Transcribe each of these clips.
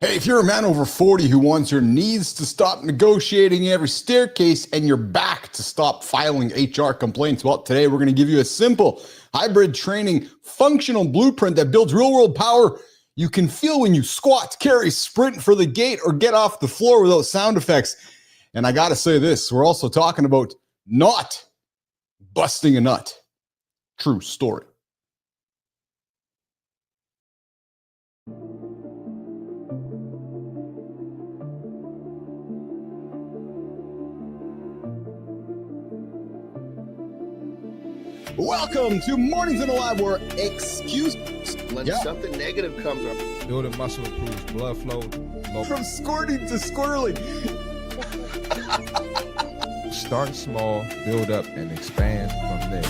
Hey, if you're a man over 40 who wants your knees to stop negotiating every staircase and your back to stop filing HR complaints, well, today we're going to give you a simple hybrid training functional blueprint that builds real-world power you can feel when you squat, carry, sprint for the gate, or get off the floor without sound effects. And I got to say this, we're also talking about not busting a nut. True story. Welcome to Mornings in the Lab, where when something negative comes up. Building muscle improves blood flow. From squirting to squirreling. Start small, build up, and expand from there.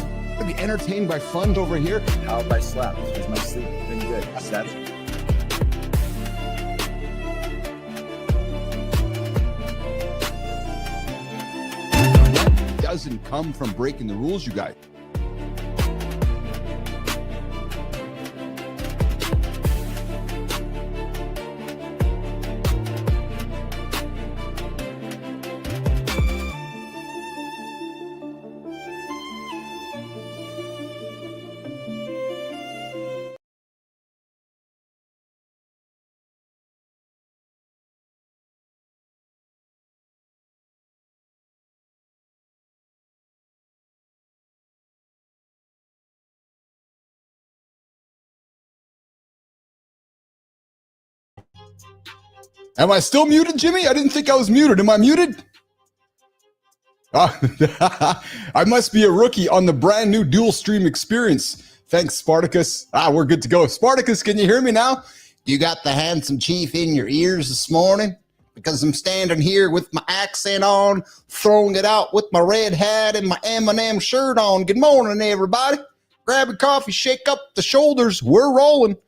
Be entertained by fun over here. How have I slept? Has my sleep been good? Doesn't come from breaking the rules, you guys. Am I still muted, Jimmy? I didn't think I was muted. Am I muted? I must be a rookie on the brand new dual stream experience. Thanks, Spartacus. We're good to go. Spartacus, can you hear me now? You got the handsome chief in your ears this morning? Because I'm standing here with my accent on, throwing it out with my red hat and my M&M shirt on. Good morning, everybody. Grab your coffee, shake up the shoulders. We're rolling.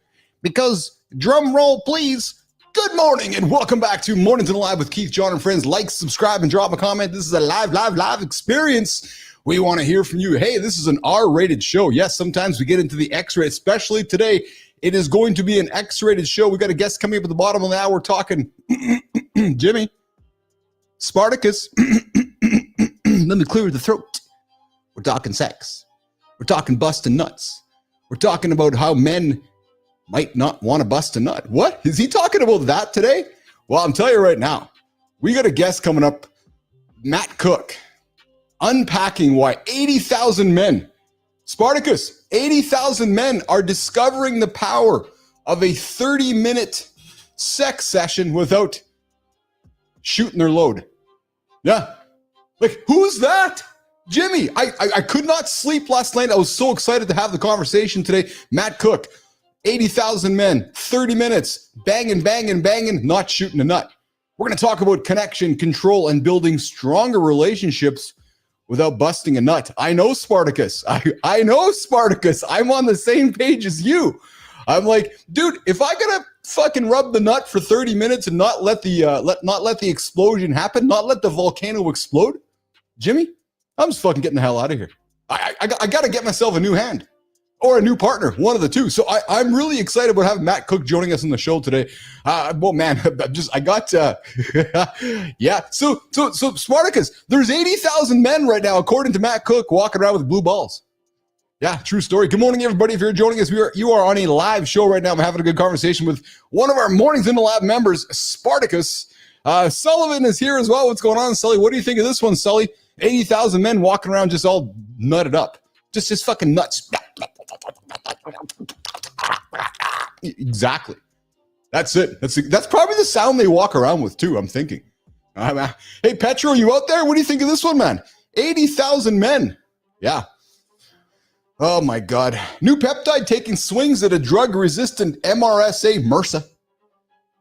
Because, drum roll, please. Good morning and welcome back to Mornings in the Lab with Keith, Jon, and friends. Like, subscribe, and drop a comment. This is a live experience. We want to hear from you. Hey, this is an R-rated show. Yes, sometimes we get into the X-ray, especially today. It is going to be an X-rated show. We got a guest coming up at the bottom of the hour talking Jimmy, Spartacus. Let me clear the throat. We're talking sex. We're talking busting nuts. We're talking about how men might not want to bust a nut. What? Is he talking about that today? Well, I'm telling you right now, we got a guest coming up, Matt Cook, unpacking why 80,000 men, Spartacus, 80,000 men are discovering the power of a 30-minute sex session without shooting their load. Yeah. Like, who's that? Jimmy, I could not sleep last night. I was so excited to have the conversation today. Matt Cook, 80,000 men, 30 minutes, banging, not shooting a nut. We're going to talk about connection, control, and building stronger relationships without busting a nut. I know, Spartacus. I know, Spartacus. I'm on the same page as you. I'm like, dude, if I gotta fucking rub the nut for 30 minutes and not let the explosion happen, not let the volcano explode, Jimmy, I'm just fucking getting the hell out of here. I got to get myself a new hand. Or a new partner, one of the two. So I'm really excited about having Matt Cook joining us on the show today. Well, man, yeah. So Spartacus, there's 80,000 men right now, according to Matt Cook, walking around with blue balls. Yeah, true story. Good morning, everybody. If you're joining us, you are on a live show right now. I'm having a good conversation with one of our Mornings in the Lab members, Spartacus. Sullivan is here as well. What's going on, Sully? What do you think of this one, Sully? 80,000 men walking around just all nutted up. Just fucking nuts. Exactly. That's it. That's probably the sound they walk around with too, I'm thinking. Hey, Petro, you out there? What do you think of this one, man? 80,000 men. Yeah. Oh my God. New peptide taking swings at a drug-resistant MRSA MRSA.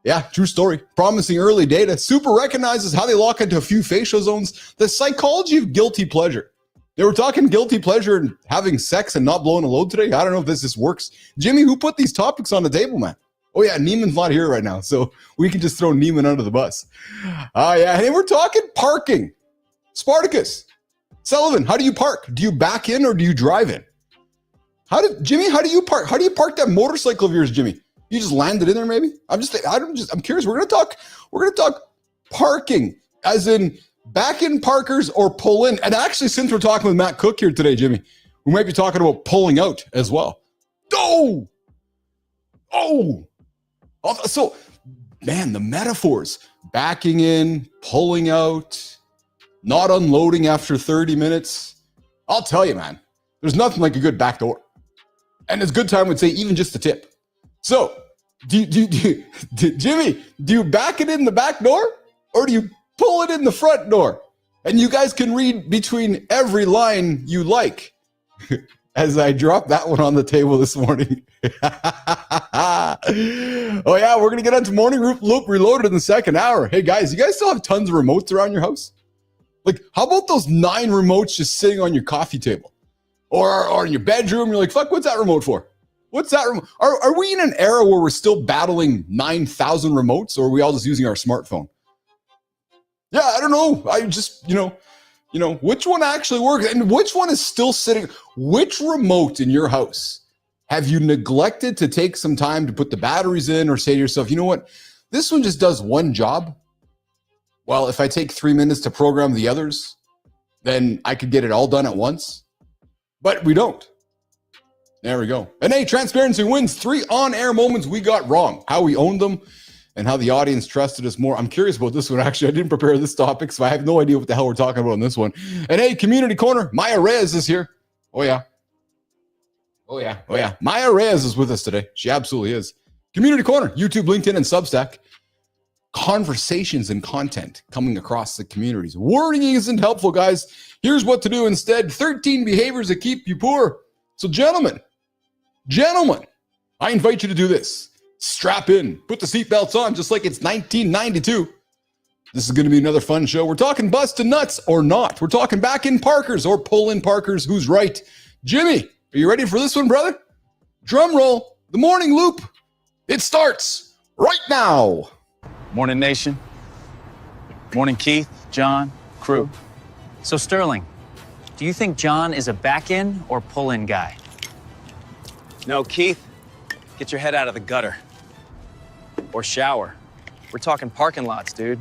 Yeah, true story. Promising early data. Super recognizes how they lock into a few facial zones. The psychology of guilty pleasure. They were talking guilty pleasure and having sex and not blowing a load today. I don't know if this works. Jimmy, who put these topics on the table, man? Oh, yeah, Neiman's not here right now, so we can just throw Neiman under the bus. Yeah, hey, we're talking parking. Spartacus, Sullivan, how do you park? Do you back in or do you drive in? Jimmy, how do you park? How do you park that motorcycle of yours, Jimmy? You just landed in there, maybe? I'm curious. We're gonna talk parking, as in back in parkers or pull in. And actually, since we're talking with Matt Cook here today, Jimmy, we might be talking about pulling out as well. So, man, the metaphors: backing in, pulling out, not unloading after 30 minutes. I'll tell you, man, there's nothing like a good back door. And as Good Time would say, even just a tip. So, Jimmy, do you back it in the back door or do you pull it in the front door? And you guys can read between every line you like as I drop that one on the table this morning. Oh, yeah, we're going to get onto Morning Loop Reloaded in the second hour. Hey, guys, you guys still have tons of remotes around your house? Like, how about those 9 remotes just sitting on your coffee table? Or in your bedroom, you're like, fuck, what's that remote for? What's that remote? Are we in an era where we're still battling 9,000 remotes, or are we all just using our smartphone? Yeah, I don't know. I just, which one actually works and which one is still sitting? Which remote in your house have you neglected to take some time to put the batteries in, or say to yourself, you know what? This one just does one job. Well, if I take 3 minutes to program the others, then I could get it all done at once. But we don't. There we go. And hey, transparency wins. 3 on-air moments we got wrong. How we owned them and how the audience trusted us more. I'm curious about this one. Actually, I didn't prepare this topic, so I have no idea what the hell we're talking about in this one. And hey, Community Corner, Maya Reyes is here. Oh, yeah. Maya Reyes is with us today. She absolutely is. Community Corner, YouTube, LinkedIn, and Substack. Conversations and content coming across the communities. Wording isn't helpful, guys. Here's what to do instead. 13 behaviors that keep you poor. So gentlemen, I invite you to do this. Strap in, put the seatbelts on, just like it's 1992. This is going to be another fun show. We're talking bust and nuts or not. We're talking back in parkers or pull in parkers. Who's right? Jimmy, are you ready for this one, brother? Drum roll. The morning loop. It starts right now. Morning, nation. Morning, Keith, John, crew. So, Sterling, do you think John is a back-in or pull-in guy? No, Keith, get your head out of the gutter. Or shower. We're talking parking lots, dude.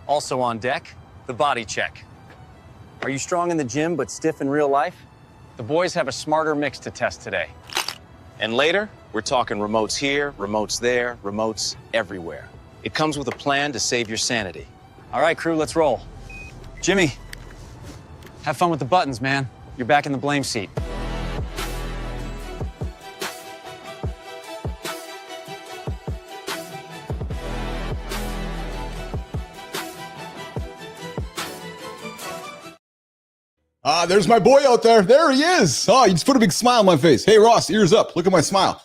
Also on deck, the body check. Are you strong in the gym but stiff in real life? The boys have a smarter mix to test today. And later, we're talking remotes here, remotes there, remotes everywhere. It comes with a plan to save your sanity. All right, crew, let's roll. Jimmy, have fun with the buttons, man. You're back in the blame seat. There's my boy out there. There he is. Oh, you just put a big smile on my face. Hey, Ross, ears up. Look at my smile.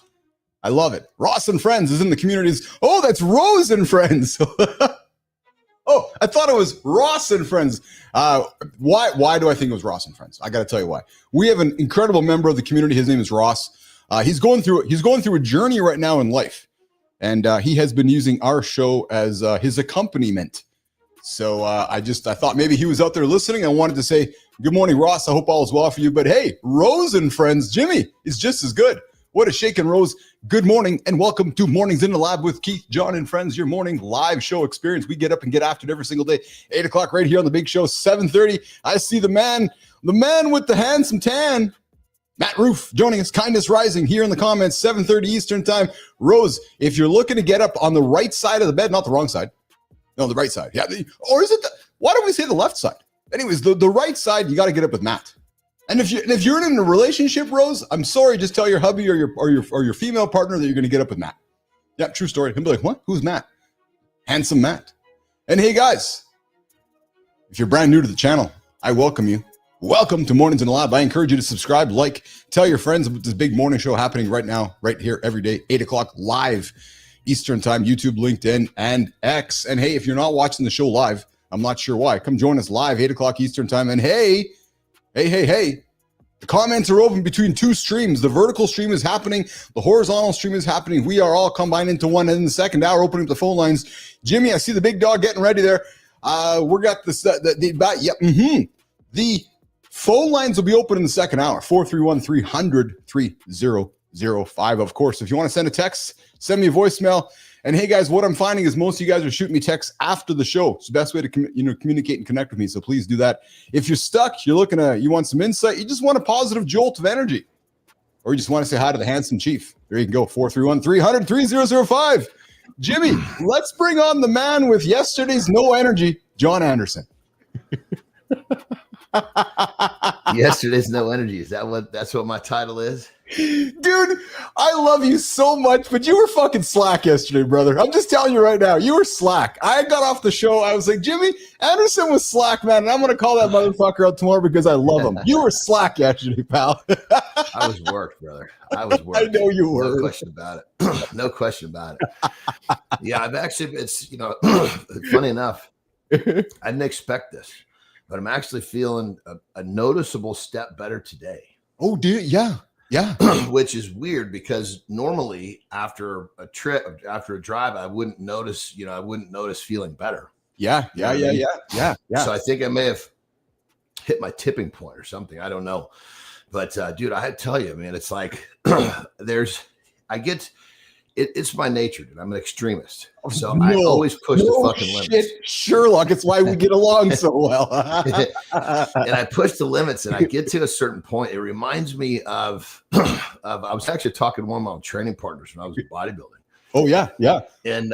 I love it. Ross and Friends is in the communities. Oh, that's Rose and Friends. Oh, I thought it was Ross and Friends. Why do I think it was Ross and Friends? I got to tell you why. We have an incredible member of the community. His name is Ross. He's going through a journey right now in life, and he has been using our show as his accompaniment. So I thought maybe he was out there listening. I wanted to say good morning, Ross. I hope all is well for you. But hey, Rose and Friends, Jimmy is just as good. What a shake and Rose. Good morning and welcome to Mornings in the Lab with Keith, Jon, and Friends, your morning live show experience. We get up and get after it every single day. 8 o'clock right here on the big show, 7:30. I see the man with the handsome tan, Matt Roof, joining us, Kindness Rising here in the comments, 7:30 Eastern time. Rose, if you're looking to get up on the right side of the bed, not the wrong side. No, the right side. Yeah. Or is it why don't we say the left side? Anyways, the right side, you got to get up with Matt. And if you're in a relationship, Rose, I'm sorry, just tell your hubby or your female partner that you're going to get up with Matt. Yeah, true story. He'll be like, what? Who's Matt? Handsome Matt. And hey, guys, if you're brand new to the channel, I welcome you. Welcome to Mornings in the Lab. I encourage you to subscribe, like, tell your friends about this big morning show happening right now, right here, every day, 8 o'clock live Eastern time, YouTube, LinkedIn, and X. And hey, if you're not watching the show live, I'm not sure why. Come join us live, 8 o'clock Eastern time. And hey, the comments are open between 2 streams. The vertical stream is happening. The horizontal stream is happening. We are all combined into one. And in the second hour, opening up the phone lines. Jimmy, I see the big dog getting ready there. We got the phone lines will be open in the second hour. 431-300-3090. Of course, if you want to send a text, send me a voicemail. And hey, guys, what I'm finding is most of you guys are shooting me texts after the show. It's the best way to communicate and connect with me. So please do that. If you're stuck, you want some insight, you just want a positive jolt of energy, or you just want to say hi to the handsome chief, there you can go. 431-300-3005. Jimmy, let's bring on the man with yesterday's no energy, Jon Andersen. Yesterday's no energy. That's what my title is? Dude, I love you so much, but you were fucking slack yesterday, brother. I'm just telling you right now, you were slack. I got off the show. I was like, Jimmy, Andersen was slack, man, and I'm going to call that motherfucker out tomorrow because I love him. You were slack yesterday, pal. I was worked, brher. I was worked. I know you were. No question about it. No question about it. Yeah, it's funny enough, I didn't expect this, but I'm actually feeling a noticeable step better today. Oh, dude, yeah. Yeah. Which is weird because normally after a drive, I wouldn't notice feeling better. Yeah. So I think I may have hit my tipping point or something. I don't know. But dude, I had to tell you, man, it's like it's my nature, dude. I'm an extremist. So I always push the fucking limits. Sherlock, it's why we get along so well. And I push the limits and I get to a certain point. It reminds me of I was actually talking to one of my own training partners when I was bodybuilding. Oh, yeah. And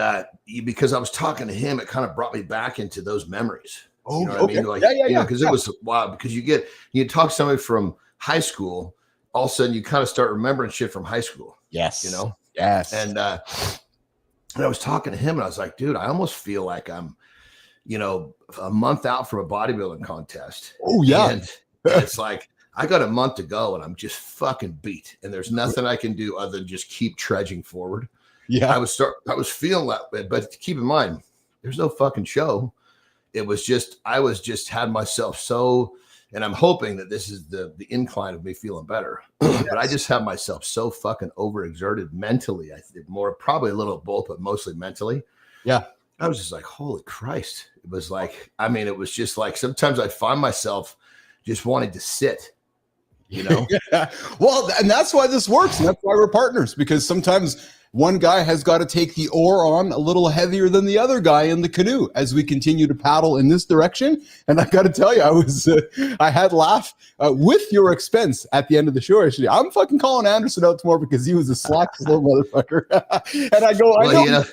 because I was talking to him, it kind of brought me back into those memories. Oh, you know what I mean? Like, because it was wild. Because you talk to somebody from high school, all of a sudden you kind of start remembering shit from high school. Yes. You know? Yes. And I was talking to him and I was like, dude, I almost feel like I'm, a month out from a bodybuilding contest. Oh, yeah. And it's like, I got a month to go and I'm just fucking beat. And there's nothing I can do other than just keep trudging forward. Yeah. I was feeling that way, but keep in mind, there's no fucking show. It was just, had myself so, and I'm hoping that this is the incline of me feeling better. Yes. But I just have myself so fucking overexerted mentally. I think probably a little of both, but mostly mentally. Yeah. I was just like, holy Christ. It was like, it was just like, sometimes I find myself just wanting to sit, Yeah. Well, and that's why this works. And that's why we're partners, because sometimes one guy has got to take the oar on a little heavier than the other guy in the canoe as we continue to paddle in this direction. And I got to tell you, I had laugh with your expense at the end of the show. Actually, I'm fucking calling Andersen out tomorrow because he was a slack little motherfucker. And I go, I know.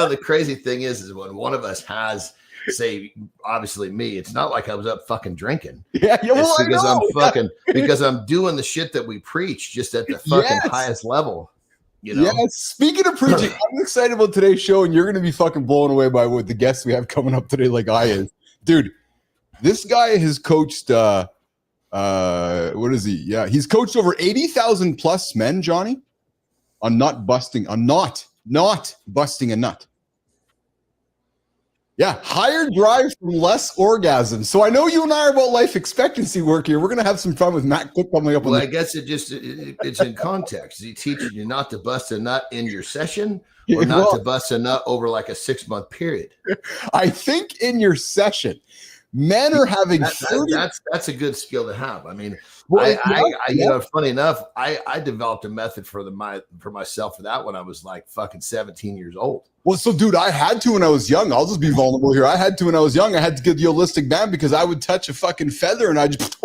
The crazy thing is when one of us has, say, obviously me, it's not like I was up fucking drinking. Yeah, well, because I'm doing the shit that we preach just at the fucking highest level. Yeah, speaking of preaching, I'm excited about today's show, and you're going to be fucking blown away by what the guests we have coming up today, like I is. Dude, this guy has coached, what is he? Yeah, he's coached over 80,000 plus men, Johnny, on not busting a nut. Yeah, higher drive from less orgasms. So I know you and I are about life expectancy work here. We're going to have some fun with Matt Cook coming up. Well, I guess it's in context. Is he teaching you not to bust a nut in your session or not to bust a nut over like a 6-month period? I think in your session, men are having that's a good skill to have. I mean, funny enough, I developed a method for myself for that when I was like fucking 17 years old. Well, so dude, I had to when I was young. I'll just be vulnerable here. I had to when I was young. I had to get the holistic band because I would touch a fucking feather and I just,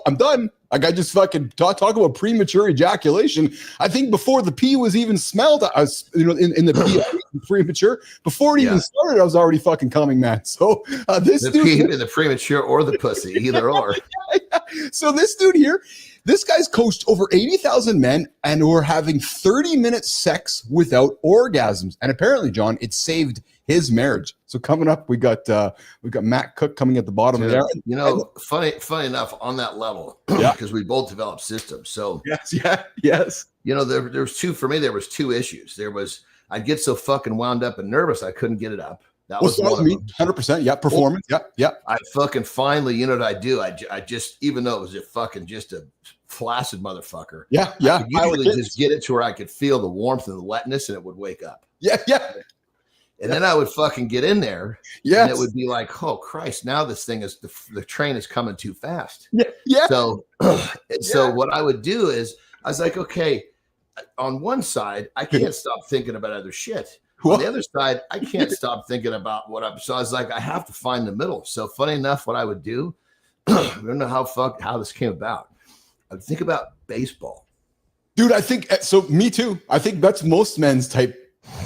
I'm done. Like I just fucking talk about premature ejaculation. I think before the pee was even smelled, I was, in the pee premature. Before it even started, I was already fucking coming, man. So this dude, pee in the premature or the pussy, either or. So this dude here, this guy's coached over 80,000 men and were having 30-minute sex without orgasms. And apparently, John, it saved his marriage. So coming up, we got Matt Cook coming at the bottom of there. Funny enough, on that level, because we both developed systems. So yes. There was two issues. There was I'd get so fucking wound up and nervous I couldn't get it up. That was me, 100%. Yeah, performance. Yeah. I fucking finally, you know what I do? I just, even though it was just a flaccid motherfucker. Yeah. I could usually just get it to where I could feel the warmth and the wetness, and it would wake up. Yeah. And then I would fucking get in there. Yeah. And it would be like, oh Christ, now this thing is the train is coming too fast. Yeah. So what I would do is I was like, okay, on one side, I can't stop thinking about other shit. What? On the other side, I can't stop thinking about what I'm. So I was like, I have to find the middle. So funny enough, what I would do, I don't know how this came about. I would think about baseball. Dude, I think so. Me too. I think that's most men's type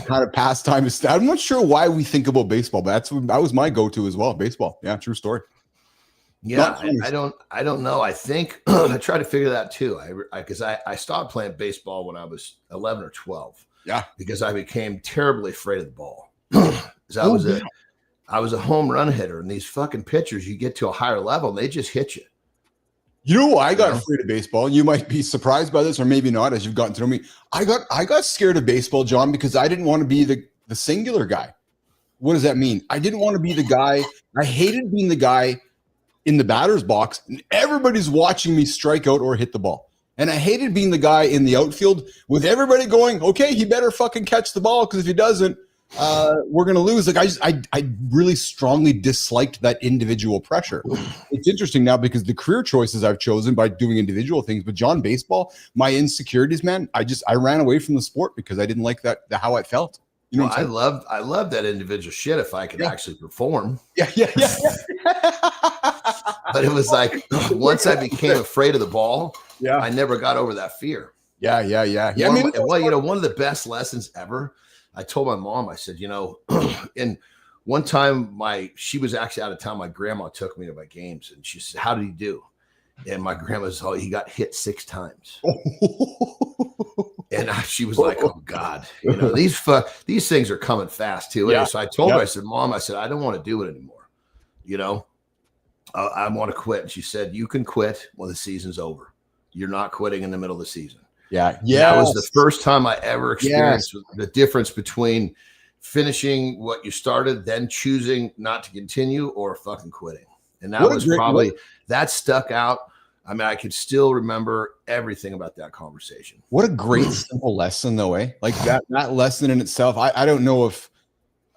kind of pastime. I'm not sure why we think about baseball, but that was my go-to as well. Baseball. Yeah, true story. Yeah, I don't know. I think I try to figure that too. Because I stopped playing baseball when I was 11 or 12. Yeah, because I became terribly afraid of the ball. I was a home run hitter, and these fucking pitchers, you get to a higher level, and they just hit you. You know why I got afraid of baseball? You might be surprised by this, or maybe not, as you've gotten to know me. I got scared of baseball, John, because I didn't want to be the singular guy. What does that mean? I didn't want to be the guy. I hated being the guy in the batter's box, and everybody's watching me strike out or hit the ball. And I hated being the guy in the outfield with everybody going, okay, he better fucking catch the ball, because if he doesn't, we're going to lose. Like I really strongly disliked that individual pressure. It's interesting now because the career choices I've chosen by doing individual things, but John, baseball, my insecurities, man, I ran away from the sport because I didn't like how it felt. You know, I love that individual shit if I could actually perform. Yeah. But it was like once I became afraid of the ball, yeah, I never got over that fear. Yeah. One of the best lessons ever. I told my mom, I said, and one time she was actually out of town. My grandma took me to my games, and she said, "How did he do?" And my grandma's, he got hit 6 times. And she was like, "Oh God, these things are coming fast too." Yeah. And so I told her, I said, "Mom, I said I don't want to do it anymore. I want to quit." And she said, "You can quit when the season's over. You're not quitting in the middle of the season." Yeah. That was the first time I ever experienced the difference between finishing what you started, then choosing not to continue, or fucking quitting. And that was probably that stuck out. I mean, I could still remember everything about that conversation. What a great simple lesson, though, eh? Like that lesson in itself. I don't know if,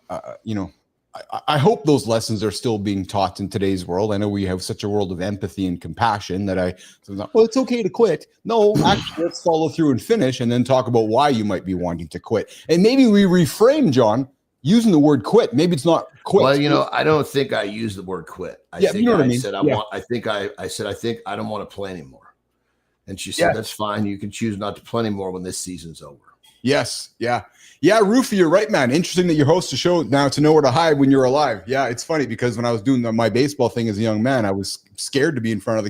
I hope those lessons are still being taught in today's world. I know we have such a world of empathy and compassion that it's okay to quit. No, actually, let's follow through and finish, and then talk about why you might be wanting to quit. And maybe we reframe, John, using the word quit. Maybe it's not quit. Well, I don't think I used the word quit. I think I think I don't want to play anymore. And she said, "That's fine. You can choose not to play anymore when this season's over." Yes. Yeah. Yeah. Rufy, you're right, man. Interesting that you host a show now to know where to hide when you're alive. Yeah. It's funny because when I was doing my baseball thing as a young man, I was scared to be in front of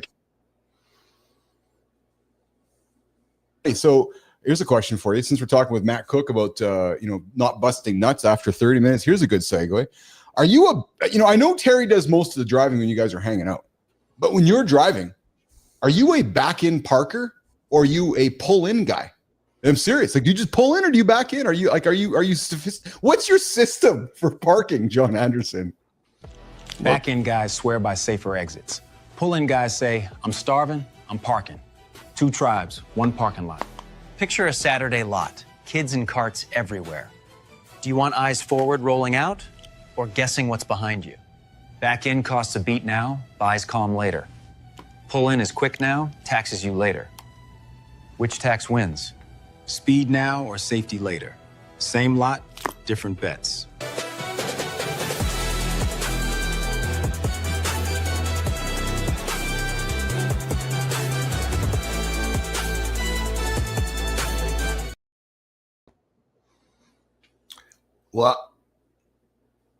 the. So here's a question for you. Since we're talking with Matt Cook about, not busting nuts after 30 minutes, here's a good segue. Are you I know Terry does most of the driving when you guys are hanging out, but when you're driving, are you a back-in parker or are you a pull-in guy? I'm serious. Like, do you just pull in or do you back in? Are you what's your system for parking, Jon Andersen? Back in guys swear by safer exits. Pull in guys say, "I'm starving, I'm parking." 2 tribes, 1 parking lot. Picture a Saturday lot, kids in carts everywhere. Do you want eyes forward rolling out or guessing what's behind you? Back in costs a beat now, buys calm later. Pull in is quick now, taxes you later. Which tax wins? Speed now or safety later? Same lot, different bets. Well,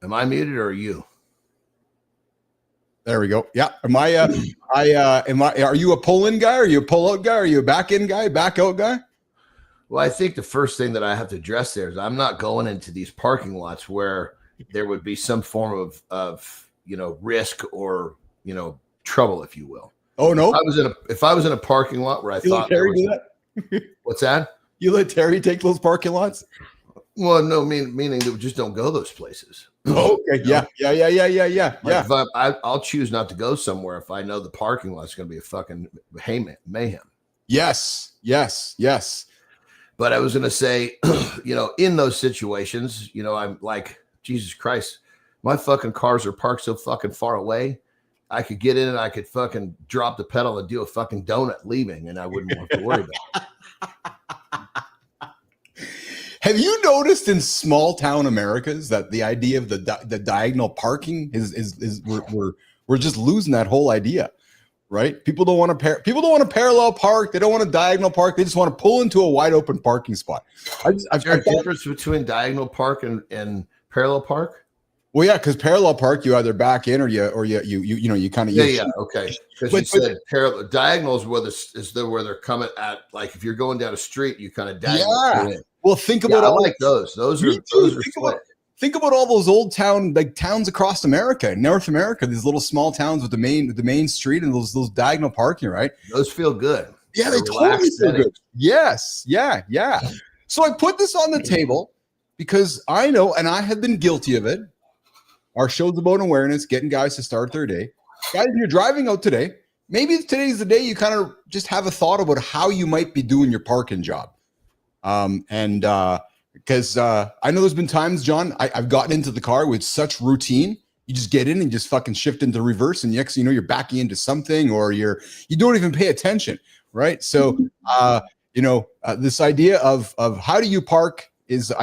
am I muted or are you? There we go. Yeah. Are you a pull-in guy? Are you a pull-out guy? Are you a back-in guy, back-out guy? Well, I think the first thing that I have to address there is I'm not going into these parking lots where there would be some form of risk or trouble, if you will. Oh no! If I was in a parking lot where I thought Terry do that? What's that? You let Terry take those parking lots? Well, no, meaning that we just don't go those places. Oh, okay. Yeah. I'll choose not to go somewhere if I know the parking lot's going to be a fucking mayhem. Yes. But I was going to say, in those situations, I'm like, Jesus Christ, my fucking cars are parked so fucking far away. I could get in and I could fucking drop the pedal and do a fucking donut leaving, and I wouldn't have to worry about it. Have you noticed in small town Americas that the idea of the diagonal parking is we're just losing that whole idea, right? People don't want to parallel park. They don't want to diagonal park. They just want to pull into a wide open parking spot. Is there a difference between diagonal park and parallel park? Well, yeah, because parallel park, you either back in or you kind of okay. Because you said parallel diagonals where they're coming at, like if you're going down a street, you kind of diagonal in. Well, think about I like those. Those are slick. Think about all those old towns across America, North America. These little small towns with the main street and those diagonal parking, right? Those feel good. Yeah, they totally feel good. Yes, yeah. So I put this on the table because I know, and I have been guilty of it. Our show's about awareness, getting guys to start their day. Guys, if you're driving out today, maybe today's the day you kind of just have a thought about how you might be doing your parking job. Because I know there's been times, John, I've gotten into the car with such routine. You just get in and just fucking shift into reverse, and next thing you know, you're backing into something, or you don't even pay attention, right? So, this idea of how do you park is,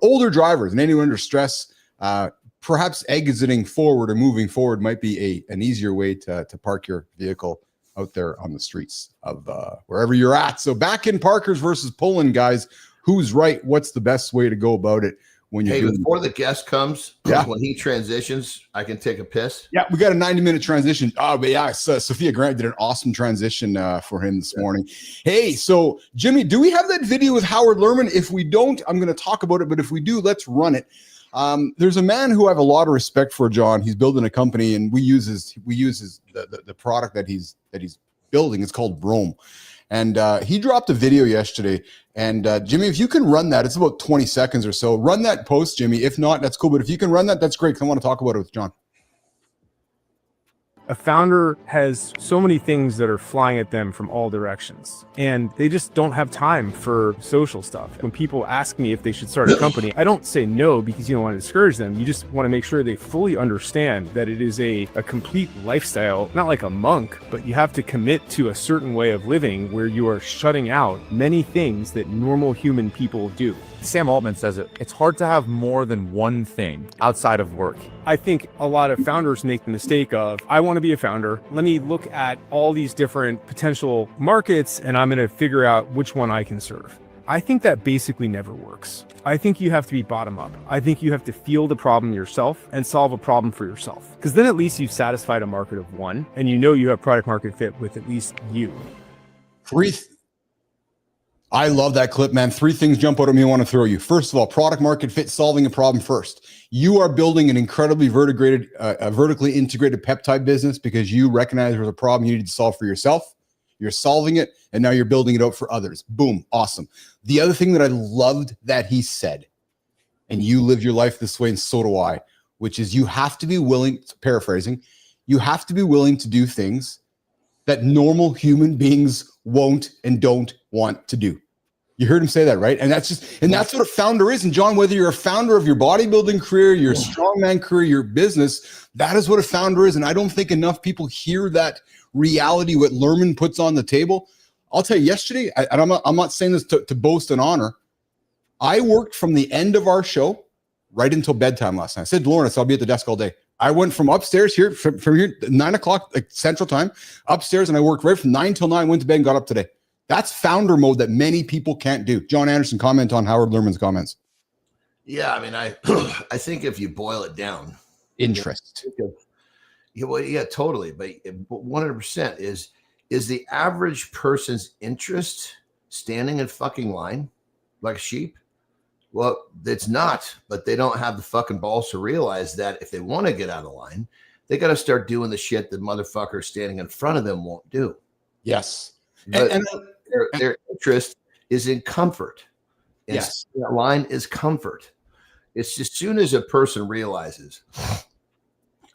older drivers and anyone under stress, perhaps exiting forward or moving forward might be an easier way to park your vehicle out there on the streets of wherever you're at. So back in parkers versus pulling, guys. Who's right? What's the best way to go about it when you're before the guest comes? When he transitions, I can take a piss. Yeah, we got a 90-minute transition. Oh, but yeah, Sophia Grant did an awesome transition for him this morning. Hey, so Jimmy, do we have that video with Howard Lerman? If we don't, I'm going to talk about it. But if we do, let's run it. There's a man who I have a lot of respect for, John. He's building a company, and we use the product that he's building. It's called Rome. And he dropped a video yesterday. And Jimmy, if you can run that, it's about 20 seconds or so. Run that post, Jimmy. If not, that's cool. But if you can run that, that's great, because I want to talk about it with John. A founder has so many things that are flying at them from all directions, and they just don't have time for social stuff. When people ask me if they should start a company, I don't say no because you don't want to discourage them. You just want to make sure they fully understand that it is a complete lifestyle, not like a monk, but you have to commit to a certain way of living where you are shutting out many things that normal human people do. Sam Altman says it's hard to have more than one thing outside of work. I think a lot of founders make the mistake of, I want to be a founder. Let me look at all these different potential markets and I'm going to figure out which one I can serve. I think that basically never works. I think you have to be bottom up. I think you have to feel the problem yourself and solve a problem for yourself. Because then at least you've satisfied a market of one and you have product market fit with at least you. I love that clip, man. 3 things jump out at me I want to throw you. First of all, product market fit, solving a problem first. You are building an incredibly vertically integrated peptide business because you recognize there's a problem you need to solve for yourself. You're solving it, and now you're building it out for others. Boom, awesome. The other thing that I loved that he said, and you live your life this way, and so do I, which is you have to be willing, paraphrasing, you have to be willing to do things that normal human beings won't and don't want to do. You heard him say that, right? And that's what a founder is. And John, whether you're a founder of your bodybuilding career, your strongman career, your business, that is what a founder is. And I don't think enough people hear that reality, what Lerman puts on the table. I'll tell you, yesterday, and I'm not saying this to boast and honor, I worked from the end of our show right until bedtime last night. I said, Lawrence, I'll be at the desk all day. I went from upstairs here, from here, 9 o'clock, like Central Time, upstairs, and I worked right from 9 till 9, went to bed and got up today. That's founder mode that many people can't do. Jon Andersen, comment on Howard Lerman's comments. Yeah, I mean, I think if you boil it down, interest. Yeah, totally. But 100% is the average person's interest standing in fucking line like a sheep? Well, it's not, but they don't have the fucking balls to realize that if they want to get out of line, they got to start doing the shit that motherfuckers standing in front of them won't do. Yes. But their interest is in comfort. And yes. That line is comfort. It's just as soon as a person realizes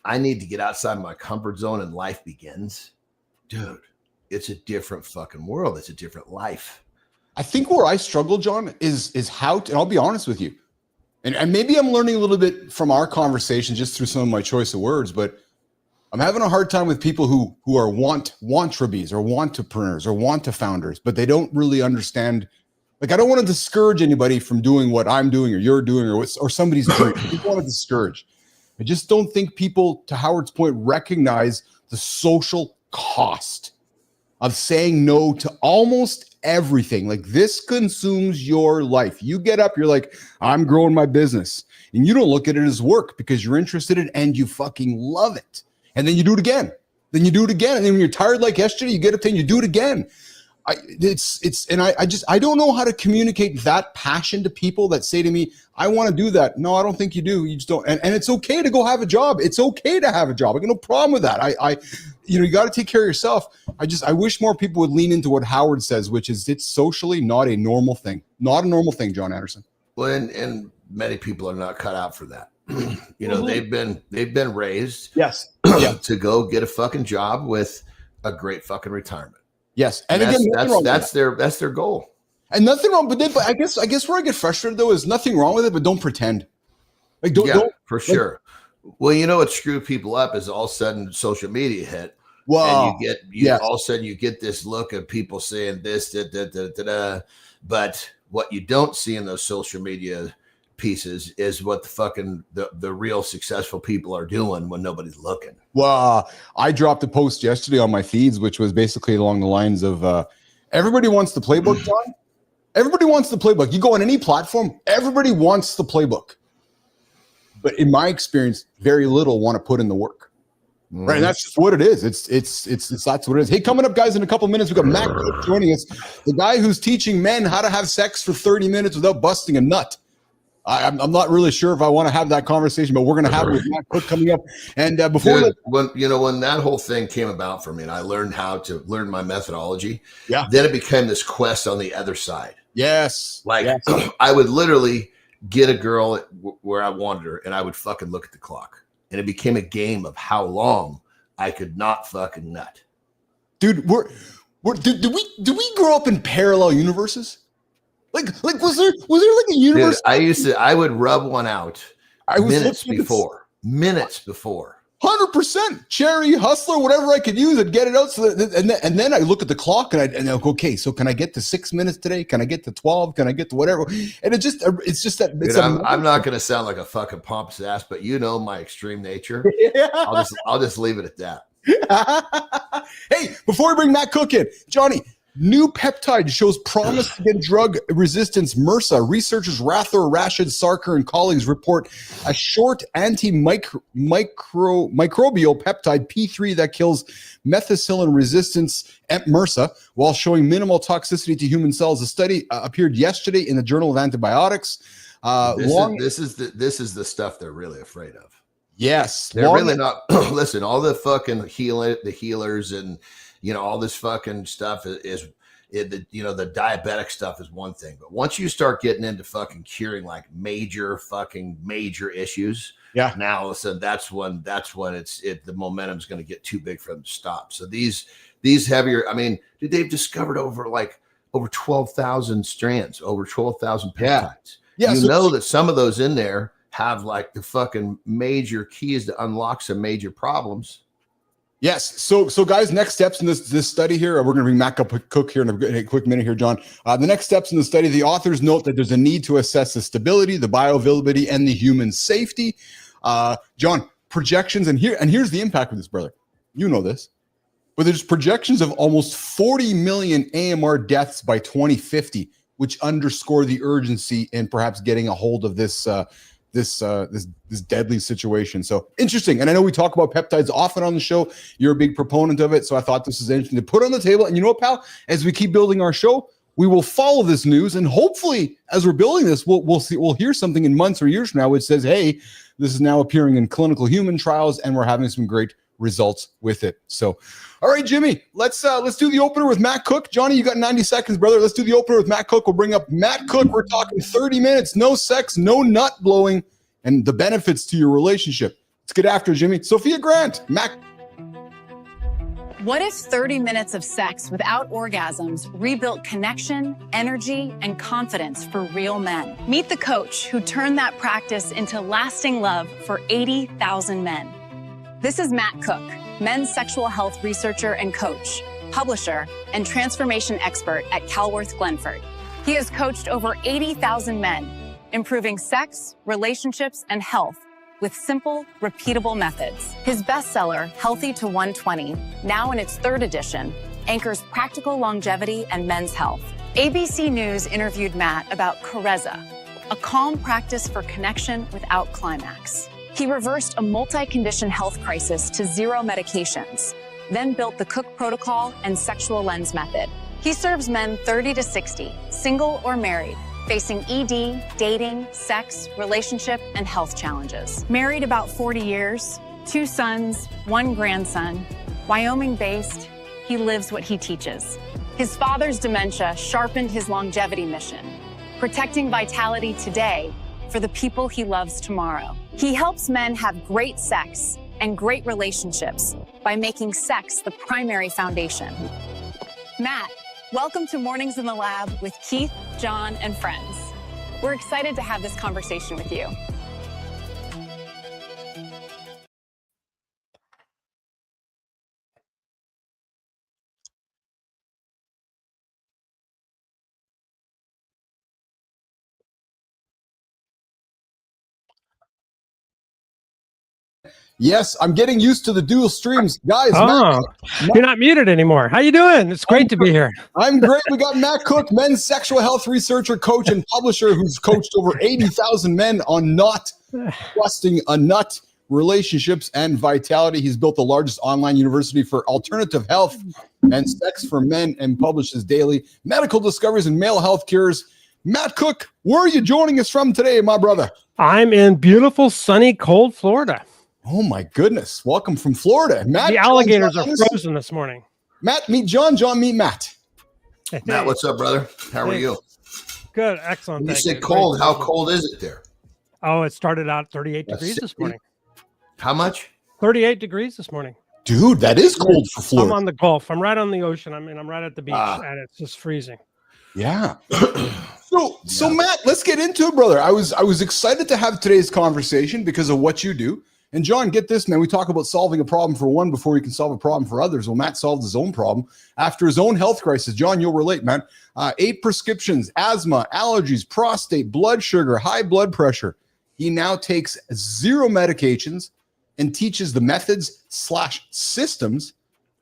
I need to get outside my comfort zone and life begins, dude, it's a different fucking world. It's a different life. I think where I struggle, John, is how to, and I'll be honest with you, and maybe I'm learning a little bit from our conversation just through some of my choice of words, but I'm having a hard time with people who are want-tribes or want-to-preneurs or want-to-founders, but they don't really understand Like, I don't want to discourage anybody from doing what I'm doing or you're doing or somebody's dream. I don't want to discourage. I just don't think people, to Howard's point, recognize the social cost of saying no to almost everything. Like, this consumes your life. You get up, you're like, I'm growing my business. And you don't look at it as work because you're interested in it and you fucking love it. And then you do it again. Then you do it again. And then when you're tired like yesterday, you get up and you do it again. I don't know how to communicate that passion to people that say to me, I want to do that. No, I don't think you do. You just don't. And it's okay to go have a job. It's okay to have a job. I got no problem with that. You got to take care of yourself. I wish more people would lean into what Howard says, which is it's socially not a normal thing. Not a normal thing, Jon Andersen. Well, and many people are not cut out for that. They've been raised yes to go get a fucking job with a great fucking retirement. Yes, and again, that's their goal. And nothing wrong, but I guess where I get frustrated though is nothing wrong with it, but don't pretend. Like don't for sure. Well, what screwed people up is all of a sudden social media hit. Wow. And all of a sudden you get this look of people saying this, but what you don't see in those social media pieces is what the fucking the real successful people are doing when nobody's looking. Well, I dropped a post yesterday on my feeds, which was basically along the lines of everybody wants the playbook, Jon. Everybody wants the playbook. You go on any platform, everybody wants the playbook. But in my experience, very little want to put in the work. Right. And that's just what it is. It's that's what it is. Hey, coming up, guys, in a couple minutes, we've got Matt Cook joining us, the guy who's teaching men how to have sex for 30 minutes without busting a nut. I'm not really sure if I want to have that conversation, but we're going to have it with Matt Cook coming up. And when that whole thing came about for me and I learned how to learn my methodology, then it became this quest on the other side. Yes. I would literally get a girl where I wanted her and I would fucking look at the clock. And it became a game of how long I could not fucking nut. Dude, did we grow up in parallel universes? Like was there like a universe? Dude, I would rub one out minutes before. 100% cherry hustler, whatever I could use, I'd get it out. So that, and then I look at the clock and I go, okay, so can I get to 6 minutes today? Can I get to 12? Can I get to whatever? And it's just that. Dude, I'm not going to sound like a fucking pompous ass, but my extreme nature. Yeah. I'll just leave it at that. Hey, before we bring Matt Cook in, Johnny. New peptide shows promise against drug resistance MRSA. Researchers Rathor, Rashid, Sarkar, and colleagues report a short antimicrobial peptide P3 that kills methicillin resistance MRSA while showing minimal toxicity to human cells. The study appeared yesterday in the Journal of Antibiotics. This is the stuff they're really afraid of. Yes, they're really not. Listen, all the fucking healers and all this fucking stuff is the diabetic stuff is one thing, but once you start getting into fucking curing like major issues, now all of a sudden that's when the momentum's going to get too big for them to stop. So these heavier, dude, they've discovered over 12,000 strands, over 12,000 peptides. Yeah, that some of those in there have like the fucking major keys to unlock some major problems. Yes. So guys, next steps in this study here, we're going to bring Matt Cook here in a quick minute here, Jon. The next steps in the study, the authors note that there's a need to assess the stability, the bioavailability, and the human safety. Jon, projections, and here's the impact of this, brother. You know this, but there's projections of almost 40 million AMR deaths by 2050, which underscore the urgency in perhaps getting a hold of this deadly situation. So interesting. And I know we talk about peptides often on the show. You're a big proponent of it. So I thought this is interesting to put on the table. And you know what, pal, as we keep building our show, we will follow this news. And hopefully as we're building this, we'll hear something in months or years from now, which says, hey, this is now appearing in clinical human trials and we're having some great results with it. So, all right, Jimmy, let's do the opener with Matt Cook. Johnny, you got 90 seconds, brother. Let's do the opener with Matt Cook. We'll bring up Matt Cook. We're talking 30 minutes, no sex, no nut blowing, and the benefits to your relationship. Let's get after it, Jimmy. Sophia Grant, Matt. What if 30 minutes of sex without orgasms rebuilt connection, energy, and confidence for real men? Meet the coach who turned that practice into lasting love for 80,000 men. This is Matt Cook, men's sexual health researcher and coach, publisher, and transformation expert at Calworth Glenford. He has coached over 80,000 men, improving sex, relationships, and health with simple, repeatable methods. His bestseller, Healthy to 120, now in its 3rd edition, anchors practical longevity and men's health. ABC News interviewed Matt about Carezza, a calm practice for connection without climax. He reversed a multi-condition health crisis to 0 medications, then built the Cook Protocol and Sexual Lens Method. He serves men 30 to 60, single or married, facing ED, dating, sex, relationship, and health challenges. Married about 40 years, 2 sons, 1 grandson, Wyoming-based, he lives what he teaches. His father's dementia sharpened his longevity mission, protecting vitality today for the people he loves tomorrow. He helps men have great sex and great relationships by making sex the primary foundation. Matt, welcome to Mornings in the Lab with Keith, Jon, and friends. We're excited to have this conversation with you. Yes, I'm getting used to the dual streams. Guys, Oh, you're not muted anymore. How you doing? It's great to be here. I'm great. We got Matt Cook, men's sexual health researcher, coach, and publisher who's coached over 80,000 men on not busting a nut, relationships, and vitality. He's built the largest online university for alternative health and sex for men and publishes daily medical discoveries and male health cures. Matt Cook, where are you joining us from today, my brother? I'm in beautiful, sunny, cold Florida. Oh my goodness. Welcome from Florida. Matt, The alligators Jon are Andersen. frozen this morning. Matt, meet Jon. Jon, meet Matt. Matt, what's up, brother? How are you? Good, excellent. When you thank say you. cold, Great. how cold is it there? Oh, it started out 38 That's degrees this 60? morning. How much? 38 degrees this morning. Dude, that is cold for I'm Florida. on the Gulf. I'm right on the ocean. I'm right at the beach, Ah. and it's just freezing. Yeah. So Matt, let's get into it, brother. I was excited to have today's conversation because of what you do. And Jon, get this, man. We talk about solving a problem for one before you can solve a problem for others. Well, Matt solved his own problem after his own health crisis. Jon, you'll relate, man. 8 prescriptions, asthma, allergies, prostate, blood sugar, high blood pressure. He now takes 0 medications and teaches the methods/systems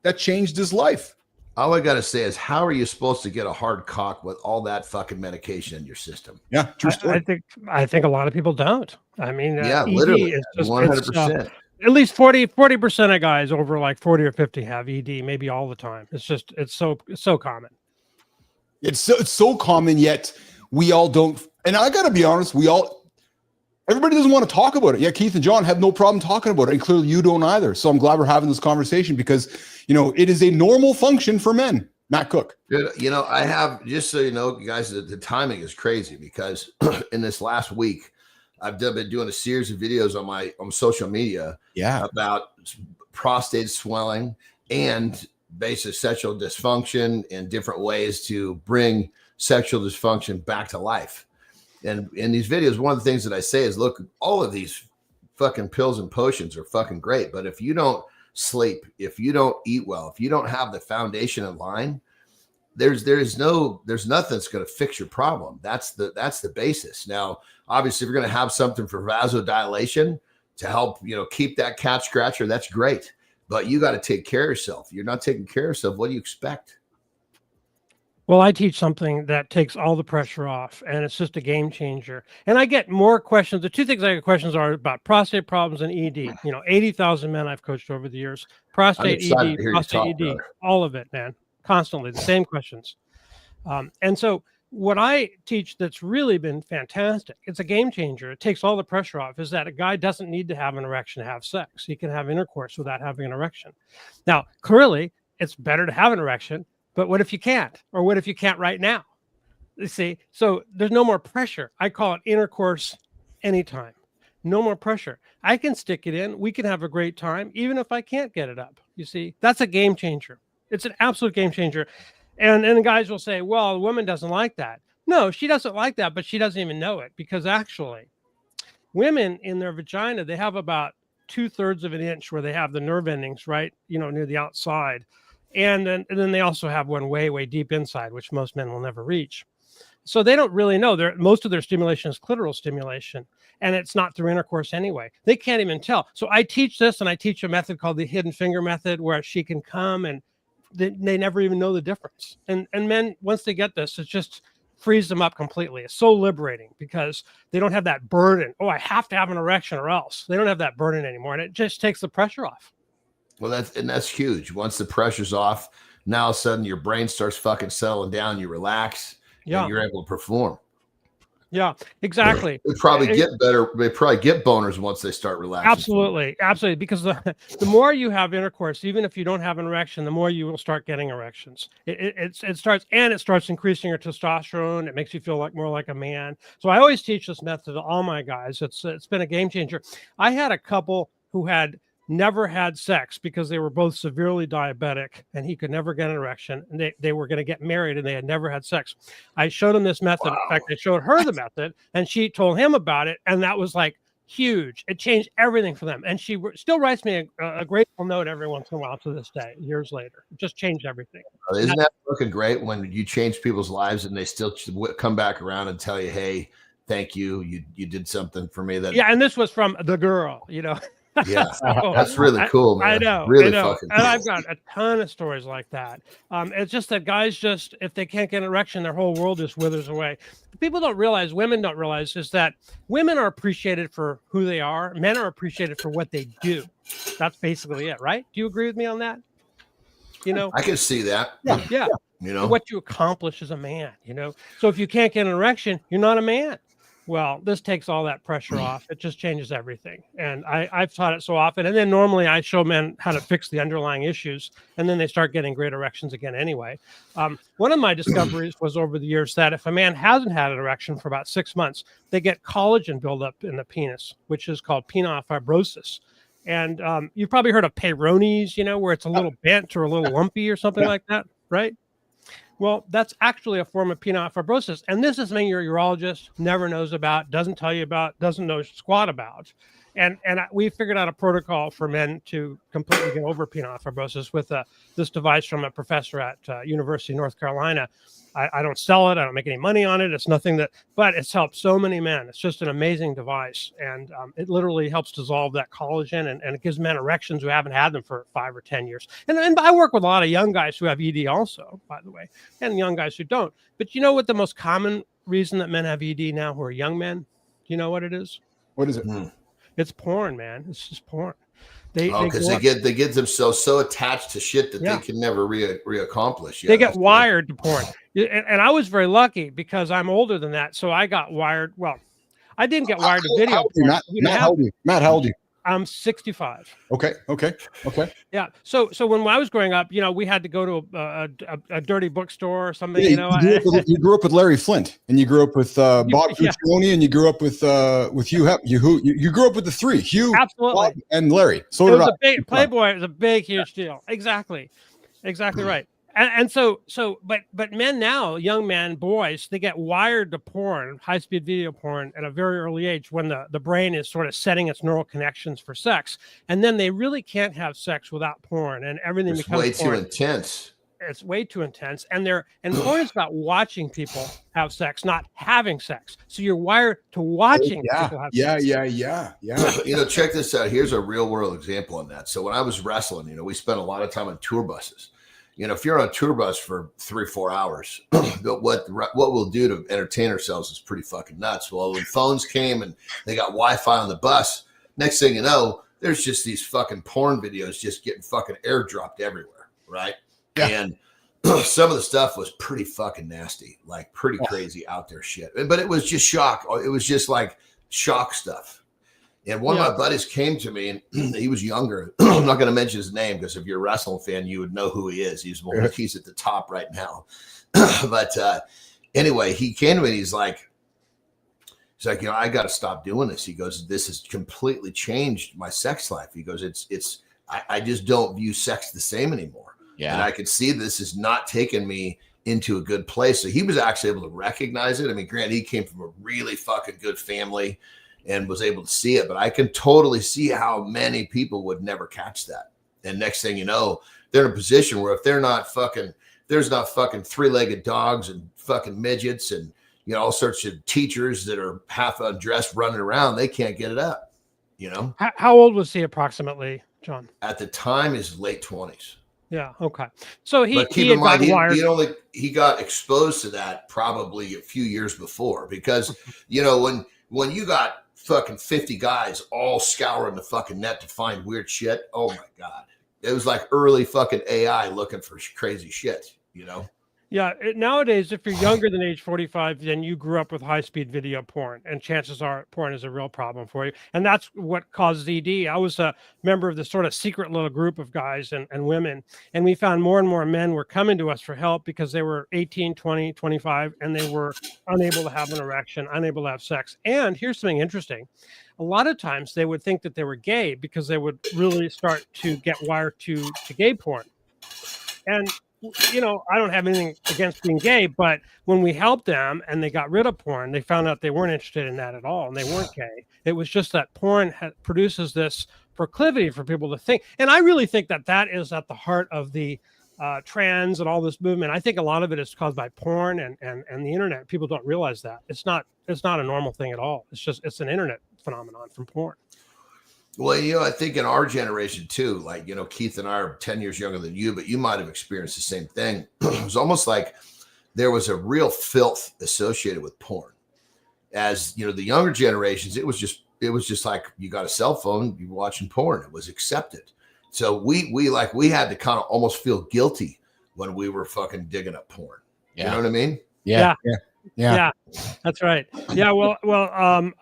that changed his life. All I got to say is, how are you supposed to get a hard cock with all that fucking medication in your system? Yeah, true story. I think a lot of people don't. I mean, Yeah, ED literally, is just 100%. at least 40% of guys over like 40 or 50 have ED, maybe all the time. It's so common. It's so common, yet we all don't. And I got to be honest, everybody doesn't want to talk about it. Yeah, Keith and Jon have no problem talking about it, and clearly you don't either. So I'm glad we're having this conversation because, it is a normal function for men. Matt Cook. Dude, I have, just so you know, guys, the timing is crazy because in this last week, I've been doing a series of videos on social media about prostate swelling and basic sexual dysfunction and different ways to bring sexual dysfunction back to life. And in these videos, one of the things that I say is, look, all of these fucking pills and potions are fucking great, but if you don't sleep, if you don't eat well, if you don't have the foundation in line, there's nothing that's going to fix your problem. That's the basis. Now, obviously, if you're going to have something for vasodilation to help, keep that cat scratcher, that's great. But you got to take care of yourself. You're not taking care of yourself. What do you expect? Well, I teach something that takes all the pressure off, and it's just a game changer. And I get more questions. The 2 things I get questions are about prostate problems and ED. 80,000 men I've coached over the years. Prostate, ED, prostate, ED, all of it, man. Constantly, the same questions. And so what I teach that's really been fantastic, it's a game changer. It takes all the pressure off, is that a guy doesn't need to have an erection to have sex. He can have intercourse without having an erection. Now, clearly, it's better to have an erection. But what if you can't? Or what if you can't right now? You see, so there's no more pressure. I call it intercourse anytime. No more pressure. I can stick it in. We can have a great time, even if I can't get it up. You see, that's a game changer. It's an absolute game changer. And the guys will say, well, a woman doesn't like that. No, she doesn't like that, but she doesn't even know it, because actually women in their vagina, they have about 2/3 of an inch where they have the nerve endings, right? Near the outside. And then they also have one way, way deep inside, which most men will never reach. So they don't really know. Most of their stimulation is clitoral stimulation, and it's not through intercourse anyway. They can't even tell. So I teach this, and I teach a method called the hidden finger method, where she can come and they never even know the difference. And men, once they get this, it just frees them up completely. It's so liberating because they don't have that burden. Oh, I have to have an erection or else. They don't have that burden anymore, and it just takes the pressure off. Well, that's huge. Once the pressure's off, now all of a sudden your brain starts fucking settling down. You relax, and you're able to perform. Yeah, exactly. They probably get better. They probably get boners once they start relaxing. Absolutely. Because the more you have intercourse, even if you don't have an erection, the more you will start getting erections. It starts increasing your testosterone. It makes you feel more like a man. So I always teach this method to all my guys. It's been a game changer. I had a couple who had never had sex because they were both severely diabetic and he could never get an erection, and they were going to get married and they had never had sex. I showed him this method. Wow. In fact, I showed her the method and she told him about it, and that was like huge. It changed everything for them, and she still writes me a grateful note every once in a while to this day, years later. It just changed everything. Isn't that fucking great when you change people's lives and they still come back around and tell you, hey, thank you, you did something for me? That and this was from the girl, Yeah, that's really cool, man. I know, really fucking cool. And I've got a ton of stories like that. It's just that guys if they can't get an erection, their whole world just withers away. People don't realize, women don't realize, is that women are appreciated for who they are. Men are appreciated for what they do. That's basically it, right? Do you agree with me on that? I can see that. Yeah. What you accomplish as a man, So if you can't get an erection, you're not a man. Well, this takes all that pressure off. It just changes everything. And I've taught it so often. And then normally I show men how to fix the underlying issues, and then they start getting great erections again anyway. One of my discoveries was over the years that if a man hasn't had an erection for about 6 months, they get collagen buildup in the penis, which is called penile fibrosis. And you've probably heard of Peyronie's, where it's a little bent or a little lumpy or something like that, right? Well, that's actually a form of penile fibrosis. And this is something your urologist never knows about, doesn't tell you about, doesn't know squat about. And we figured out a protocol for men to completely get over penile fibrosis with this device from a professor at University of North Carolina. I don't sell it. I don't make any money on it. It's nothing but it's helped so many men. It's just an amazing device. And it literally helps dissolve that collagen, and it gives men erections who haven't had them for 5 or 10 years. And I work with a lot of young guys who have ED also, by the way, and young guys who don't. But you know what the most common reason that men have ED now who are young men? Do you know what it is? What is it? It's porn, man. It's just porn. Because they get themselves so attached to shit that they can never reaccomplish. They get wired to porn. And I was very lucky because I'm older than that. So I got wired. Well, I didn't get wired to video. Matt, how old are you? I'm 65. Okay. Yeah. So when I was growing up, we had to go to a dirty bookstore or something. You grew up with Larry Flint, and you grew up with Bob Fuccione, and you grew up with Hugh Hep. You grew up with the three, Hugh, absolutely, Bob, and Larry. So it was a big Playboy. It was a big, huge deal. Exactly right. And but men now, young men, boys, they get wired to porn, high-speed video porn at a very early age when the brain is sort of setting its neural connections for sex. And then they really can't have sex without porn, and everything becomes way too intense. It's way too intense. And porn is about watching people have sex, not having sex. So you're wired to watching people have sex. Yeah. Check this out. Here's a real world example on that. So when I was wrestling, we spent a lot of time on tour buses. If you're on a tour bus for 3-4 hours, what we'll do to entertain ourselves is pretty fucking nuts. Well, when phones came and they got Wi-Fi on the bus, next thing you know, there's just these fucking porn videos just getting fucking airdropped everywhere, right? Yeah. And some of the stuff was pretty fucking nasty, like pretty crazy out there shit. But it was just shock. It was just like shock stuff. And one of my buddies came to me, and he was younger. I'm not going to mention his name because if you're a wrestling fan, you would know who he is. He's at the top right now. But anyway, he came to me. And he's like, I got to stop doing this. He goes, this has completely changed my sex life. He goes, I just don't view sex the same anymore. Yeah, and I could see this is not taking me into a good place. So he was actually able to recognize it. I mean, granted, he came from a really fucking good family and was able to see it, but I can totally see how many people would never catch that. And next thing you know, they're in a position where if there's not fucking 3-legged dogs and fucking midgets and you know, all sorts of teachers that are half undressed running around. They can't get it up, you know. How old was he approximately, John? At the time, his late 20s. Yeah. Okay. So But keep in mind, he got exposed to that probably a few years before, because, you know, when you got fucking 50 guys all scouring the fucking net to find weird shit, oh my God, it was like early fucking AI looking for crazy shit, you know. Yeah, nowadays, if you're younger than age 45, then you grew up with high-speed video porn, and chances are porn is a real problem for you. And that's what causes ED. I was a member of this sort of secret little group of guys and women, and we found more and more men were coming to us for help because they were 18, 20, 25, and they were unable to have an erection, unable to have sex. And here's something interesting. A lot of times they would think that they were gay because they would really start to get wired to gay porn. And you know, I don't have anything against being gay, but when we helped them and they got rid of porn, they found out they weren't interested in that at all, and they weren't gay. It was just that porn produces this proclivity for people to think. And I really think that that is at the heart of the trans and all this movement. I think a lot of it is caused by porn and the internet. People don't realize that. It's not a normal thing at all. It's an internet phenomenon from porn. Well, you know, I think in our generation too, like, you know, Keith and I are 10 years younger than you, but you might have experienced the same thing. It was almost like there was a real filth associated with porn. As, you know, the younger generations, it was just like you got a cell phone, you were watching porn, it was accepted. So we had to kind of almost feel guilty when we were fucking digging up porn. Yeah. You know what I mean? Yeah, that's right. Yeah, well,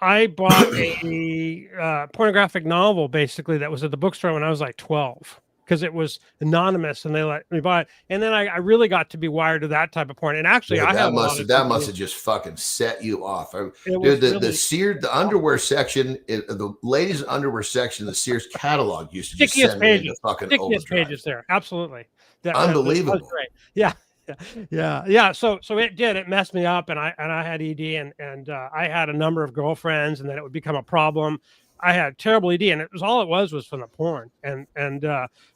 I bought a pornographic novel basically that was at the bookstore when I was like 12 because it was anonymous and they let me buy it. And then I really got to be wired to that type of porn. And actually, that must have just fucking set you off. Dude, the underwear section, the ladies' underwear section, the Sears catalog used to just send me into fucking overdrive. Pages there, absolutely. Unbelievable. That was great. Yeah. So it messed me up, and I had ED, and I had a number of girlfriends, and then it would become a problem. I had terrible ED, and it was from the porn. And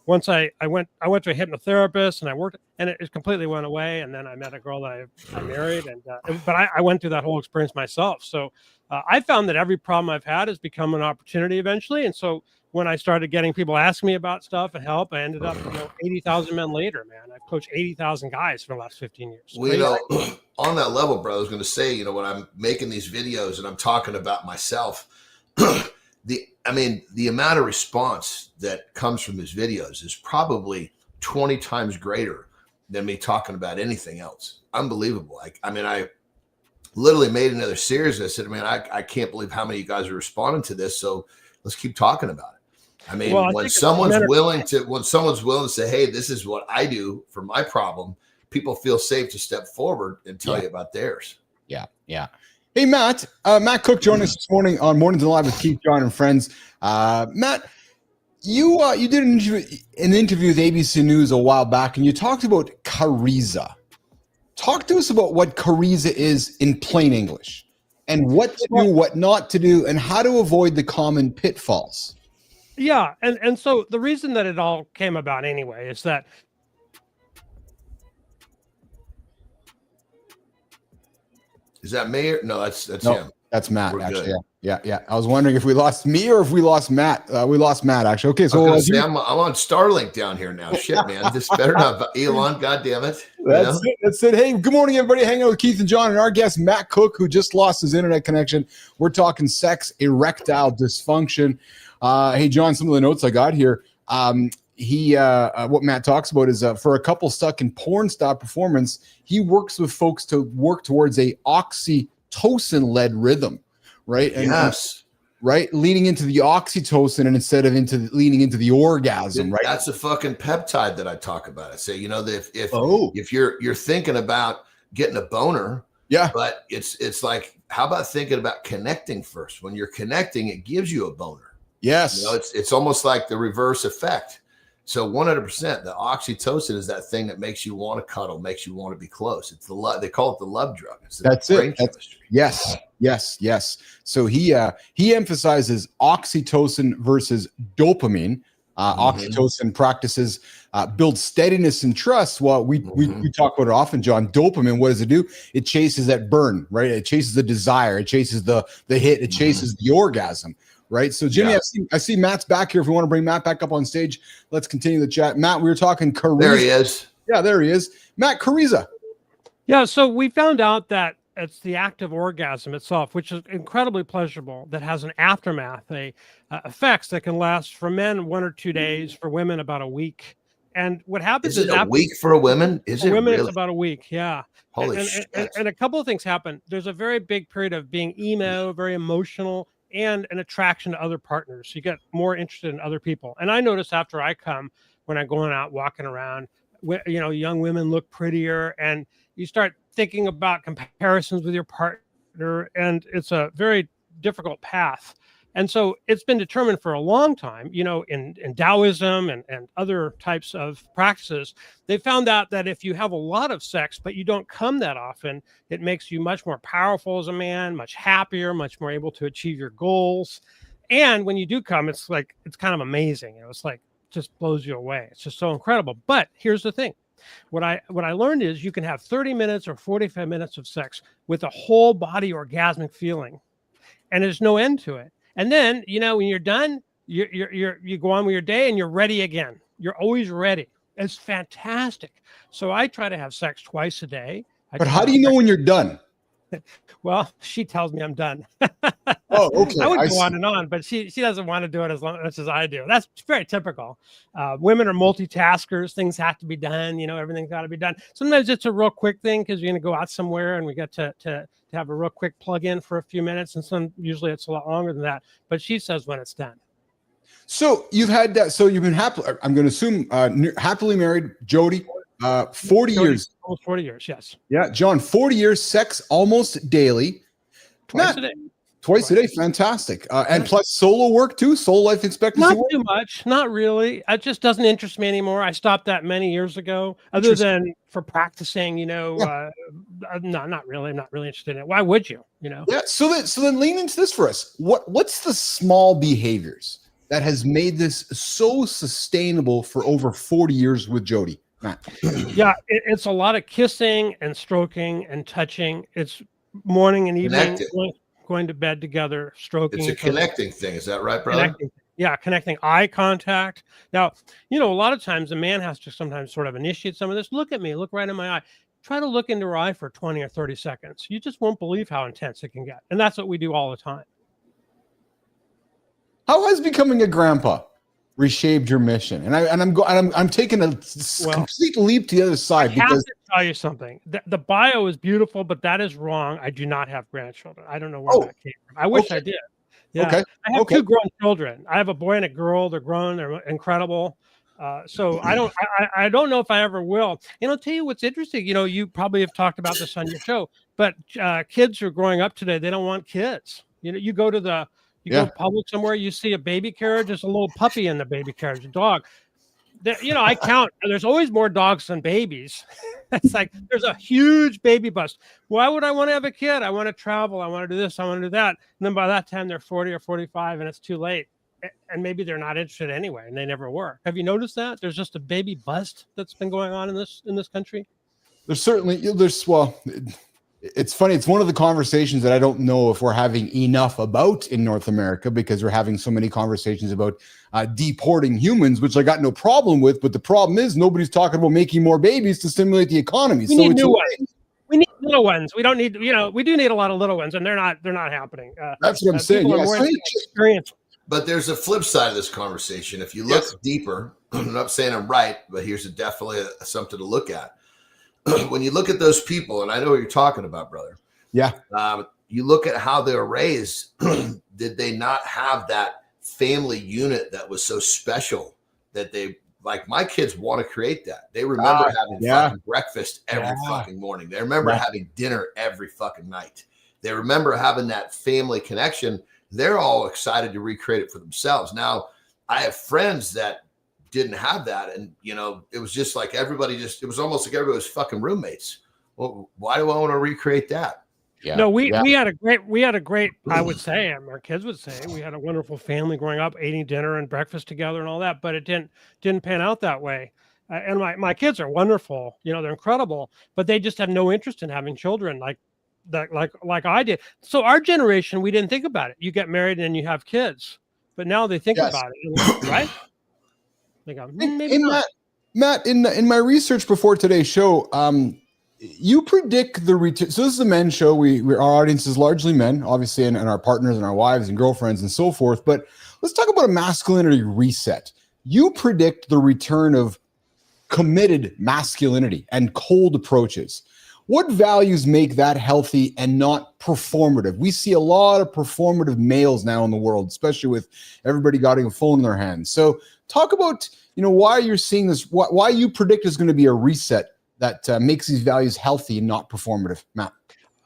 once I went to a hypnotherapist, and I worked, and it completely went away. And then I met a girl that I married, and but I went through that whole experience myself. So I found that every problem I've had has become an opportunity eventually, and so. When I started getting people asking me about stuff and help, I ended up, 80,000 men later, man. I've coached 80,000 guys for the last 15 years. Well, you know, on that level, bro, I was going to say, you know, when I'm making these videos and I'm talking about myself, the amount of response that comes from these videos is probably 20 times greater than me talking about anything else. Unbelievable. I literally made another series. I said, man, I can't believe how many of you guys are responding to this. So let's keep talking about it. I mean, when someone's willing to say, hey, this is what I do for my problem, people feel safe to step forward and tell you about theirs. Yeah. Hey, Matt. Matt Cook joined us this morning on Mornings Alive with Keith, Jon, and friends. Matt, you did an interview with ABC News a while back, and you talked about charisma. Talk to us about what charisma is in plain English, and what to do, what not to do, and how to avoid the common pitfalls. Yeah, and so the reason that it all came about anyway is that is that Mayor? No, that's him. That's Matt. Actually, yeah. I was wondering if we lost me or if we lost Matt. We lost Matt. Actually, okay. So I'm on Starlink down here now. Shit, man, this better not Elon. God damn it. That's it. Hey, good morning, everybody. Hanging out with Keith and Jon and our guest Matt Cook, who just lost his internet connection. We're talking sex, erectile dysfunction. Hey, Jon, some of the notes I got here. What Matt talks about is for a couple stuck in porn star performance, he works with folks to work towards a oxytocin-led rhythm, right? Right, leading into the oxytocin and instead of leaning into the orgasm, right? That's a fucking peptide that I talk about. I say, you know, that if you're thinking about getting a boner, but it's like, how about thinking about connecting first? When you're connecting, it gives you a boner. Yes. You know, it's almost like the reverse effect. So 100%, the oxytocin is that thing that makes you want to cuddle, makes you want to be close. It's the love. They call it the love drug. That's it. Yes. So he emphasizes oxytocin versus dopamine. Oxytocin practices build steadiness and trust. Well, we talk about it often, John. Dopamine, what does it do? It chases that burn, right? It chases the desire. It chases the hit. It chases the orgasm, right? So, Jimmy, I see Matt's back here. If we want to bring Matt back up on stage, let's continue the chat. Matt, we were talking Cariza. There he is. Yeah, there he is. Matt, Cariza. Yeah, so we found out that it's the act of orgasm itself, which is incredibly pleasurable, that has an aftermath, effects that can last for men 1 or 2 days, for women about a week. And what happens is it a week for a women? Is it women? really? It's about a week. Yeah. Holy shit! And a couple of things happen. There's a very big period of being emo, very emotional, and an attraction to other partners. You get more interested in other people. And I notice after I come, when I'm going out walking around, young women look prettier, and you start thinking about comparisons with your partner, and it's a very difficult path. And so it's been determined for a long time, in Taoism and other types of practices, they found out that if you have a lot of sex, but you don't come that often, it makes you much more powerful as a man, much happier, much more able to achieve your goals. And when you do come, it's kind of amazing. It's like, just blows you away. It's just so incredible. But here's the thing. What I learned is you can have 30 minutes or 45 minutes of sex with a whole body orgasmic feeling, and there's no end to it. And then, when you're done, you go on with your day and you're ready again. You're always ready. It's fantastic. So I try to have sex twice a day. But how do you know when you're done? Well, she tells me I'm done. Oh, okay. I would go on and on, but she doesn't want to do it as much as I do. That's very typical. Women are multitaskers. Things have to be done. Everything's got to be done. Sometimes it's a real quick thing because you're going to go out somewhere and we get to have a real quick plug in for a few minutes. And usually it's a lot longer than that. But she says when it's done. So you've had that. So you've been I'm going to assume happily married, Jody. 40 years. Almost 40 years, yes. Yeah, John, 40 years, sex almost daily. Twice a day. Twice a day, fantastic. And plus solo work too, solo life expectancy Not work? too much, not really. It just doesn't interest me anymore. I stopped that many years ago, other than for practicing, no, not really. I'm not really interested in it. Why would you, Yeah, so then lean into this for us. What's the small behaviors that has made this so sustainable for over 40 years with Jody? Matt. Yeah, it's a lot of kissing and stroking and touching. It's morning and evening, going to bed together, stroking. It's a connecting thing. Is that right, brother? Connecting eye contact. Now, a lot of times a man has to sometimes sort of initiate some of this. Look at me, look right in my eye. Try to look into her eye for 20 or 30 seconds. You just won't believe how intense it can get. And that's what we do all the time. How has becoming a grandpa reshaped your mission? And I'm taking a complete leap to the other side. I have to tell you something. The bio is beautiful, but that is wrong. I do not have grandchildren. I don't know where that came from. I wish I did. Yeah. Okay. I have 2 grown children. I have a boy and a girl. They're grown. They're incredible. So I don't know if I ever will. And I'll tell you what's interesting. You probably have talked about this on your show, but kids who are growing up today, they don't want kids. You go to go public somewhere, you see a baby carriage, there's a little puppy in the baby carriage, a dog. I count, there's always more dogs than babies. It's like there's a huge baby bust. Why would I want to have a kid? I want to travel. I want to do this. I want to do that. And then by that time, they're 40 or 45 and it's too late. And maybe they're not interested anyway, and they never were. Have you noticed that? There's just a baby bust that's been going on in this country. It's funny. It's one of the conversations that I don't know if we're having enough about in North America, because we're having so many conversations about deporting humans, which I got no problem with. But the problem is nobody's talking about making more babies to stimulate the economy. We need new ones. We need little ones. We don't need, we do need a lot of little ones, and they're not happening. That's what I'm saying. Experience. But there's a flip side of this conversation. If you look deeper, I'm not saying I'm right, but here's definitely something to look at. When you look at those people, and I know what you're talking about, brother. Yeah. You look at how they were raised. Did they not have that family unit that was so special that they, like my kids want to create that? They remember having fucking breakfast every fucking morning. They remember having dinner every fucking night. They remember having that family connection. They're all excited to recreate it for themselves. Now, I have friends that didn't have that, and it was just like it was almost like everybody was fucking roommates. Well, why do I want to recreate that? Yeah. No, we had a great, I would say, and our kids would say, we had a wonderful family growing up, eating dinner and breakfast together and all that, but it didn't pan out that way. And my kids are wonderful, they're incredible, but they just have no interest in having children like I did. So our generation, we didn't think about it. You get married and you have kids, but now they think about it, right? They go, maybe hey, not. Matt, in my research before today's show, you predict the return. So this is a men's show. Our audience is largely men, obviously, and our partners and our wives and girlfriends and so forth. But let's talk about a masculinity reset. You predict the return of committed masculinity and cold approaches. What values make that healthy and not performative? We see a lot of performative males now in the world, especially with everybody getting a phone in their hands. So talk about, why you're seeing this, why you predict is going to be a reset that makes these values healthy and not performative, Matt.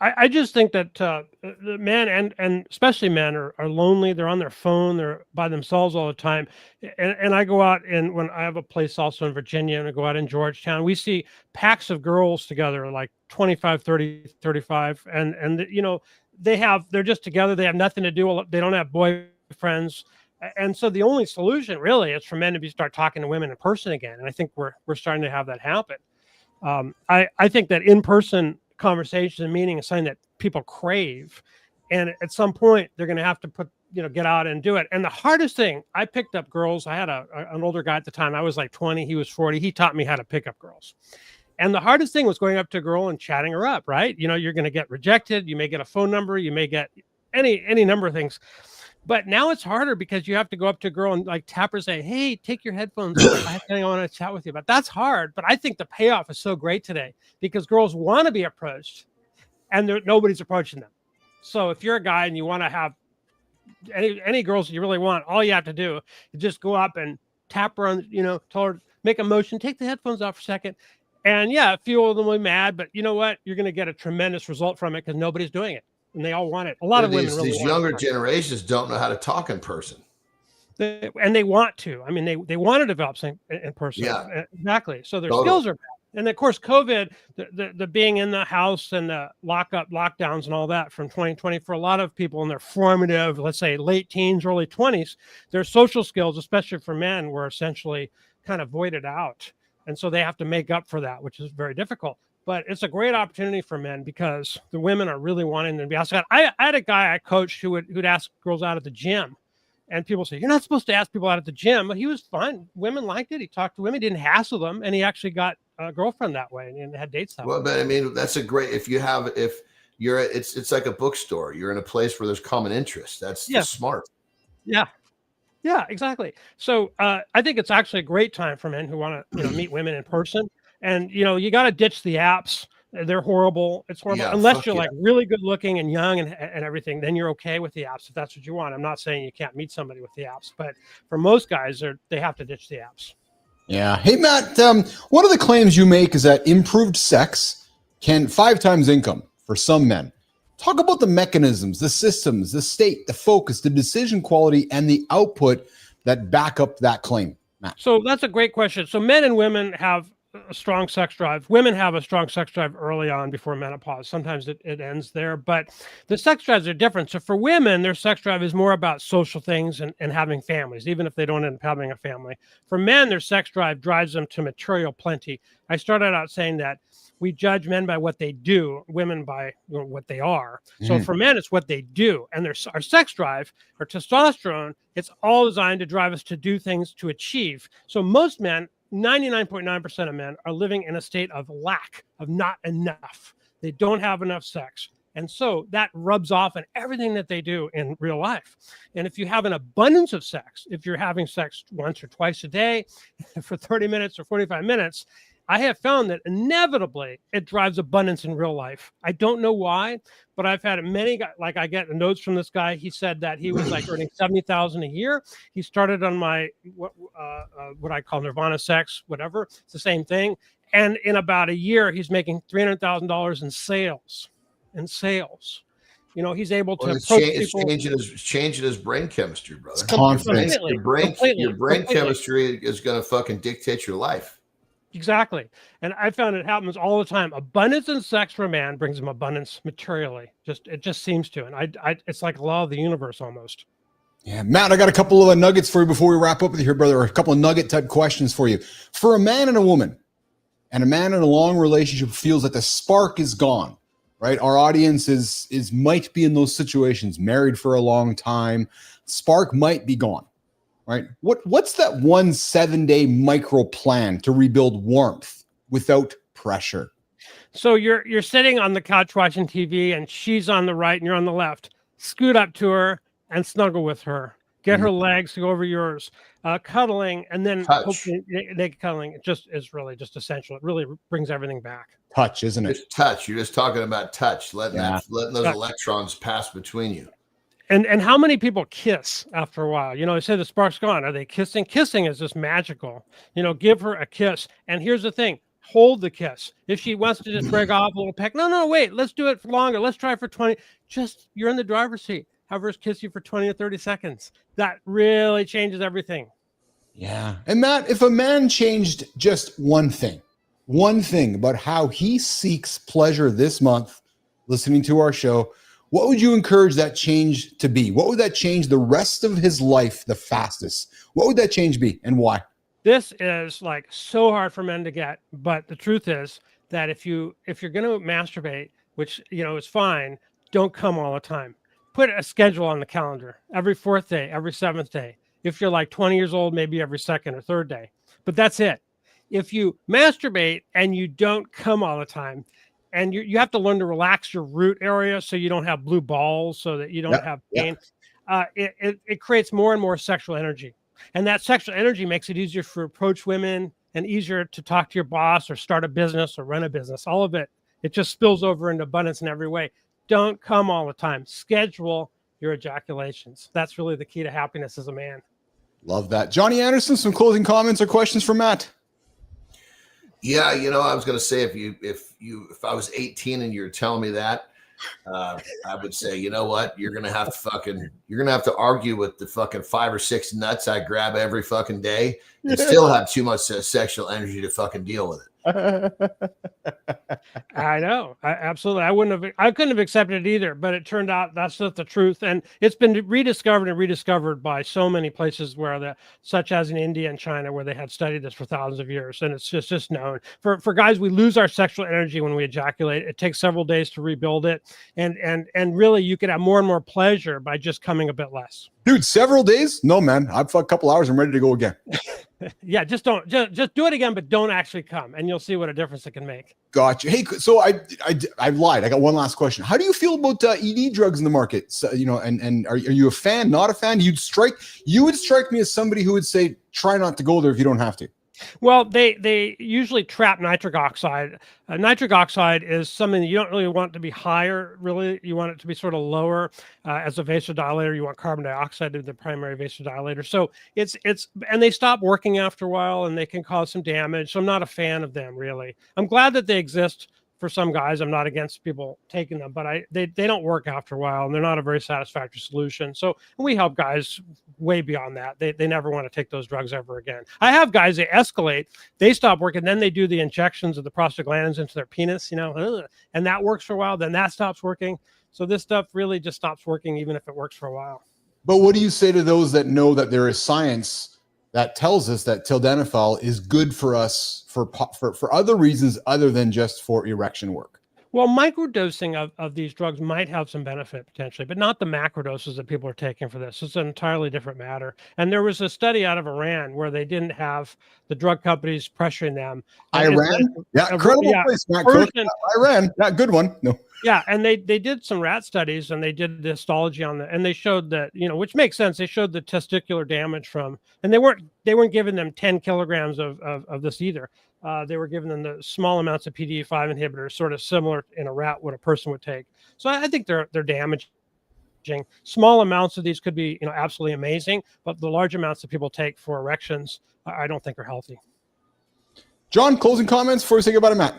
I just think that the men and especially men are lonely. They're on their phone. They're by themselves all the time. And I go out, and when I have a place also in Virginia, and I go out in Georgetown, we see packs of girls together, like 25, 30, 35. And they're just together. They have nothing to do. They don't have boyfriends. And so the only solution really is for men to start talking to women in person again. And I think we're starting to have that happen. I think that in-person conversation and meeting is something that people crave, and at some point they're going to have to get out and do it. And the hardest thing, I picked up girls. I had an older guy at the time. I was like 20, he was 40. He taught me how to pick up girls, and the hardest thing was going up to a girl and chatting her up. Right? You're going to get rejected. You may get a phone number. You may get any number of things. But now it's harder because you have to go up to a girl and like tap her, say, "Hey, take your headphones off. I have something I want to chat with you about." That's hard. But I think the payoff is so great today because girls want to be approached, and nobody's approaching them. So if you're a guy and you want to have any girls you really want, all you have to do is just go up and tap her on, tell her, make a motion, take the headphones off for a second. And yeah, a few of them will be mad, but you know what? You're going to get a tremendous result from it because nobody's doing it. And they all want it. A lot of women really these want younger it. generations don't know how to talk in person. They want to. I mean, they want to develop something in person. Yeah, exactly. So their skills are bad. And of course, COVID, the being in the house and the lockdowns and all that from 2020 for a lot of people in their formative, let's say late teens, early 20s, their social skills, especially for men, were essentially kind of voided out. And so they have to make up for that, which is very difficult. But it's a great opportunity for men because the women are really wanting them to be outside. I had a guy I coached who'd ask girls out at the gym, and people say, "You're not supposed to ask people out at the gym." But he was fine. Women liked it. He talked to women, didn't hassle them, and he actually got a girlfriend that way and had dates that way. Well, but I mean, that's a great, it's like a bookstore. You're in a place where there's common interest. That's smart. Yeah. Yeah, exactly. So I think it's actually a great time for men who want to meet women in person. And, you got to ditch the apps. They're horrible. It's horrible. Yeah, unless you're like really good looking and young and everything, then you're okay with the apps if that's what you want. I'm not saying you can't meet somebody with the apps, but for most guys, they have to ditch the apps. Yeah. Hey, Matt, one of the claims you make is that improved sex can 5 times income for some men. Talk about the mechanisms, the systems, the state, the focus, the decision quality, and the output that back up that claim, Matt. So that's a great question. So men and women have a strong sex drive. Women have a strong sex drive early on before menopause. Sometimes it ends there, but the sex drives are different. So for women, their sex drive is more about social things and having families, even if they don't end up having a family. For men, their sex drive drives them to material plenty. I started out saying that we judge men by what they do, women by what they are. So for men, it's what they do. And our sex drive, our testosterone, it's all designed to drive us to do things to achieve. So most men, 99.9% of men are living in a state of lack, of not enough. They don't have enough sex. And so that rubs off on everything that they do in real life. And if you have an abundance of sex, if you're having sex once or twice a day for 30 minutes or 45 minutes, I have found that inevitably it drives abundance in real life. I don't know why, but I've had many guys, like I get notes from this guy. He said that he was like earning $70,000 a year. He started on my, what I call Nirvana sex, whatever. It's the same thing. And in about a year, he's making $300,000 in sales. He's able to approach people. It's changing his brain chemistry, brother. It's confidence. Your brain chemistry is going to fucking dictate your life. Exactly. And I found it happens all the time. Abundance in sex for a man brings him abundance materially. It just seems to. And it's like a law of the universe almost. Yeah, Matt, I got a couple of nuggets for you before we wrap up with you here, brother. A couple of nugget type questions for you. For a man and a woman, and a man in a long relationship feels that the spark is gone, right? Our audience is might be in those situations, married for a long time, spark might be gone, right? What's that 1 7-day micro plan to rebuild warmth without pressure? So you're sitting on the couch watching TV, and she's on the right and you're on the left. Scoot up to her and snuggle with her. Get her legs to go over yours. Cuddling, and then hopefully naked cuddling. It just is really just essential. It really brings everything back. Touch, isn't it? Just touch. You're just talking about touch, letting those electrons pass between you. And how many people kiss after a while? You know, they say the spark's gone. Are they kissing? Kissing is just magical. You know, give her a kiss. And here's the thing. Hold the kiss. If she wants to just break off a little peck, no, wait, let's do it for longer. Let's try for 20. Just, you're in the driver's seat. Have her kiss you for 20 or 30 seconds. That really changes everything. Yeah. And Matt, if a man changed just one thing about how he seeks pleasure this month, listening to our show, what would you encourage that change to be? What would that change the rest of his life the fastest? What would that change be, and why? This is like so hard for men to get, but the truth is that if you're going to masturbate, which, you know, is fine, don't come all the time. Put a schedule on the calendar every 4th day, every 7th day. If you're like 20 years old, maybe every 2nd or 3rd day, but that's it. If you masturbate and you don't come all the time, and you have to learn to relax your root area so you don't have blue balls, so that you don't have pain. It creates more and more sexual energy. And that sexual energy makes it easier to approach women and easier to talk to your boss or start a business or run a business. All of it just spills over into abundance in every way. Don't come all the time. Schedule your ejaculations. That's really the key to happiness as a man. Love that. Johnny Andersen, some closing comments or questions for Matt? Yeah, you know, I was going to say if I was 18 and you're telling me that, I would say, you know what, you're going to have to argue with the fucking 5 or 6 nuts I grab every fucking day and still have too much sexual energy to fucking deal with it. I know. Absolutely. I couldn't have accepted it either, but it turned out that's not the truth. And it's been rediscovered by so many places such as in India and China, where they have studied this for thousands of years. And it's just known for guys, we lose our sexual energy when we ejaculate. It takes several days to rebuild it. And really you could have more and more pleasure by just coming a bit less. Dude, several days? No, man. I've fucked a couple hours. I'm ready to go again. Yeah, just do it again, but don't actually come, and you'll see what a difference it can make. Gotcha. Hey, so I lied. I got one last question. How do you feel about ED drugs in the market? So, you know, and are you a fan? Not a fan? You would strike me as somebody who would say try not to go there if you don't have to. Well, they usually trap nitric oxide. Nitric oxide is something that you don't really want to be higher. Really, you want it to be sort of lower as a vasodilator. You want carbon dioxide to be the primary vasodilator. So and they stop working after a while, and they can cause some damage. So I'm not a fan of them, really. I'm glad that they exist for some guys. I'm not against people taking them, but they don't work after a while, and they're not a very satisfactory solution. So we help guys way beyond that. They never want to take those drugs ever again. I have guys, they escalate, they stop working, then they do the injections of the prostaglandins into their penis, you know, and that works for a while, then that stops working. So this stuff really just stops working, even if it works for a while. But what do you say to those that know that there is science that tells us that sildenafil is good for us for other reasons other than just for erection work? Well, microdosing of these drugs might have some benefit potentially, but not the macrodoses that people are taking for this. It's an entirely different matter. And there was a study out of Iran where they didn't have the drug companies pressuring them. Iran? Yeah, incredible place, Matt Cook. Iran, yeah, good one. No. Yeah, and they did some rat studies, and they did the histology on and they showed that, you know, which makes sense. They showed the testicular damage and they weren't giving them 10 kilograms of this either. They were giving them the small amounts of PDE5 inhibitors, sort of similar in a rat what a person would take. So I think they're damaging. Small amounts of these could be, you know, absolutely amazing, but the large amounts that people take for erections, I don't think are healthy. John, closing comments before we say goodbye to Matt.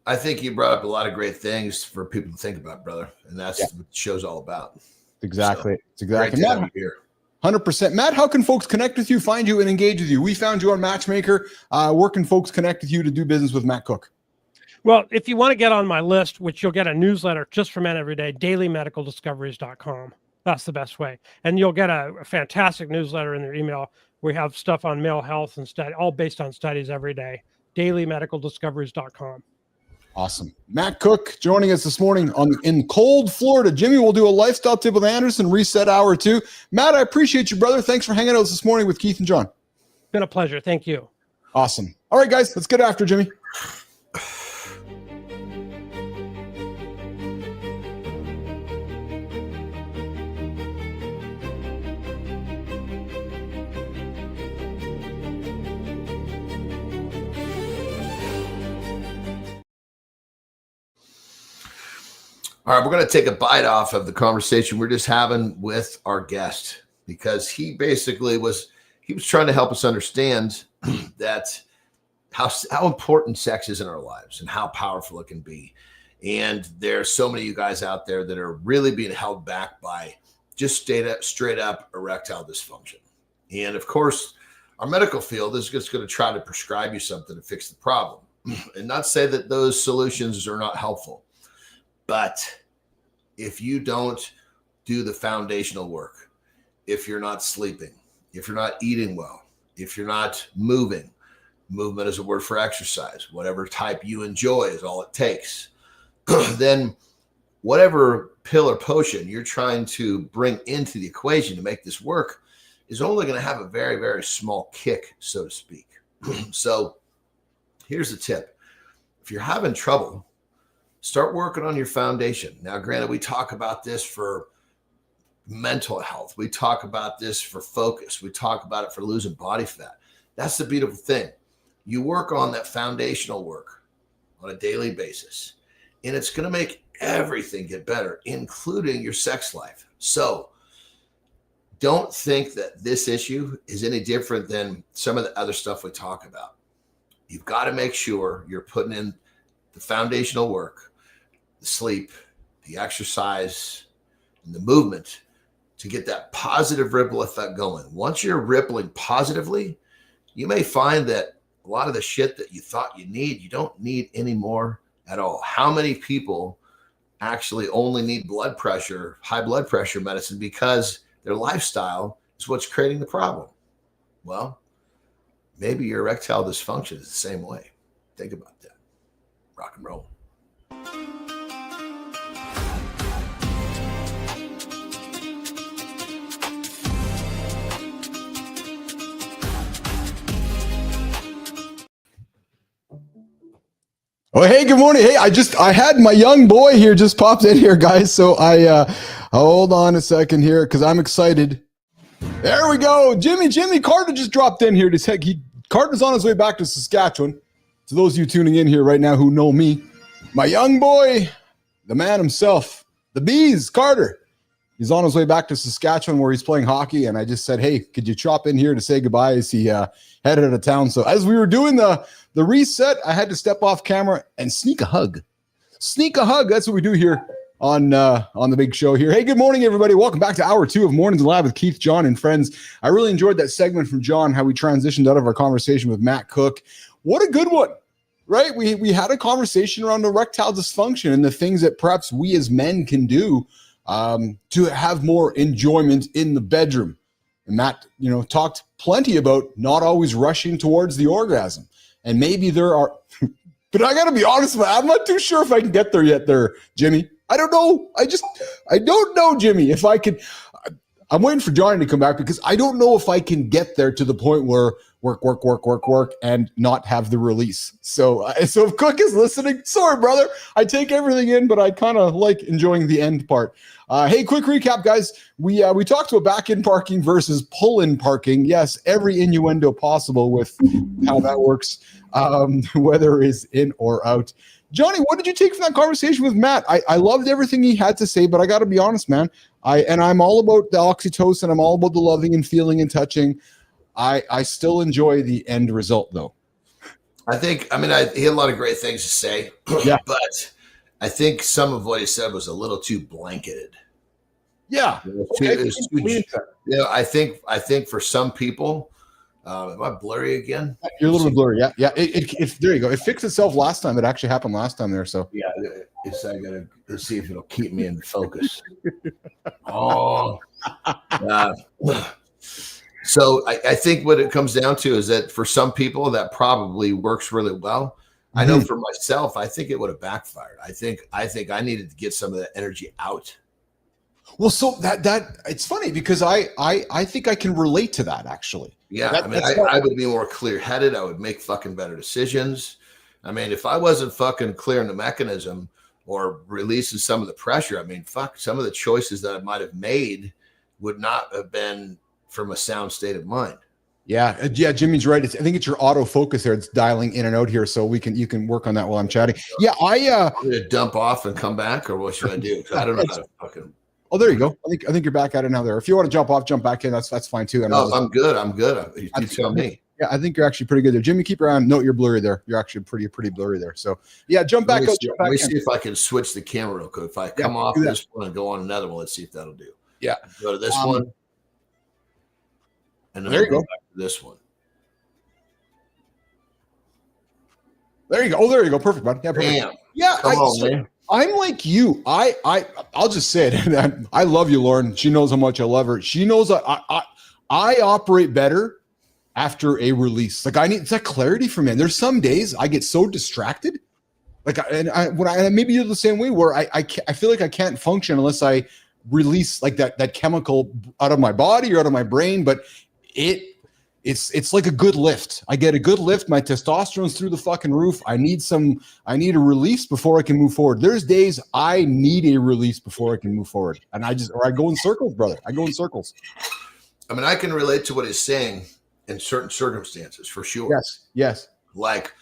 I think you brought up a lot of great things for people to think about, brother, and that's what the show's all about. Exactly. So, it's exactly. Great to have you here. 100%. Matt, how can folks connect with you, find you, and engage with you? We found you on Matchmaker. Where can folks connect with you to do business with Matt Cook? Well, if you want to get on my list, which you'll get a newsletter just for men every day, dailymedicaldiscoveries.com. That's the best way. And you'll get a fantastic newsletter in your email. We have stuff on male health and study, all based on studies every day. dailymedicaldiscoveries.com. Awesome. Matt Cook joining us this morning in cold Florida. Jimmy will do a lifestyle tip with Andersen, reset hour 2. Matt, I appreciate you, brother. Thanks for hanging out this morning with Keith and John. Been a pleasure. Thank you. Awesome. All right, guys, let's get after Jimmy. All right, we're going to take a bite off of the conversation we're just having with our guest, because he basically was trying to help us understand that how important sex is in our lives and how powerful it can be. And there's so many of you guys out there that are really being held back by just straight up erectile dysfunction. And of course, our medical field is just going to try to prescribe you something to fix the problem, and not say that those solutions are not helpful. But if you don't do the foundational work, if you're not sleeping, if you're not eating well, if you're not moving, movement is a word for exercise, whatever type you enjoy is all it takes, then whatever pill or potion you're trying to bring into the equation to make this work is only going to have a very, very small kick, so to speak. So here's the tip. If you're having trouble, start working on your foundation. Now, granted, we talk about this for mental health. We talk about this for focus. We talk about it for losing body fat. That's the beautiful thing. You work on that foundational work on a daily basis, and it's going to make everything get better, including your sex life. So don't think that this issue is any different than some of the other stuff we talk about. You've got to make sure you're putting in the foundational work, the sleep, the exercise, and the movement to get that positive ripple effect going. Once you're rippling positively, you may find that a lot of the shit that you thought you need, you don't need anymore at all. How many people actually only need high blood pressure medicine because their lifestyle is what's creating the problem? Well, maybe your erectile dysfunction is the same way. Think about that. Rock and roll. Oh, hey, good morning. Hey, I had my young boy here just popped in here, guys. So hold on a second here because I'm excited. There we go. Jimmy Carter just dropped in here. Carter's on his way back to Saskatchewan. To those of you tuning in here right now who know me, my young boy, the man himself, the Bees, Carter. He's on his way back to Saskatchewan where he's playing hockey. And I just said, hey, could you chop in here to say goodbye as he headed out of town? So as we were doing the reset, I had to step off camera and sneak a hug. That's what we do here on the big show here. Hey, good morning, everybody. Welcome back to hour 2 of Mornings Live with Keith, John, and friends. I really enjoyed that segment from John, how we transitioned out of our conversation with Matt Cook. What a good one, right? We had a conversation around erectile dysfunction and the things that perhaps we as men can do to have more enjoyment in the bedroom. And Matt, talked plenty about not always rushing towards the orgasm. And maybe there are, but I got to be honest, I'm not too sure if I can get there yet there, Jimmy. I don't know. I don't know, Jimmy, if I could. I'm waiting for Johnny to come back because I don't know if I can get there to the point where work, and not have the release. So if Cook is listening, sorry, brother. I take everything in, but I kind of like enjoying the end part. Hey, quick recap, guys. We talked about back-in parking versus pull-in parking. Yes, every innuendo possible with how that works, whether it's in or out. Johnny, what did you take from that conversation with Matt? I loved everything he had to say, but I got to be honest, man. I'm all about the oxytocin. I'm all about the loving and feeling and touching. I still enjoy the end result, though. He had a lot of great things to say, yeah. But I think some of what he said was a little too blanketed. Yeah. I think for some people, am I blurry again? You're a little bit blurry. Yeah. It there you go. It fixed itself last time. It actually happened last time there. So yeah, let's see if it'll keep me in focus. Oh, so I think what it comes down to is that for some people that probably works really well. I know for myself, I think it would have backfired. I think I needed to get some of that energy out. Well, so that it's funny because I think I can relate to that actually. Yeah, I would be more clear-headed. I would make fucking better decisions. I mean, if I wasn't fucking clear in the mechanism or releasing some of the pressure, I mean, fuck, some of the choices that I might have made would not have been from a sound state of mind. Yeah, Jimmy's right. I think it's your autofocus there. It's dialing in and out here, so you can work on that while I'm chatting. Yeah, I'm gonna dump off and come back, or what should I do? I don't know how to fucking. Oh, there you go. I think you're back at it now. There. If you want to jump off, jump back in. That's fine too. No, I'm good. You tell me. Yeah, I think you're actually pretty good there. Jimmy, keep your eye on. No, you're blurry there. You're actually pretty blurry there. So yeah, jump back out. Let me see if I can switch the camera real quick. If I come off this one and go on another one, let's see if that'll do. Yeah. Go to this one. And then there you go. Back to this one. There you go. Oh, there you go. Perfect, bud. Yeah, perfect. Damn. Yeah, Come on, man. I'm like you. I'll just say it. I love you, Lauren. She knows how much I love her. She knows I operate better after a release. Like I need that clarity from me. There's some days I get so distracted. Like and maybe you're the same way where I feel like I can't function unless I release like that chemical out of my body or out of my brain. But it's like a good lift. I get a good lift. My testosterone's through the fucking roof. I need a release before I can move forward. There's days I need a release before I can move forward. And I go in circles, brother. I go in circles. I mean, I can relate to what he's saying in certain circumstances for sure. Yes. Like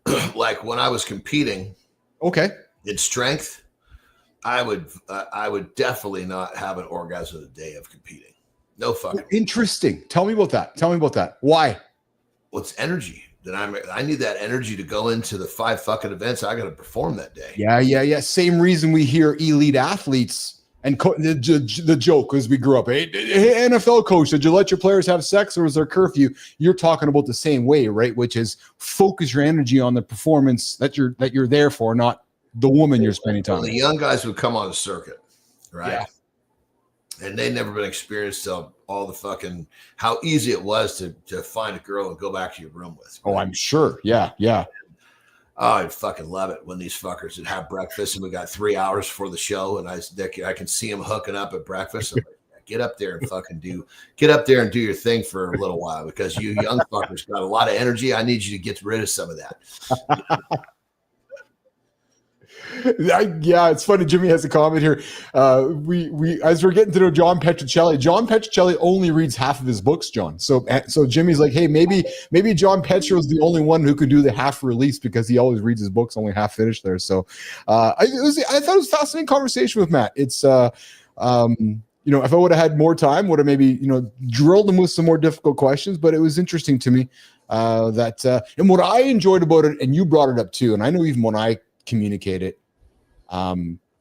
when I was competing. Okay. In strength, I would definitely not have an orgasm the day of competing. No fucking. Interesting. Tell me about that. Why? Well, it's energy. I need that energy to go into the 5 fucking events I got to perform that day. Yeah. Same reason we hear elite athletes and the joke as we grew up. Hey, NFL coach, did you let your players have sex or was there curfew? You're talking about the same way, right? Which is focus your energy on the performance that you're there for, not the woman you're spending time with. The young guys would come on the circuit, right? Yeah. And they'd never been experienced to all the fucking how easy it was to find a girl and go back to your room with. Oh, I'm sure. Yeah. Oh, I'd fucking love it when these fuckers would have breakfast and we got 3 hours for the show and I can see them hooking up at breakfast. I'm like, get up there and do your thing for a little while because you young fuckers got a lot of energy. I need you to get rid of some of that. Yeah, it's funny. Jimmy has a comment here. We as we're getting to know Jon Petruccelli only reads half of his books, John. So Jimmy's like, hey, maybe Jon Petro is the only one who could do the half release because he always reads his books only half finished there. So I thought it was a fascinating conversation with Matt. It's if I would have had more time, would have maybe drilled him with some more difficult questions. But it was interesting to me that and what I enjoyed about it, and you brought it up too, and I know even when I communicate it.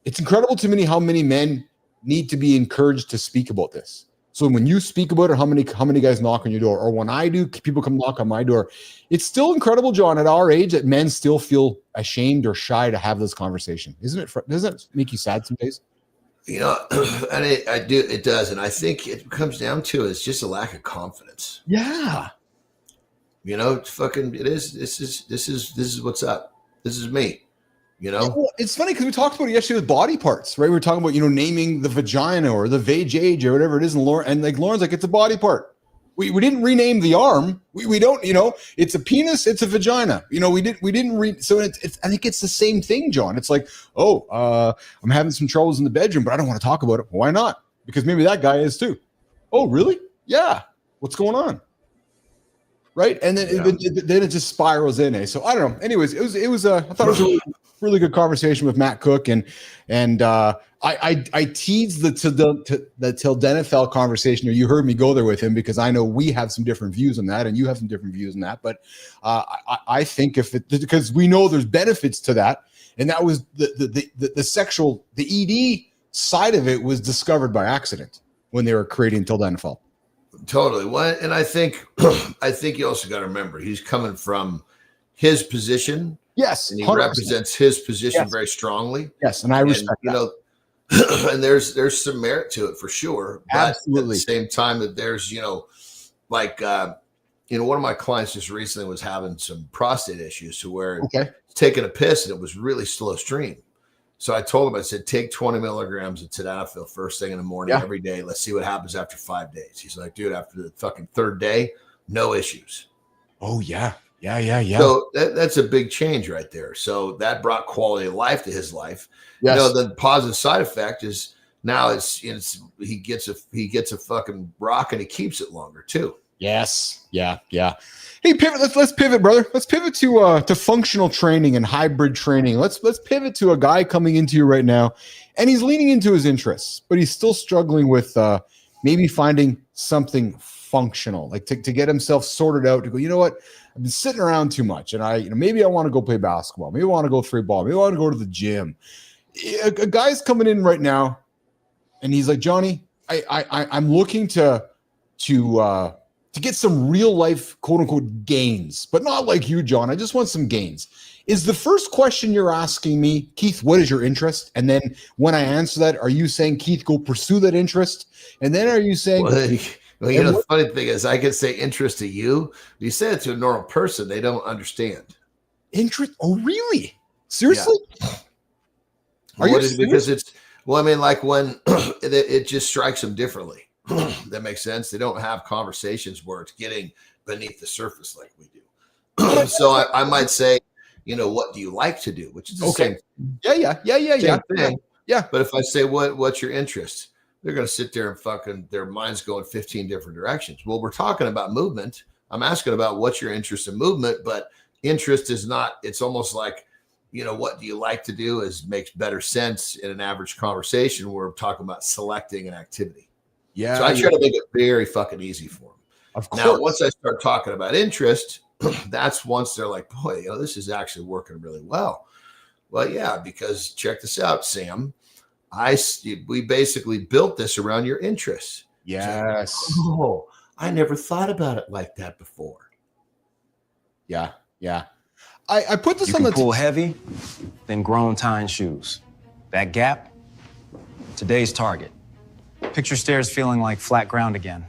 It's incredible to me how many men need to be encouraged to speak about this. So when you speak about it, how many guys knock on your door? Or when I do, people come knock on my door. It's still incredible, John, at our age that men still feel ashamed or shy to have this conversation. Doesn't it make you sad some days? And it does. And I think it comes down to it's just a lack of confidence. Yeah. It's fucking, it is. This is what's up. This is me. Well, it's funny because we talked about it yesterday with body parts, right? We were talking about, naming the vagina or the vajayjay or whatever it is. And Lauren's like, it's a body part. We didn't rename the arm. We don't, it's a penis, it's a vagina. We didn't so it's I think it's the same thing, John. It's like, I'm having some troubles in the bedroom, but I don't want to talk about it. Why not? Because maybe that guy is too. Oh, really? Yeah. What's going on? Right. And then it just spirals in. So I don't know. Anyways, it was I thought it was a really good conversation with Matt Cook and I teased the Tildenafel conversation, or you heard me go there with him because I know we have some different views on that and you have some different views on that. But I think because we know there's benefits to that, and that was the sexual, the ED side of it was discovered by accident when they were creating Till Dynafall. Totally. Well, and I think you also got to remember he's coming from his position. Yes, and he 100%. represents his position Yes. very strongly. Yes, and I respect that. You know, and there's some merit to it for sure. But Absolutely. at the same time, that there's like one of my clients just recently was having some prostate issues to where Okay. taking a piss and it was really slow stream. So I told him, I said, take 20 milligrams of Tadalafil first thing in the morning every day. Let's see what happens after 5 days. He's like, dude, after the fucking third day, no issues. Oh, yeah. So that's a big change right there. So that brought quality of life to his life. Yes. The positive side effect is now he gets a fucking rock and he keeps it longer too. Yes. Yeah. Hey, pivot. Let's pivot, brother. Let's pivot to functional training and hybrid training. Let's pivot to a guy coming into you right now, and he's leaning into his interests, but he's still struggling with maybe finding something functional, like to get himself sorted out. To go, you know what? I've been sitting around too much, and maybe I want to go play basketball. Maybe I want to go throw ball. Maybe I want to go to the gym. A guy's coming in right now, and he's like, Johnny, I'm looking to get some real life, quote unquote, gains, but not like you, John. I just want some gains. Is the first question you're asking me, Keith, what is your interest? And then when I answer that, are you saying, Keith, go pursue that interest? And then are you saying, well, the funny thing is I can say interest to you. You say it to a normal person, they don't understand. Interest? Oh, really? Seriously? Yeah. Are you serious? Because it's, well, I mean, like when it just strikes them differently. That makes sense. They don't have conversations where it's getting beneath the surface like we do. So I might say, what do you like to do? Which is the same. Yeah. Thing. Yeah. But if I say, what's your interest? They're going to sit there and fucking their minds go in 15 different directions. Well, we're talking about movement. I'm asking about what's your interest in movement, but interest is not, it's almost like, what do you like to do makes better sense in an average conversation where we're talking about selecting an activity. Yeah. So I try to make it very fucking easy for them. Of course. Now, once I start talking about interest, that's once they're like, boy, this is actually working really well. Well, yeah, because check this out, Sam. We basically built this around your interests. Yes. So, I never thought about it like that before. Yeah. I put this You on can the pull heavy, then grown tying shoes. That gap, today's target. Picture stairs feeling like flat ground again.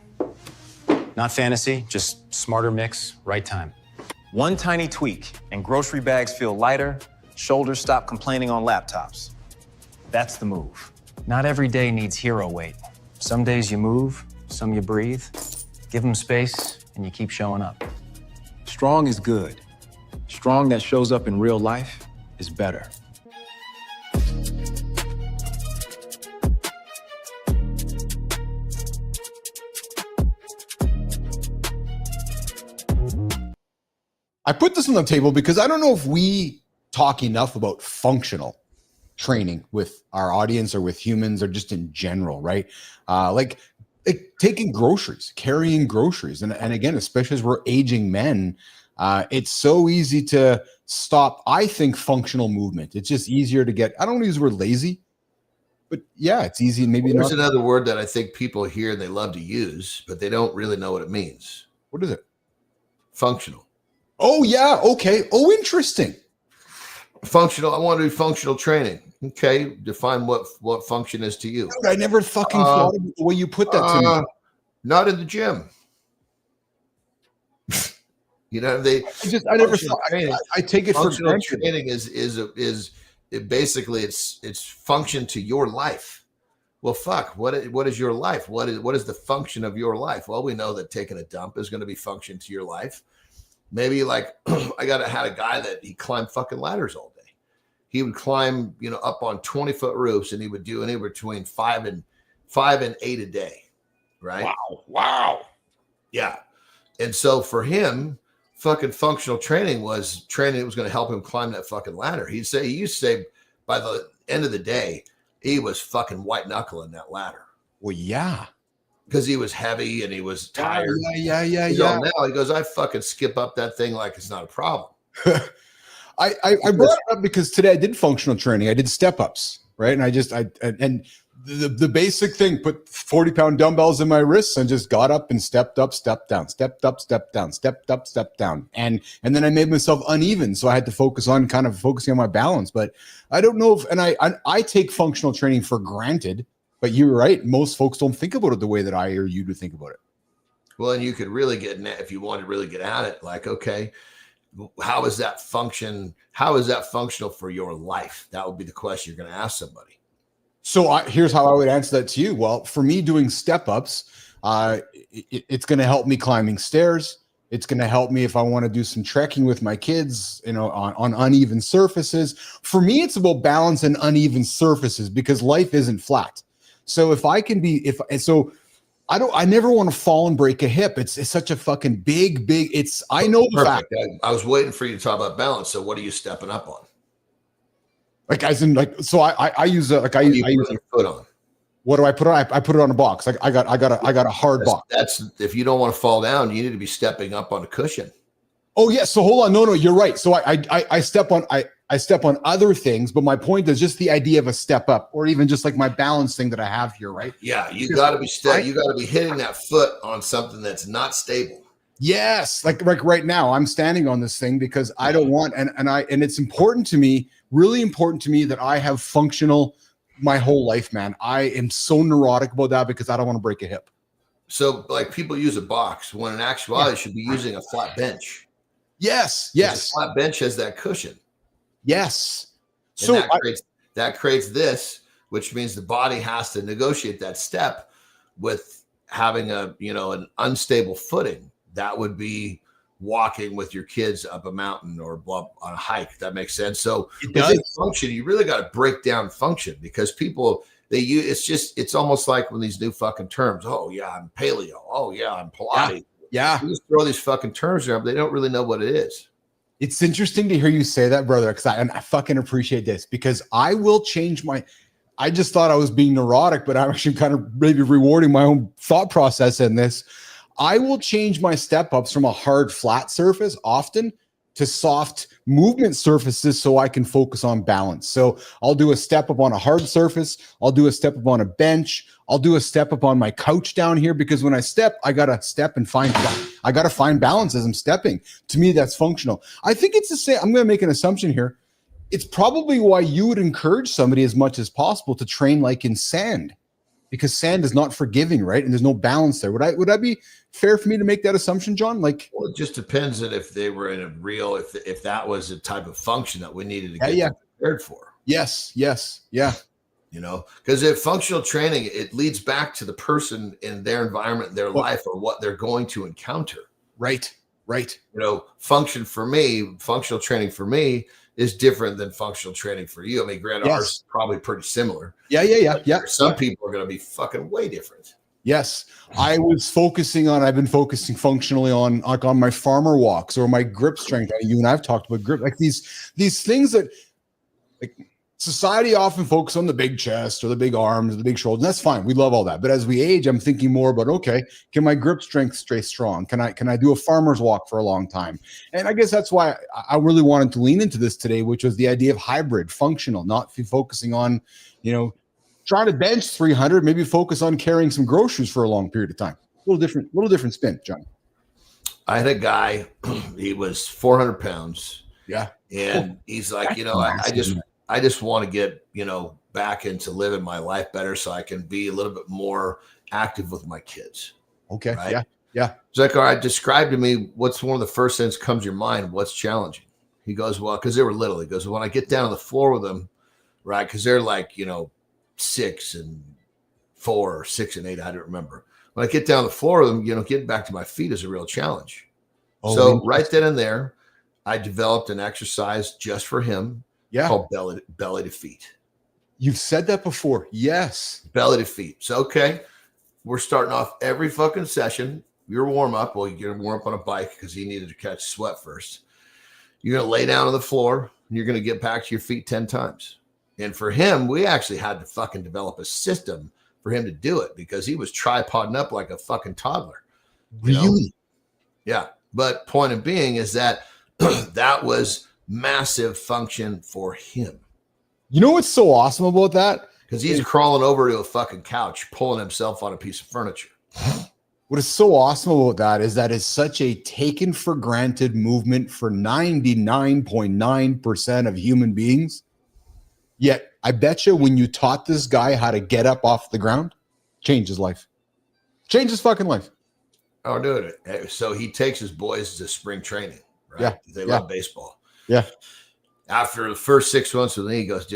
Not fantasy, just smarter mix, right time. One tiny tweak, and grocery bags feel lighter, shoulders stop complaining on laptops. That's the move. Not every day needs hero weight. Some days you move, some you breathe. Give them space, and you keep showing up. Strong is good. Strong that shows up in real life is better. I put this on the table because I don't know if we talk enough about functional training with our audience or with humans or just in general, right? Like taking groceries, carrying groceries. And again, especially as we're aging men, it's so easy to stop, I think, functional movement. It's just easier to get, I don't use the word lazy, but yeah, it's easy. Maybe There's not. another word that I think people hear and they love to use, but they don't really know what it means. What is it? Functional. Oh, yeah. Okay. Oh, interesting. Functional. I want to do functional training. Okay. Define what function is to you. Dude, I never fucking thought of the way you put that to me. Not in the gym. I never thought. I take it for functional granted. training is basically it's function to your life. Well, fuck. What is your life? What is the function of your life? Well, we know that taking a dump is going to be function to your life. Maybe like I had a guy that he climbed fucking ladders all day. He would climb, up on 20-foot roofs, and he would do anywhere between 5 and 8 a day. Right? Wow. Yeah. And so for him, fucking functional training was training that was going to help him climb that fucking ladder. He used to say by the end of the day, he was fucking white knuckling that ladder. Well, yeah. Because he was heavy and he was tired. Yeah. Now he goes, I fucking skip up that thing like it's not a problem. I brought it up because today I did functional training. I did step ups, right? And and The basic thing, put 40-pound dumbbells in my wrists and just got up and stepped up, stepped down, stepped up, stepped down, stepped up, stepped down. And then I made myself uneven. So I had to focusing on my balance. But I don't know if, and I take functional training for granted, but you're right. Most folks don't think about it the way that I or you do think about it. Well, and you could really if you want to really get at it, like, okay, how is that functional for your life? That would be the question you're going to ask somebody. So here's how I would answer that to you. Well, for me, doing step-ups, it's going to help me climbing stairs. It's going to help me if I want to do some trekking with my kids, on uneven surfaces. For me, it's about balance and uneven surfaces because life isn't flat. So if I can be, I never want to fall and break a hip. It's such a fucking big, I know the fact. I was waiting for you to talk about balance. So what are you stepping up on? Like as in like, so I use a foot on. What do I put on? I put it on a box. Like I got a hard box. That's if you don't want to fall down, you need to be stepping up on a cushion. Oh yeah. So hold on. No, you're right. So I step on other things, but my point is just the idea of a step up, or even just like my balance thing that I have here, right? Yeah, you got to be you got to be hitting that foot on something that's not stable. Yes, like right now, I'm standing on this thing because I don't want, and it's important to me, really important to me that I have functional my whole life, man. I am so neurotic about that because I don't want to break a hip. So, like, people use a box when in actuality, they should be using a flat bench. Yes. A flat bench has that cushion. Yes. And So that creates this, which means the body has to negotiate that step with having an unstable footing. That would be walking with your kids up a mountain or on a hike. That makes sense. So within function, you really got to break down function because people it's almost like when these new fucking terms. Oh yeah, I'm paleo. Oh yeah, I'm Pilates. Yeah. You just throw these fucking terms around, but they don't really know what it is. It's interesting to hear you say that, brother, because I fucking appreciate this because I will change I just thought I was being neurotic, but I'm actually kind of maybe rewarding my own thought process in this. I will change my step-ups from a hard, flat surface often to soft movement surfaces so I can focus on balance. So I'll do a step-up on a hard surface. I'll do a step-up on a bench. I'll do a step-up on my couch down here because when I step, I got to step and I got to find balance as I'm stepping. To me, that's functional. I think it's the same. I'm going to make an assumption here. It's probably why you would encourage somebody as much as possible to train like in sand. Because sand is not forgiving, right? And there's no balance there. Would that be fair for me to make that assumption, John? Like, well, it just depends on if they were in a real, if that was a type of function that we needed to get prepared for. Yes, yeah. Because if functional training, it leads back to the person in their environment, their life, or what they're going to encounter. Right. Functional training for me is different than functional training for you. I mean, granted, ours is probably pretty similar. Yeah. Some people are going to be fucking way different. Yes. I've been focusing functionally on my farmer walks or my grip strength. You and I've talked about grip, like these things that like society often focuses on the big chest or the big arms, or the big shoulders. And that's fine. We love all that. But as we age, I'm thinking more about, okay, can my grip strength stay strong? Can I do a farmer's walk for a long time? And I guess that's why I really wanted to lean into this today, which was the idea of hybrid, functional, not focusing on, trying to bench 300, maybe focus on carrying some groceries for a long period of time. A little different spin, John. I had a guy, he was 400 pounds. Yeah. And he's like, I just want to get, back into living my life better so I can be a little bit more active with my kids. Okay. Right? Yeah. It's like, all right, describe to me what's one of the first things that comes to your mind. What's challenging? He goes, well, because they were little. He goes, when I get down on the floor with them, right, because they're like, 6 and 4 or 6 and 8, I don't remember. When I get down on the floor with them, getting back to my feet is a real challenge. So right then and there, I developed an exercise just for him. Yeah. Called belly to feet. You've said that before. Yes. Belly to feet. So, okay, we're starting off every fucking session. Your warm up. Well, you're going to warm up on a bike because he needed to catch sweat first. You're going to lay down on the floor and you're going to get back to your feet 10 times. And for him, we actually had to fucking develop a system for him to do it because he was tripoding up like a fucking toddler. Really? Yeah. But point of being is that that was massive function for him. You know what's so awesome about that? Because he's crawling over to a fucking couch, pulling himself on a piece of furniture. What is so awesome about that is that it's such a taken for granted movement for 99.9% of human beings. Yet, I bet you when you taught this guy how to get up off the ground, change his life. Change his fucking life. Oh, dude. So he takes his boys to spring training, right? Yeah. They love baseball. Yeah. After the first 6 months with me, he goes,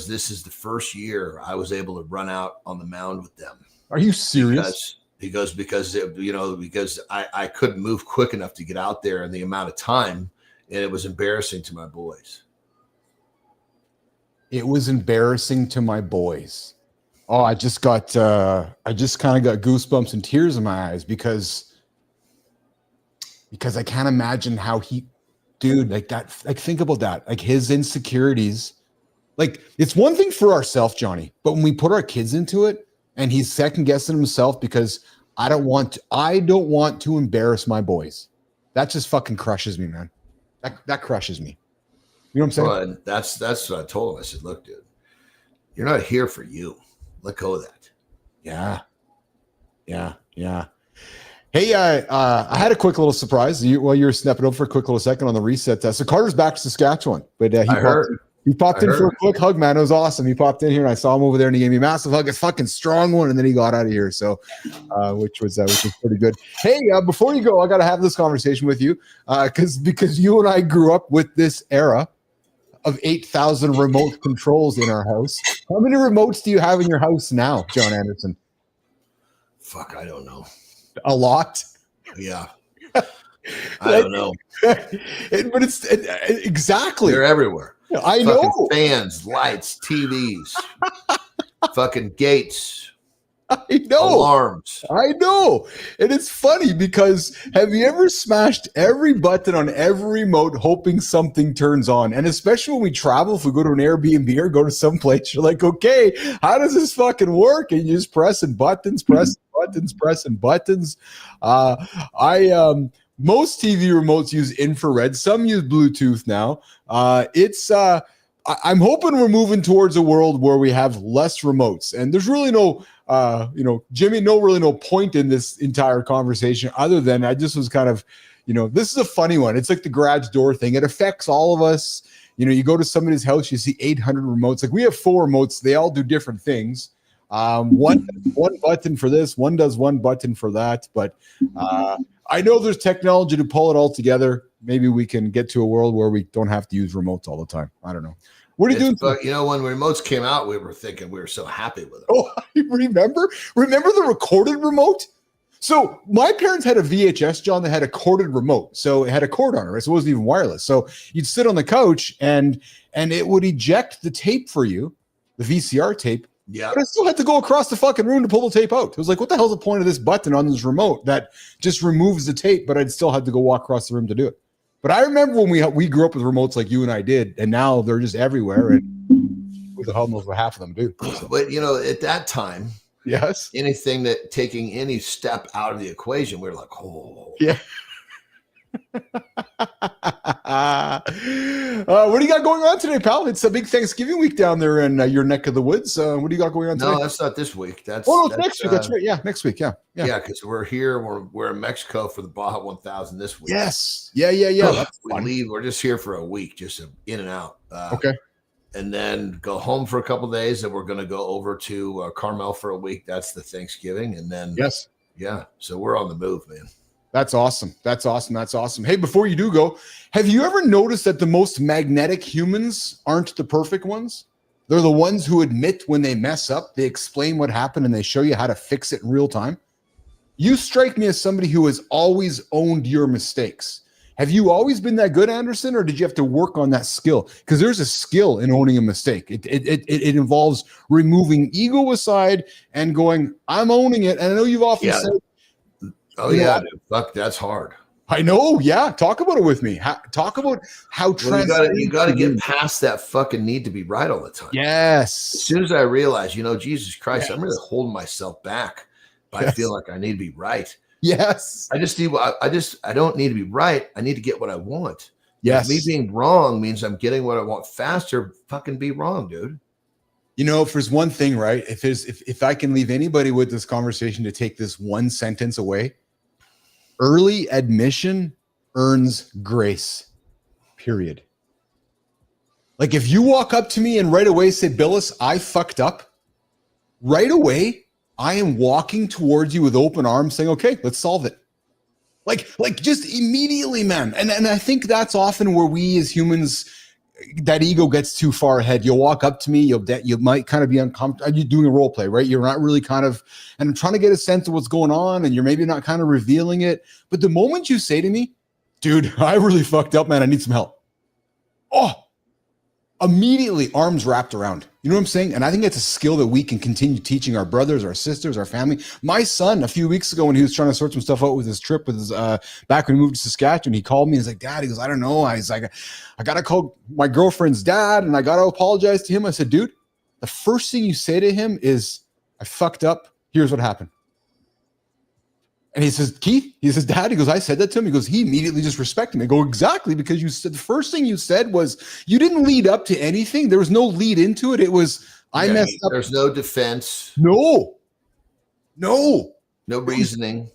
this is the first year I was able to run out on the mound with them. Are you serious? Because I couldn't move quick enough to get out there in the amount of time, and it was embarrassing to my boys. It was embarrassing to my boys. Oh, I just kind of got goosebumps and tears in my eyes because I can't imagine how like that, like think about that, like his insecurities. Like it's one thing for ourselves, Johnny, but when we put our kids into it and he's second guessing himself because I don't want to embarrass my boys. That just fucking crushes me, man. That crushes me. You know what I'm saying? Well, that's what I told him. I said, look, dude, you're not here for you. Let go of that. Yeah. Hey, I had a quick little surprise. You were snapping up for a quick little second on the reset. So Carter's back to Saskatchewan, but he popped in for a quick hug, man. It was awesome. He popped in here and I saw him over there and he gave me a massive hug, a fucking strong one, and then he got out of here. So, which was pretty good. Hey, before you go, I got to have this conversation with you because you and I grew up with this era of 8,000 remote controls in our house. How many remotes do you have in your house now, Jon Andersen? Fuck, I don't know. A lot. Yeah. I don't know. But it's exactly. They're everywhere. I fucking know. Fans, lights, TVs, fucking gates. I know. Alarms. I know. And it's funny because have you ever smashed every button on every remote hoping something turns on? And especially when we travel, if we go to an Airbnb or go to some place, you're like, okay, how does this fucking work? And you just pressing buttons. Most TV remotes use infrared. Some use Bluetooth now. I'm hoping we're moving towards a world where we have less remotes. And there's really no, Jimmy, no point in this entire conversation other than I just was kind of, this is a funny one. It's like the garage door thing. It affects all of us. You go to somebody's house, you see 800 remotes. Like we have 4 remotes. They all do different things. One button for this, one does one button for that. But I know there's technology to pull it all together. Maybe we can get to a world where we don't have to use remotes all the time. I don't know. What are you doing? But when remotes came out, we were thinking we were so happy with them. Oh, remember the recorded remote? So my parents had a VHS, John, that had a corded remote. So it had a cord on it, right? So it wasn't even wireless. So you'd sit on the couch and it would eject the tape for you, the VCR tape. Yeah. But I still had to go across the fucking room to pull the tape out. It was like, what the hell's the point of this button on this remote that just removes the tape? But I'd still had to go walk across the room to do it. But I remember when we grew up with remotes like you and I did, and now they're just everywhere. And who the hell knows what half of them do? So. But at that time, yes, anything that taking any step out of the equation, we were like, oh, yeah. What do you got going on today, pal? It's a big Thanksgiving week down there in your neck of the woods. What do you got going on today? No, that's not this week. That's next week. That's right. Yeah, next week. Yeah, because we're here. We're in Mexico for the Baja 1000 this week. Yes. Yeah. We leave. We're just here for a week, just in and out. Okay. And then go home for a couple of days, and we're going to go over to Carmel for a week. That's the Thanksgiving, and then yeah. So we're on the move, man. That's awesome. Hey, before you do go, have you ever noticed that the most magnetic humans aren't the perfect ones? They're the ones who admit when they mess up, they explain what happened, and they show you how to fix it in real time. You strike me as somebody who has always owned your mistakes. Have you always been that good, Andersen, or did you have to work on that skill? Because there's a skill in owning a mistake. It involves removing ego aside and going, I'm owning it. And I know you've often said, oh, yeah, dude. Fuck, that's hard. I know. Yeah. Talk about it with me. Talk about how you got to get past that fucking need to be right all the time. Yes. As soon as I realize, Jesus Christ, I'm really holding myself back. I feel like I need to be right. Yes. I don't need to be right. I need to get what I want. Yes. If me being wrong means I'm getting what I want faster. Fucking be wrong, dude. You know, if there's one thing, right? If I can leave anybody with this conversation to take this one sentence away, early admission earns grace. Period. Like if you walk up to me and right away say, Bilous, I fucked up, right away, I am walking towards you with open arms saying, okay, let's solve it. Like just immediately, man. And I think that's often where we as humans, that ego gets too far ahead. You'll walk up to me, you might kind of be uncomfortable. You're doing a role play, right? You're not really kind of, and I'm trying to get a sense of what's going on, and you're maybe not kind of revealing it. But the moment you say to me, dude, I really fucked up, man, I need some help. Oh, immediately arms wrapped around. You know what I'm saying? And I think it's a skill that we can continue teaching our brothers, our sisters, our family. My son, a few weeks ago, when he was trying to sort some stuff out with his trip with his back when he moved to Saskatchewan, he called me. He's like, Dad, he goes, I don't know. I was like, I got to call my girlfriend's dad and I got to apologize to him. I said, dude, the first thing you say to him is, I fucked up. Here's what happened. And he says, Keith, he says, Dad, he goes, I said that to him. He goes, he immediately just respected me. I go, exactly, because you said the first thing you said was you didn't lead up to anything. There was no lead into it. It was, I messed up. There's no defense. No reasoning.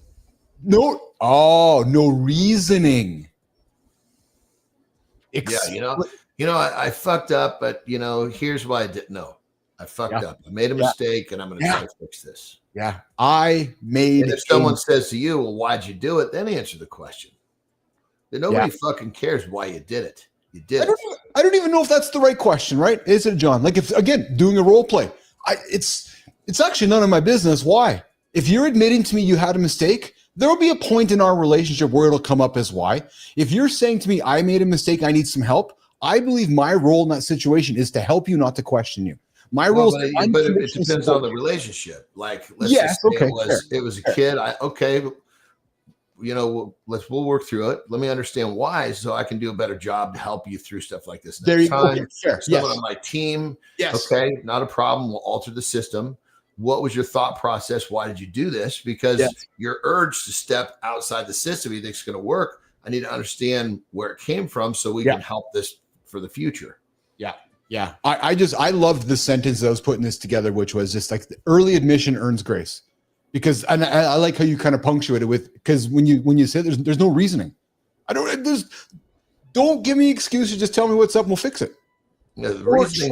No reasoning. I fucked up, but here's why I didn't know. I fucked up. I made a mistake and I'm going to try to fix this. Yeah. And if someone says to you, well, why'd you do it? Then answer the question. Then nobody fucking cares why you did it. You did it. I don't even know if that's the right question, right? Is it, John? Like if, again, doing a role play, it's actually none of my business. Why? If you're admitting to me you had a mistake, there will be a point in our relationship where it'll come up as why. If you're saying to me, I made a mistake, I need some help, I believe my role in that situation is to help you, not to question you. My role, but it depends on the relationship. Like, let's just say it was a kid. We'll work through it. Let me understand why, so I can do a better job to help you through stuff like this next time. Someone on my team. Yes. Okay, not a problem. We'll alter the system. What was your thought process? Why did you do this? Because your urge to step outside the system you think is going to work. I need to understand where it came from so we can help this for the future. Yeah. Yeah. I loved the sentence that I was putting this together, which was just like the early admission earns grace. Because and I like how you kind of punctuate it with, because when you say there's no reasoning. Don't give me excuses, just tell me what's up and we'll fix it. The reasoning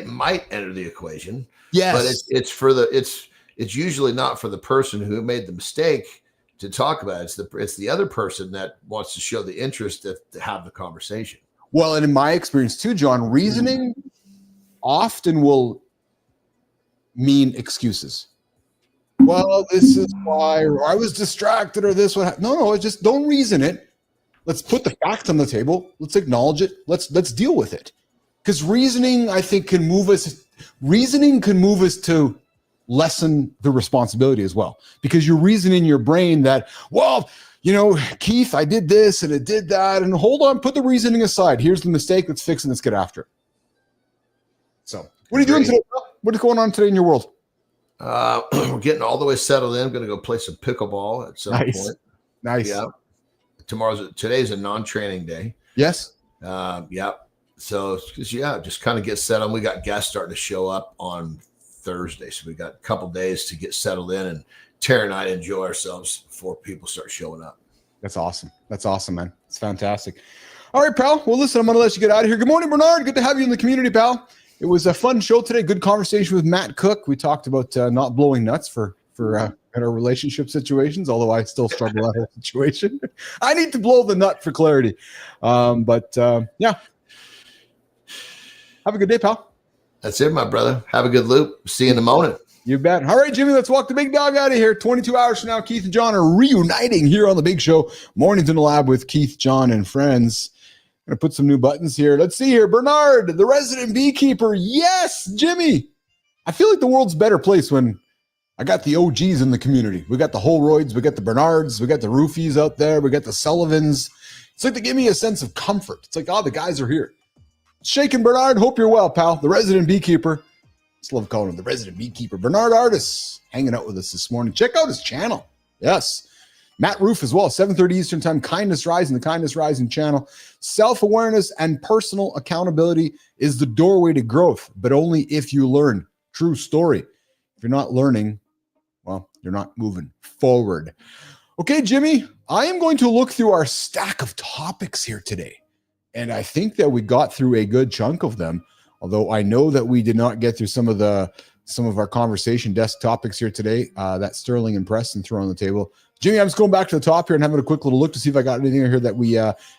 might enter the equation. Yes. But it's usually not for the person who made the mistake to talk about it. It's the other person that wants to show the interest to have the conversation. Well, and in my experience too, John, reasoning often will mean excuses. Well, this is why, or I was distracted, or this one. No, just don't reason it. Let's put the facts on the table. Let's acknowledge it. Let's deal with it. Because reasoning, I think, can move us. Reasoning can move us to lessen the responsibility as well. Because you're reasoning in your brain that, well, Keith, I did this and it did that. And hold on, put the reasoning aside. Here's the mistake. Let's fix it. Let's get after it. So what are you doing today? What is going on today in your world? We're getting all the way settled in. I'm going to go play some pickleball at some point. Nice. Yeah. Today's a non-training day. Yes. So just kind of get settled. We got guests starting to show up on Thursday. So we got a couple days to get settled in, and Tara and I enjoy ourselves before people start showing up. That's awesome. That's awesome, man. It's fantastic. All right, pal. Well, listen, I'm going to let you get out of here. Good morning, Bernard. Good to have you in the community, pal. It was a fun show today. Good conversation with Matt Cook. We talked about not blowing nuts for our relationship situations, although I still struggle with that situation. I need to blow the nut for clarity. Yeah. Have a good day, pal. That's it, my brother. Have a good loop. See you in the morning. You bet. All right, Jimmy, let's walk the big dog out of here. 22 hours from now, Keith and John are reuniting here on The Big Show. Mornings in the Lab with Keith, John, and friends. I'm going to put some new buttons here. Let's see here. Bernard, the resident beekeeper. Yes, Jimmy. I feel like the world's a better place when I got the OGs in the community. We got the Holroyds. We got the Bernards. We got the Roofies out there. We got the Sullivans. It's like they give me a sense of comfort. It's like, the guys are here. Shaking Bernard. Hope you're well, pal. The resident beekeeper. Just love calling him the resident beekeeper. Bernard Artis hanging out with us this morning. Check out his channel. Yes. Matt Roof as well, 7:30 Eastern Time, Kindness Rising, the Kindness Rising channel. Self-awareness and personal accountability is the doorway to growth, but only if you learn. True story. If you're not learning, well, you're not moving forward. Okay, Jimmy, I am going to look through our stack of topics here today. And I think that we got through a good chunk of them, although I know that we did not get through some of our conversation desk topics here today that Sterling and Preston threw on the table. Jimmy, I'm just going back to the top here and having a quick little look to see if I got anything here that we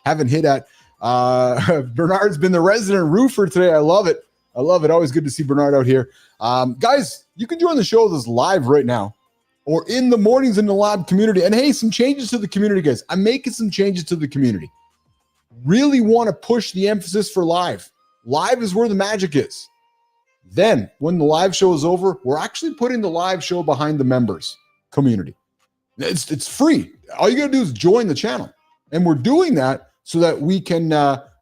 haven't hit at. Bernard's been the resident roofer today. I love it. Always good to see Bernard out here. Guys, you can join the show with us live right now or in the mornings in the lab community. And hey, some changes to the community, guys. I'm making some changes to the community. Really want to push the emphasis for live. Live is where the magic is. Then, when the live show is over, we're actually putting the live show behind the members community. It's free. All you got to do is join the channel. And we're doing that so that we can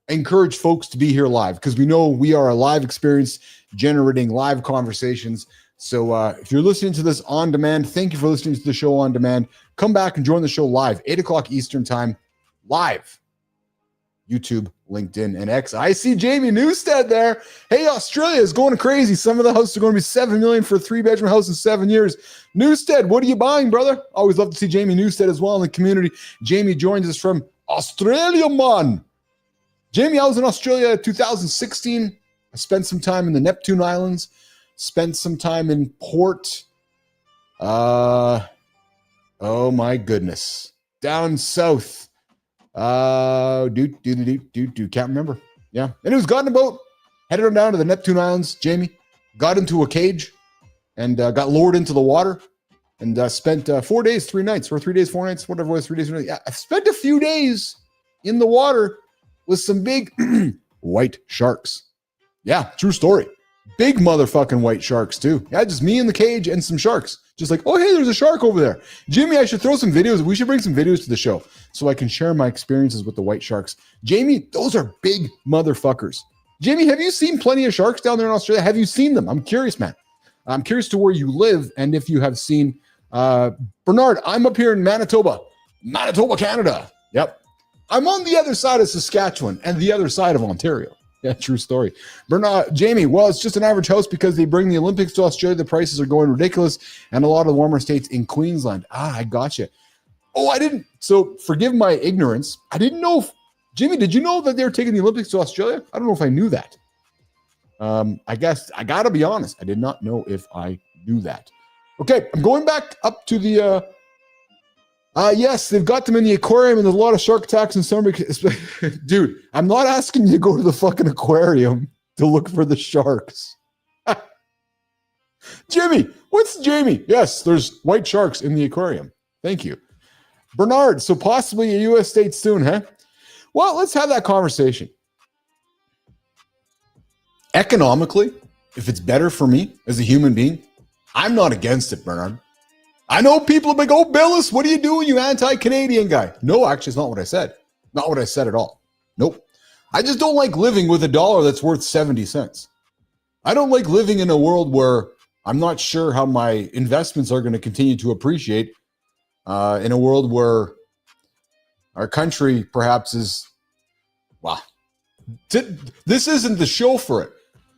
encourage folks to be here live, because we know we are a live experience generating live conversations. So if you're listening to this on demand, thank you for listening to the show on demand. Come back and join the show live, 8 o'clock Eastern Time, live. YouTube, LinkedIn, and X. I see Jamie Newstead there. Hey, Australia is going crazy. Some of the houses are going to be $7 million for a 3-bedroom house in 7 years. Newstead, what are you buying, brother? Always love to see Jamie Newstead as well in the community. Jamie joins us from Australia, man. Jamie, I was in Australia in 2016. I spent some time in the Neptune Islands. Spent some time in Port. Oh my goodness. Down south. Can't remember. Yeah. And it was got in a boat, headed on down to the Neptune Islands. Jamie got into a cage and got lowered into the water and spent 4 days, 3 nights, or 3 days, 4 nights, whatever it was, 3 days. 4 nights. Yeah, I spent a few days in the water with some big white sharks. Yeah, true story. Big motherfucking white sharks too. Yeah, just me in the cage and some sharks. Just like, oh, hey, there's a shark over there. Jimmy, I should throw some videos. We should bring some videos to the show so I can share my experiences with the white sharks. Jamie, those are big motherfuckers. Jamie, have you seen plenty of sharks down there in Australia? Have you seen them? I'm curious, man. I'm curious to where you live and if you have seen. Bernard, I'm up here in Manitoba, Canada. Yep. I'm on the other side of Saskatchewan and the other side of Ontario. Yeah, true story. Bernard, Jamie, well, it's just an average house because they bring the Olympics to Australia. The prices are going ridiculous. And a lot of the warmer states in Queensland. I gotcha. Oh, I didn't. So forgive my ignorance. I didn't know. Jimmy, did you know that they're taking the Olympics to Australia? I don't know if I knew that. I guess I got to be honest. I did not know if I knew that. Okay, I'm going back up to the yes, they've got them in the aquarium and there's a lot of shark attacks in summer. Dude, I'm not asking you to go to the fucking aquarium to look for the sharks. Jimmy, what's Jamie? Yes, there's white sharks in the aquarium. Thank you. Bernard, so possibly a U.S. state soon, huh? Well, let's have that conversation. Economically, if it's better for me as a human being, I'm not against it, Bernard. I know people have been like, oh, Bilous, what are you doing, you anti-Canadian guy? No, actually, it's not what I said. Not what I said at all. Nope. I just don't like living with a dollar that's worth 70 cents. I don't like living in a world where I'm not sure how my investments are going to continue to appreciate in a world where our country perhaps is, wow. This isn't the show for it.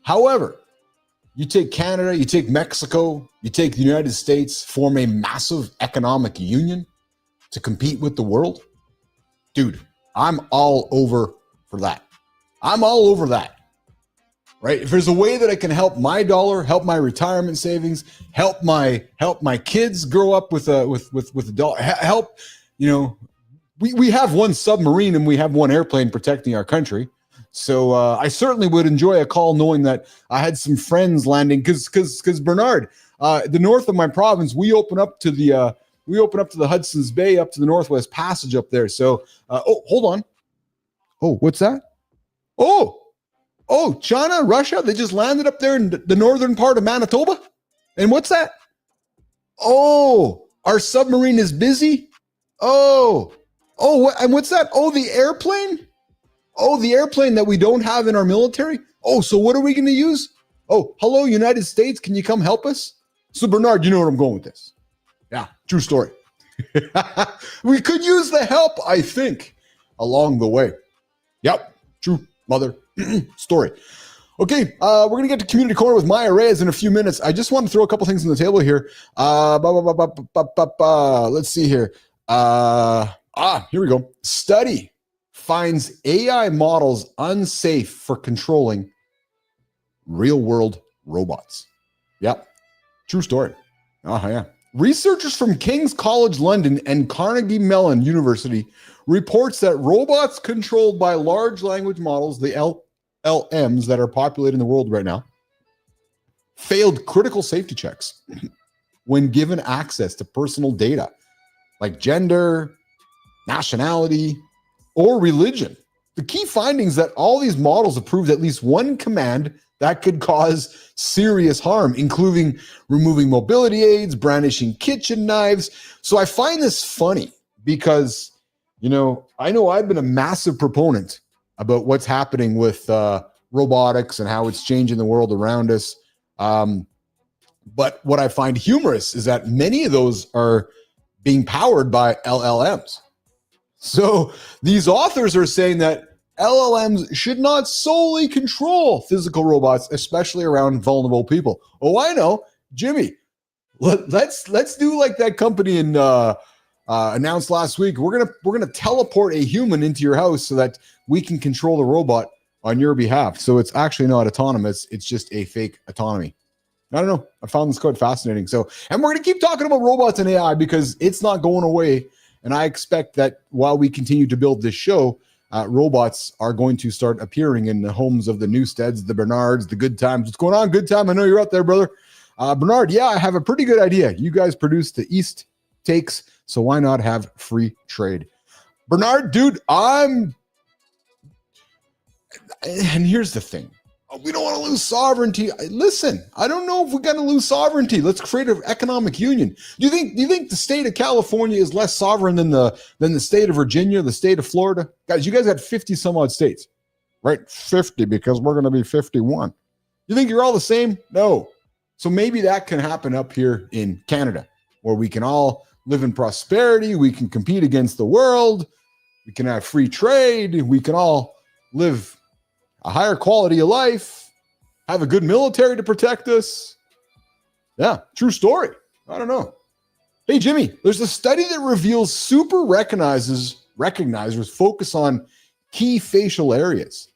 However, you take Canada, you take Mexico, you take the United States, form a massive economic union to compete with the world. Dude, I'm all over for that. I'm all over that. Right? If there's a way that I can help my dollar, help my retirement savings, help my kids grow up with a dollar, help, we have one submarine and we have one airplane protecting our country. So I certainly would enjoy a call knowing that I had some friends landing because Bernard, the north of my province, we open up to the Hudson's Bay, up to the Northwest Passage up there. So hold on. Oh, what's that? Oh, China, Russia, they just landed up there in the northern part of Manitoba. And what's that? Oh, our submarine is busy. And what's that? Oh, the airplane. Oh, the airplane that we don't have in our military? Oh, so what are we going to use? Oh, hello, United States. Can you come help us? So, Bernard, you know where I'm going with this. Yeah, true story. We could use the help, I think, along the way. Yep, true mother story. Okay, we're going to get to Community Corner with Maya Reyes in a few minutes. I just want to throw a couple things on the table here. Let's see here. Here we go. Study finds AI models unsafe for controlling real-world robots. Yep, true story. Yeah. Researchers from King's College London and Carnegie Mellon University reports that robots controlled by large language models, the LLMs that are populating the world right now, failed critical safety checks when given access to personal data like gender, nationality, or religion. The key findings that all these models approved at least one command that could cause serious harm, including removing mobility aids, brandishing kitchen knives. So I find this funny because, I know I've been a massive proponent about what's happening with robotics and how it's changing the world around us. But what I find humorous is that many of those are being powered by LLMs. So these authors are saying that LLMs should not solely control physical robots, especially around vulnerable people. Oh, I know, Jimmy. Let's do like that company announced last week. We're gonna teleport a human into your house so that we can control the robot on your behalf. So it's actually not autonomous; it's just a fake autonomy. I don't know. I found this quite fascinating. So, and we're gonna keep talking about robots and AI because it's not going away. And I expect that while we continue to build this show, robots are going to start appearing in the homes of the Newsteads, the Bernards, the Good Times. What's going on, Good Time? I know you're out there, brother. Bernard, yeah, I have a pretty good idea. You guys produce the East Takes, so why not have free trade? Bernard, dude, and here's the thing. We don't want to lose sovereignty. Listen, I don't know if we're going to lose sovereignty. Let's create an economic union. Do you think the state of California is less sovereign than the state of Virginia, the state of Florida? Guys, you guys got 50 some odd states, right? 50 because we're going to be 51. You think you're all the same? No. So maybe that can happen up here in Canada, where we can all live in prosperity. We can compete against the world. We can have free trade. We can all live a higher quality of life, have a good military to protect us. Yeah, true story. I don't know. Hey, Jimmy, there's a study that reveals super recognizers focus on key facial areas.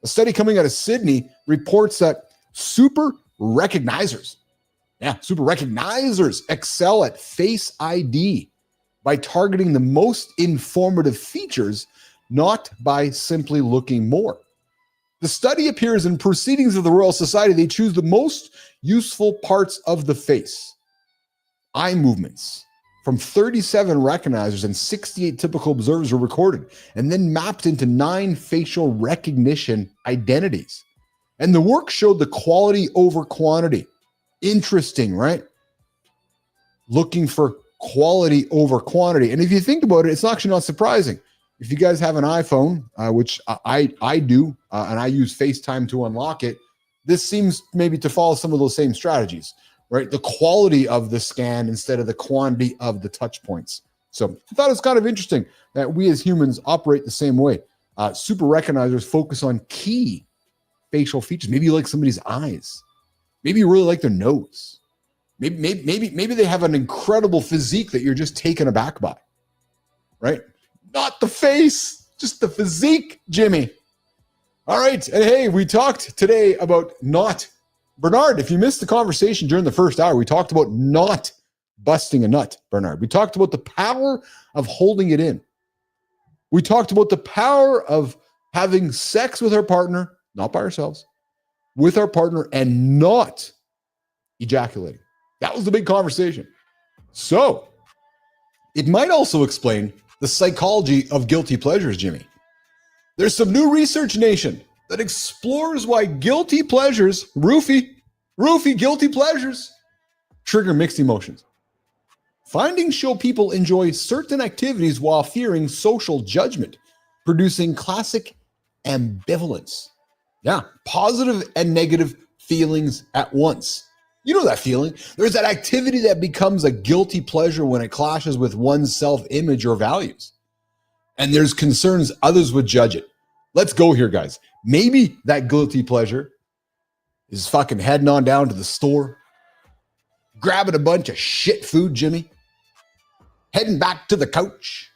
A study coming out of Sydney reports that super recognizers excel at Face ID by targeting the most informative features, not by simply looking more. The study appears in Proceedings of the Royal Society. They choose the most useful parts of the face. Eye movements from 37 recognizers and 68 typical observers were recorded and then mapped into 9 facial recognition identities. And the work showed the quality over quantity. Interesting, right? Looking for quality over quantity. And if you think about it, it's actually not surprising. If you guys have an iPhone, which I do, and I use FaceTime to unlock it, this seems maybe to follow some of those same strategies, right? The quality of the scan instead of the quantity of the touch points. So I thought it was kind of interesting that we as humans operate the same way. Super recognizers focus on key facial features. Maybe you like somebody's eyes. Maybe you really like their nose. Maybe they have an incredible physique that you're just taken aback by, right? Not the face, just the physique, Jimmy. All right. And hey, we talked today about not, Bernard, if you missed the conversation during the first hour, we talked about not busting a nut, Bernard. We talked about the power of holding it in. We talked about the power of having sex with our partner, not by ourselves, with our partner and not ejaculating. That was the big conversation. So it might also explain the psychology of guilty pleasures, Jimmy. There's some new research, Nation, that explores why guilty pleasures, roofie, guilty pleasures, trigger mixed emotions. Findings show people enjoy certain activities while fearing social judgment, producing classic ambivalence. Yeah, positive and negative feelings at once. You know that feeling. There's that activity that becomes a guilty pleasure when it clashes with one's self-image or values. And there's concerns others would judge it. Let's go here, guys. Maybe that guilty pleasure is fucking heading on down to the store, grabbing a bunch of shit food, Jimmy, heading back to the couch,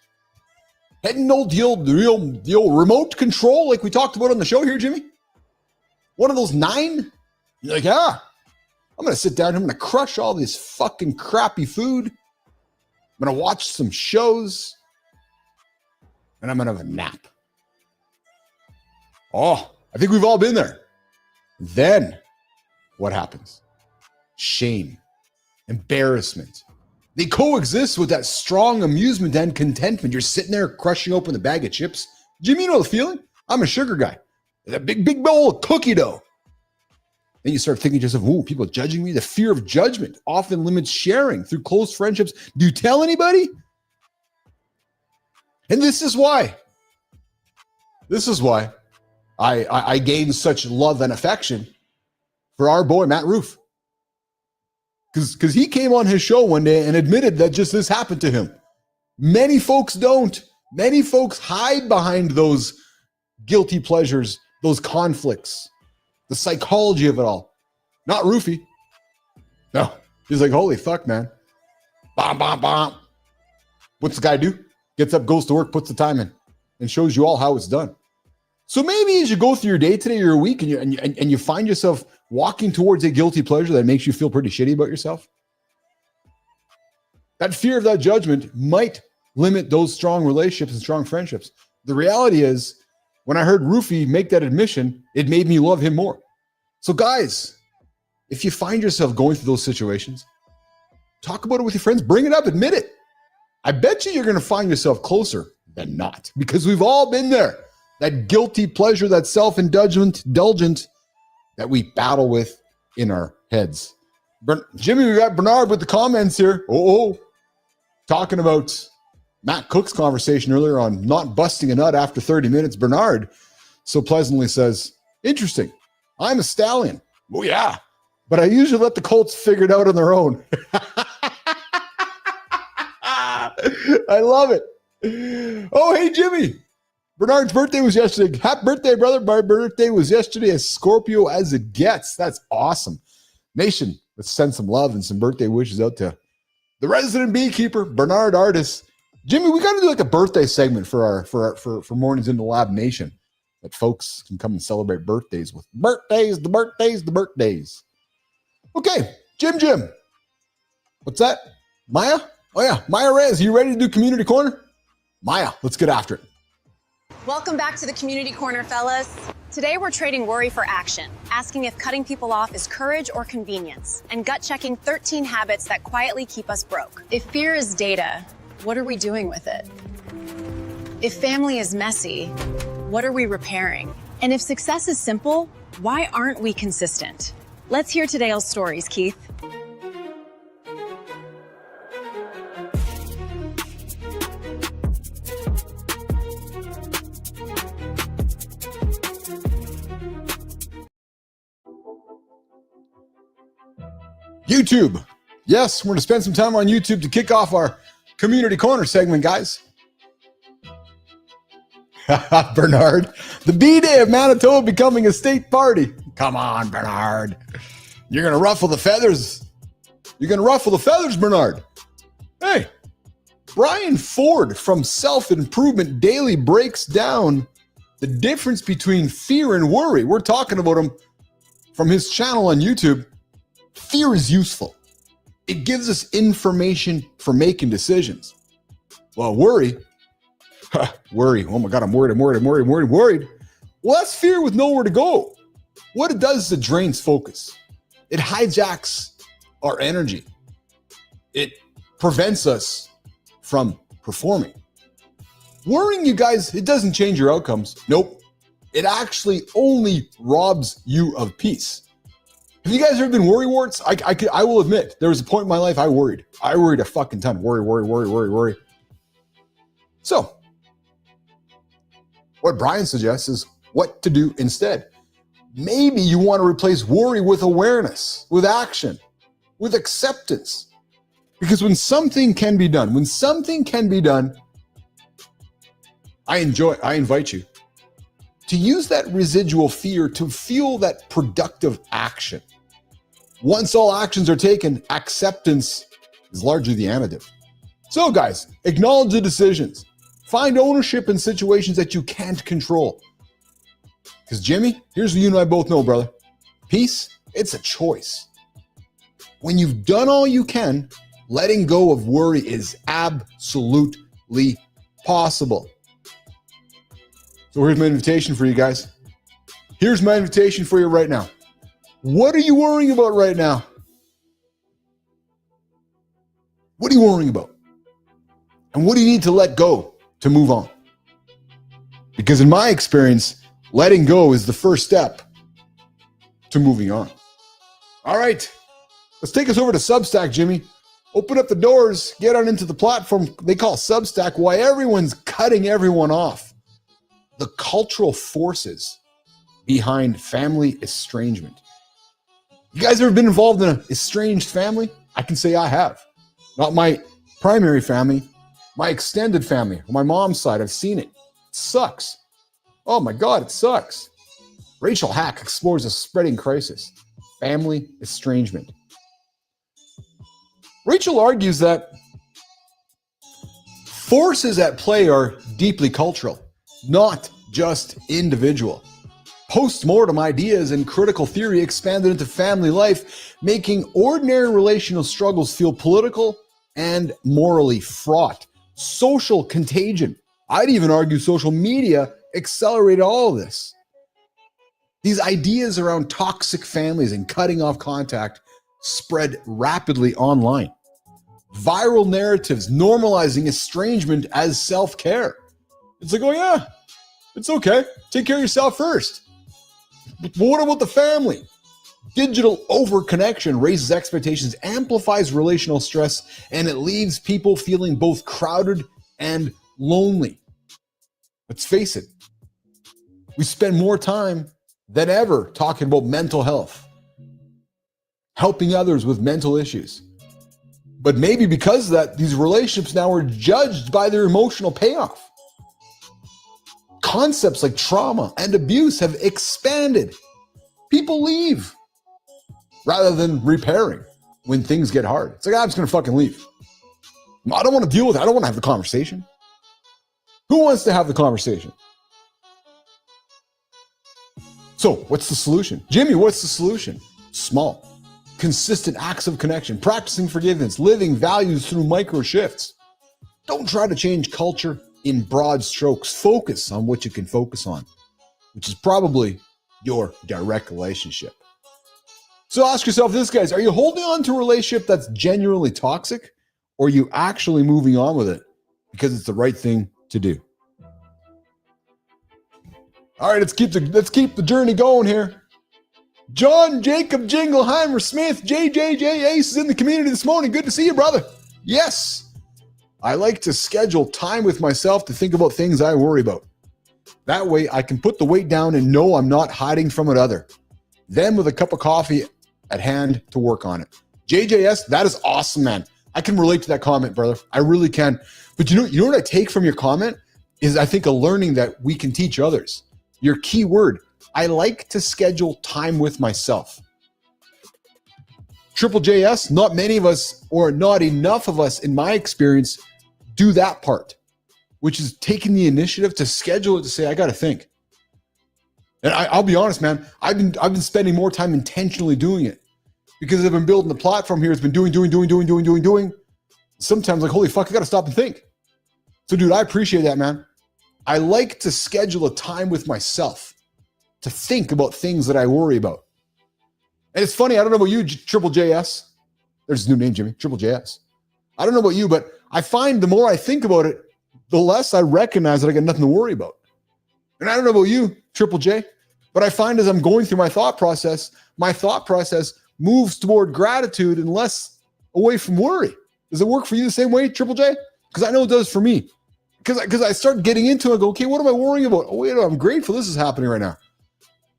heading the old remote control like we talked about on the show here, Jimmy. One of those 9. You're like, I'm going to sit down. I'm going to crush all this fucking crappy food. I'm going to watch some shows. And I'm going to have a nap. Oh, I think we've all been there. Then what happens? Shame, embarrassment. They coexist with that strong amusement and contentment. You're sitting there crushing open the bag of chips. Jimmy, you know the feeling? I'm a sugar guy. That big bowl of cookie dough. Then you start thinking to yourself, ooh, people judging me. The fear of judgment often limits sharing through close friendships. Do you tell anybody? And this is why I gained such love and affection for our boy, Matt Roof. Because he came on his show one day and admitted that just this happened to him. Many folks don't. Many folks hide behind those guilty pleasures, those conflicts, the psychology of it all. Not Roofy. No. He's like, holy fuck, man. Bom, bom, bom. What's the guy do? Gets up, goes to work, puts the time in, and shows you all how it's done. So maybe as you go through your day today or your week and you find yourself walking towards a guilty pleasure that makes you feel pretty shitty about yourself, that fear of that judgment might limit those strong relationships and strong friendships. The reality is, when I heard Roofy make that admission, it made me love him more. So guys, if you find yourself going through those situations, talk about it with your friends, bring it up, admit it. I bet you're going to find yourself closer than not, because we've all been there. That guilty pleasure, that self-indulgent that we battle with in our heads. Jimmy, we got Bernard with the comments here. Talking about Matt Cook's conversation earlier on not busting a nut after 30 minutes. Bernard so pleasantly says, interesting. I'm a stallion. Oh, yeah. But I usually let the colts figure it out on their own. I love it. Oh, hey, Jimmy. Bernard's birthday was yesterday. Happy birthday, brother. My birthday was yesterday, as Scorpio as it gets. That's awesome. Nation, let's send some love and some birthday wishes out to the resident beekeeper, Bernard Artis. Jimmy, we got to do like a birthday segment for Mornings in the Lab Nation, that folks can come and celebrate birthdays with. The birthdays. Okay, Jim. What's that? Maya? Oh, yeah. Maya Reyes, you ready to do Community Corner? Maya, let's get after it. Welcome back to the Community Corner, fellas. Today we're trading worry for action, asking if cutting people off is courage or convenience, and gut-checking 13 habits that quietly keep us broke. If fear is data, what are we doing with it? If family is messy, what are we repairing? And if success is simple, why aren't we consistent? Let's hear today's stories, Keith. YouTube. Yes, we're going to spend some time on YouTube to kick off our Community Corner segment, guys. Bernard, the B-Day of Manitoba becoming a state party. Come on, Bernard. You're going to ruffle the feathers. Bernard. Hey, Brian Ford from Self-Improvement Daily breaks down the difference between fear and worry. We're talking about him from his channel on YouTube. Fear is useful. It gives us information for making decisions. Well, worry. Oh my God, I'm worried. Well, that's fear with nowhere to go. What it does is it drains focus. It hijacks our energy. It prevents us from performing. Worrying, you guys, it doesn't change your outcomes. Nope. It actually only robs you of peace. Have you guys ever been worrywarts? I will admit, there was a point in my life I worried. I worried a fucking ton. Worry. So, what Brian suggests is what to do instead. Maybe you want to replace worry with awareness, with action. with acceptance. Because when something can be done, I invite you to use that residual fear to fuel that productive action. Once all actions are taken, acceptance is largely the antidote. So guys, acknowledge the decisions. Find ownership in situations that you can't control. Because Jimmy, here's what you and I both know, brother. Peace, it's a choice. When you've done all you can, letting go of worry is absolutely possible. So here's my invitation for you guys. Here's my invitation for you right now. What are you worrying about right now? What are you worrying about? And what do you need to let go to move on? Because in my experience, letting go is the first step to moving on. All right, let's take us over to Substack, Jimmy. Open up the doors, get on into the platform they call Substack, why everyone's cutting everyone off. The cultural forces behind family estrangement. You guys ever been involved in an estranged family? I can say I have. Not my primary family, my extended family, on my mom's side. I've seen it. It sucks. Oh my God, it sucks. Rachel Hack explores a spreading crisis, family estrangement. Rachel argues that forces at play are deeply cultural, not just individual. Post-mortem ideas and critical theory expanded into family life, making ordinary relational struggles feel political and morally fraught. Social contagion. I'd even argue social media accelerated all of this. These ideas around toxic families and cutting off contact spread rapidly online. Viral narratives normalizing estrangement as self-care. It's like, oh yeah, it's okay. Take care of yourself first. But what about the family? Digital overconnection raises expectations, amplifies relational stress, and it leaves people feeling both crowded and lonely. Let's face it, we spend more time than ever talking about mental health, helping others with mental issues. But maybe because of that, these relationships now are judged by their emotional payoff. Concepts like trauma and abuse have expanded. People leave rather than repairing when things get hard. It's like, I'm just going to fucking leave. I don't want to deal with it. I don't want to have the conversation. Who wants to have the conversation? So what's the solution? Jimmy, what's the solution? Small, consistent acts of connection, practicing forgiveness, living values through micro shifts. Don't try to change culture in broad strokes. Focus on what you can focus on, which is probably your direct relationship. So ask yourself this, guys, are you holding on to a relationship that's genuinely toxic, or are you actually moving on with it because it's the right thing to do? All right, let's keep the journey going here. John Jacob Jingleheimer Smith, JJJ Ace is in the community this morning. Good to see you, brother. Yes, I like to schedule time with myself to think about things I worry about. That way I can put the weight down and know I'm not hiding from another. Then with a cup of coffee at hand to work on it. JJS, that is awesome, man. I can relate to that comment, brother. I really can. But you know what I take from your comment is, I think, a learning that we can teach others. Your key word, I like to schedule time with myself. Triple JS, not many of us, or not enough of us in my experience, do that part, which is taking the initiative to schedule it, to say, I got to think. And I'll be honest, man, I've been spending more time intentionally doing it, because I've been building the platform here. It's been doing. Sometimes like, holy fuck, I got to stop and think. So dude, I appreciate that, man. I like to schedule a time with myself to think about things that I worry about. And it's funny, I don't know about you, Triple JS. There's his new name, Jimmy, Triple JS. I don't know about you, but I find the more I think about it, the less I recognize that I got nothing to worry about. And I don't know about you, Triple J, but I find as I'm going through my thought process moves toward gratitude and less away from worry. Does it work for you the same way, Triple J? Because I know it does for me. Because I start getting into it, I go, okay, what am I worrying about? Oh, wait, I'm grateful this is happening right now.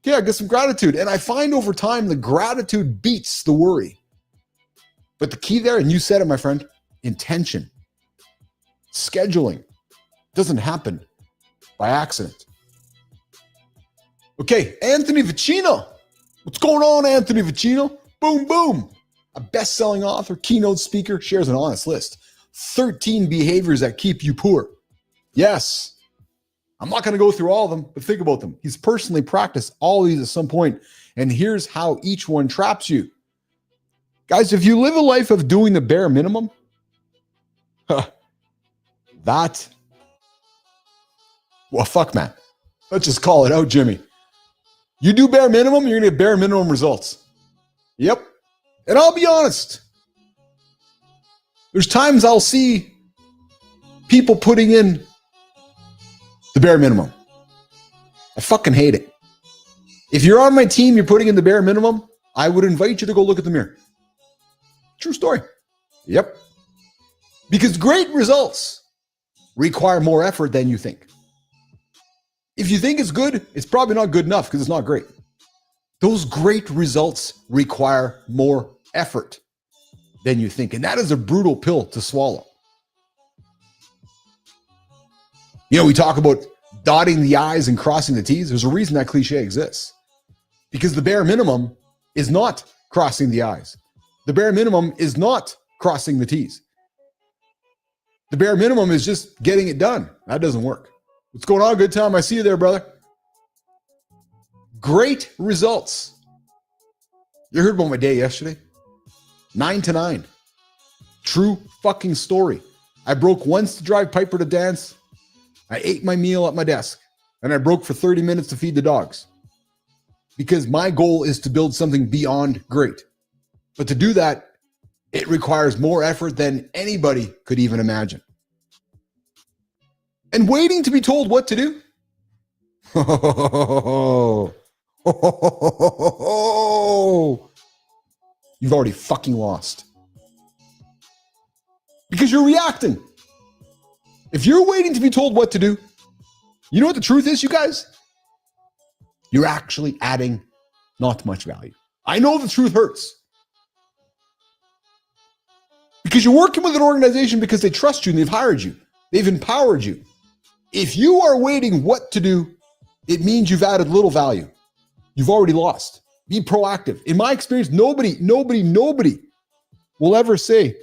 Okay, I get some gratitude. And I find over time the gratitude beats the worry. But the key there, and you said it, my friend, intention. Scheduling doesn't happen by accident. Okay, Anthony Vicino. What's going on, Anthony Vicino? Boom, boom. A best-selling author, keynote speaker, shares an honest list. 13 behaviors that keep you poor. Yes. I'm not going to go through all of them, but think about them. He's personally practiced all of these at some point, and here's how each one traps you. Guys, if you live a life of doing the bare minimum, well, fuck, man. Let's just call it out, Jimmy. You do bare minimum, you're going to get bare minimum results. Yep. And I'll be honest. There's times I'll see people putting in the bare minimum. I fucking hate it. If you're on my team, you're putting in the bare minimum, I would invite you to go look at the mirror. True story. Yep. Because great results require more effort than you think. If you think it's good, it's probably not good enough because it's not great. Those great results require more effort than you think. And that is a brutal pill to swallow. You know, we talk about dotting the I's and crossing the T's. There's a reason that cliche exists. Because the bare minimum is not crossing the I's. The bare minimum is not crossing the T's. The bare minimum is just getting it done. That doesn't work. What's going on? Good time. I see you there, brother. Great results. You heard about my day yesterday? 9 to 9. True fucking story. I broke once to drive Piper to dance. I ate my meal at my desk. And I broke for 30 minutes to feed the dogs. Because my goal is to build something beyond great. But to do that, it requires more effort than anybody could even imagine. And waiting to be told what to do? You've already fucking lost. Because you're reacting. If you're waiting to be told what to do, you know what the truth is, you guys? You're actually adding not much value. I know the truth hurts. Because you're working with an organization because they trust you and they've hired you. They've empowered you. If you are waiting what to do, it means you've added little value. You've already lost. Be proactive. In my experience, nobody will ever say,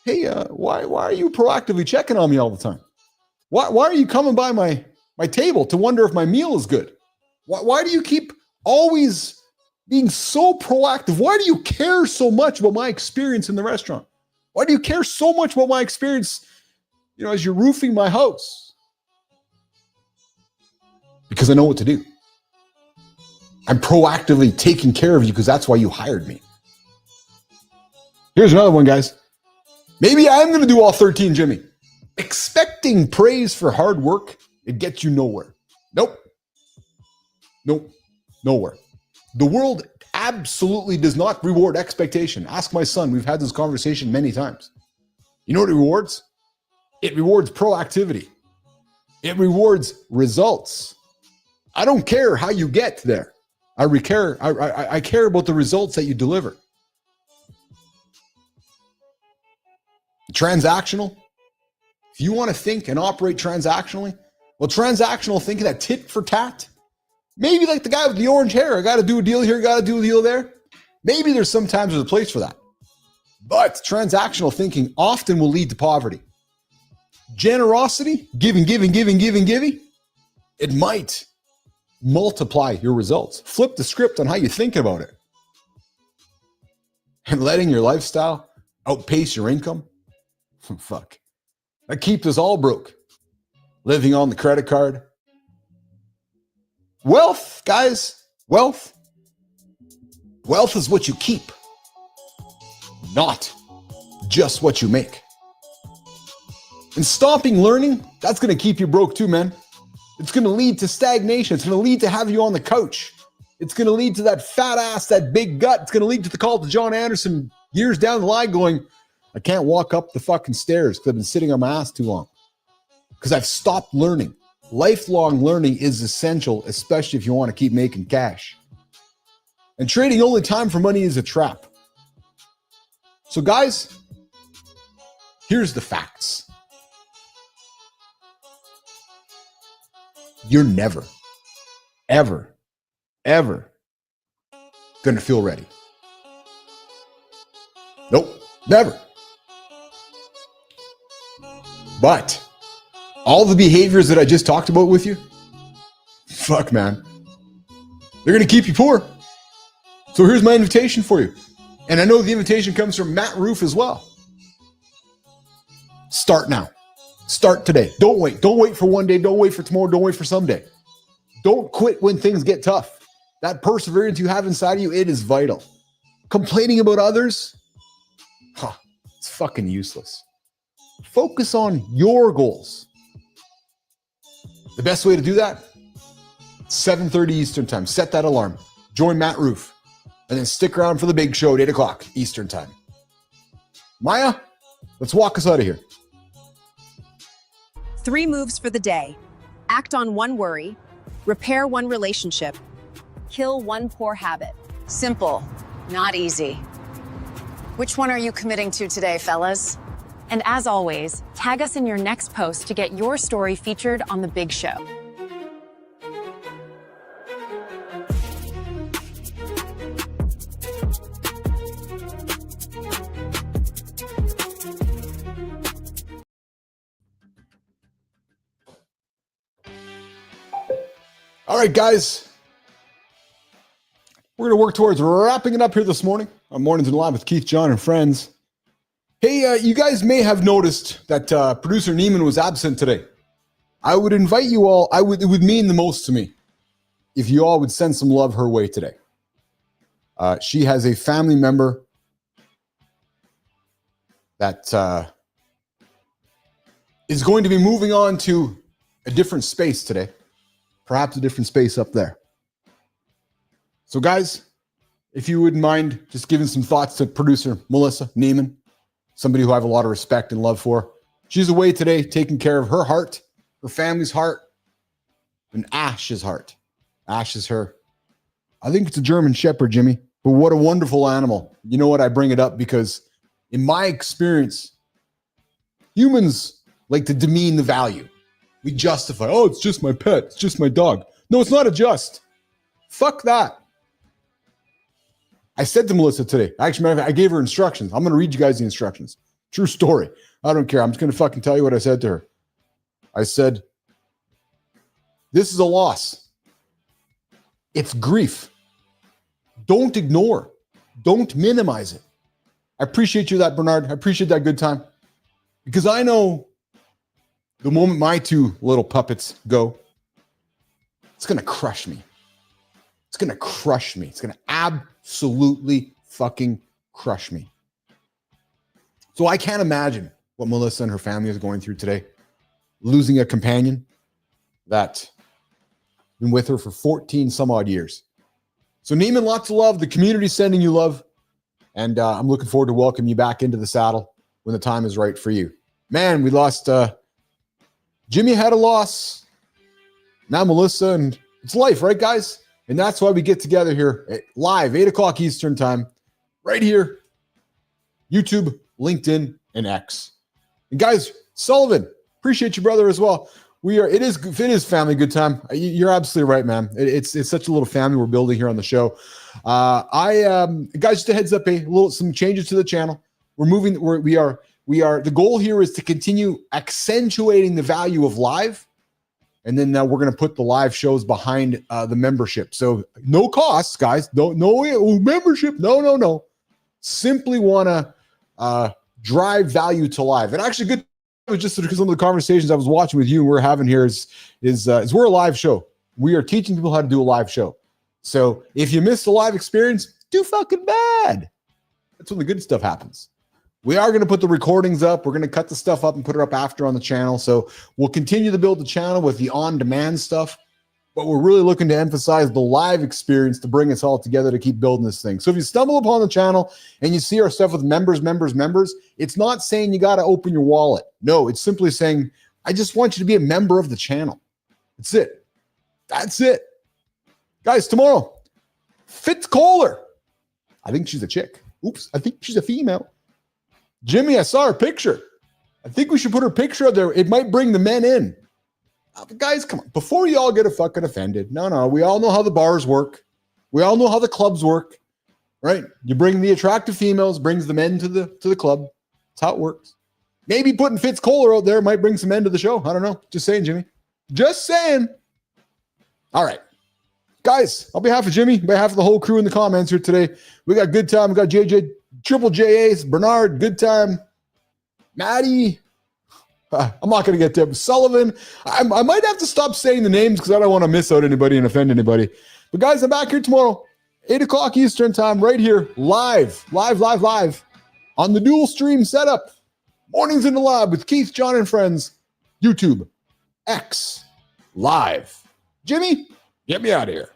hey, why are you proactively checking on me all the time? Why are you coming by my table to wonder if my meal is good? Why do you keep always being so proactive? Why do you care so much about my experience in the restaurant? Why do you care so much about my experience, as you're roofing my house? Because I know what to do. I'm proactively taking care of you because that's why you hired me. Here's another one, guys. Maybe I'm going to do all 13, Jimmy. Expecting praise for hard work, it gets you nowhere. Nope, nowhere. The world absolutely does not reward expectation. Ask my son. We've had this conversation many times. You know what it rewards? It rewards proactivity. It rewards results. I don't care how you get there. I care about the results that you deliver. Transactional. If you want to think and operate transactionally, well, transactional thinking, that tit for tat, maybe like the guy with the orange hair, I got to do a deal here, got to do a deal there. Maybe there's sometimes a place for that. But transactional thinking often will lead to poverty. Generosity, giving, it might multiply your results. Flip the script on how you think about it. And letting your lifestyle outpace your income, fuck. That keeps us all broke. Living on the credit card. Wealth, guys, wealth is what you keep, not just what you make. And stopping learning, that's going to keep you broke too, man. It's going to lead to stagnation. It's going to lead to have you on the couch. It's going to lead to that fat ass, that big gut. It's going to lead to the call to Jon Andersen years down the line going, I can't walk up the fucking stairs because I've been sitting on my ass too long. Because I've stopped learning. Lifelong learning is essential, especially if you want to keep making cash. And trading only time for money is a trap. So guys, here's the facts. You're never, ever, ever going to feel ready. Nope, never. But all the behaviors that I just talked about with you, fuck, man, they're going to keep you poor. So here's my invitation for you. And I know the invitation comes from Matt Roof as well. Start now. Start today. Don't wait. Don't wait for one day. Don't wait for tomorrow. Don't wait for someday. Don't quit when things get tough. That perseverance you have inside of you, it is vital. Complaining about others, it's fucking useless. Focus on your goals. The best way to do that, 7:30 Eastern time. Set that alarm. Join Matt Roof. And then stick around for the big show at 8 o'clock Eastern time. Maya, let's walk us out of here. 3 moves for the day. Act on 1 worry. Repair 1 relationship. Kill 1 poor habit. Simple, not easy. Which one are you committing to today, fellas? And as always, tag us in your next post to get your story featured on The Big Show. All right, guys. We're going to work towards wrapping it up here this morning on Mornings in Live with Keith, John, and friends. Hey, you guys may have noticed that producer Neiman was absent today. I would invite you all, it would mean the most to me if you all would send some love her way today. She has a family member that is going to be moving on to a different space today. Perhaps a different space up there. So guys, if you wouldn't mind just giving some thoughts to producer Melissa Neiman, somebody who I have a lot of respect and love for. She's away today taking care of her heart, her family's heart, and Ash's heart. Ash is her. I think it's a German Shepherd, Jimmy, but what a wonderful animal. You know what? I bring it up because in my experience, humans like to demean the value. We justify, oh, it's just my pet. It's just my dog. No, it's not a just. Fuck that. I said to Melissa today, actually, I gave her instructions. I'm going to read you guys the instructions. True story. I don't care. I'm just going to fucking tell you what I said to her. I said, this is a loss. It's grief. Don't ignore. Don't minimize it. I appreciate you that, Bernard. I appreciate that good time. Because I know the moment my 2 little puppets go, it's going to crush me. It's going to crush me. It's going to absolutely fucking crush me. So I can't imagine what Melissa and her family is going through today. Losing a companion that's been with her for 14 some odd years. So Neiman, lots of love. The community's sending you love. And I'm looking forward to welcoming you back into the saddle when the time is right for you. Man, we lost... Jimmy had a loss. Now Melissa, and it's life, right, guys? And that's why we get together here at live, 8 o'clock Eastern time, right here. YouTube, LinkedIn, and X. And guys, Sullivan, appreciate you, brother, as well. It is family good time. You're absolutely right, man. It's such a little family we're building here on the show. Guys, just a heads up, some changes to the channel. We're moving. The goal here is to continue accentuating the value of live. And then we're going to put the live shows behind the membership. So no costs, guys. No membership. No. Simply want to drive value to live. And actually, good just because some of the conversations I was watching with you and we're having here is we're a live show. We are teaching people how to do a live show. So if you missed the live experience, too fucking bad. That's when the good stuff happens. We are going to put the recordings up. We're going to cut the stuff up and put it up after on the channel. So we'll continue to build the channel with the on-demand stuff, but we're really looking to emphasize the live experience to bring us all together to keep building this thing. So if you stumble upon the channel and you see our stuff with members, it's not saying you got to open your wallet. No, it's simply saying, I just want you to be a member of the channel. That's it. That's it. Guys, tomorrow, Fitz Kohler. I think she's a chick. Oops, I think she's a female. Jimmy, I saw her picture. I think we should put her picture up there. It might bring the men in. Guys, come on. Before you all get fucking offended. No. We all know how the bars work. We all know how the clubs work. Right? You bring the attractive females, brings the men to the club. That's how it works. Maybe putting Fitz Kohler out there might bring some men to the show. I don't know. Just saying, Jimmy. Just saying. All right. Guys, on behalf of Jimmy, on behalf of the whole crew in the comments here today, we got Good Time. We got JJ, Triple JAs, Bernard, Good Time, Maddie. I'm not going to get to Sullivan. I might have to stop saying the names because I don't want to miss out anybody and offend anybody. But guys, I'm back here tomorrow, 8 o'clock Eastern time, right here, live on the dual stream setup. Mornings in the Lab with Keith, Jon, and friends. YouTube, X, live. Jimmy, get me out of here.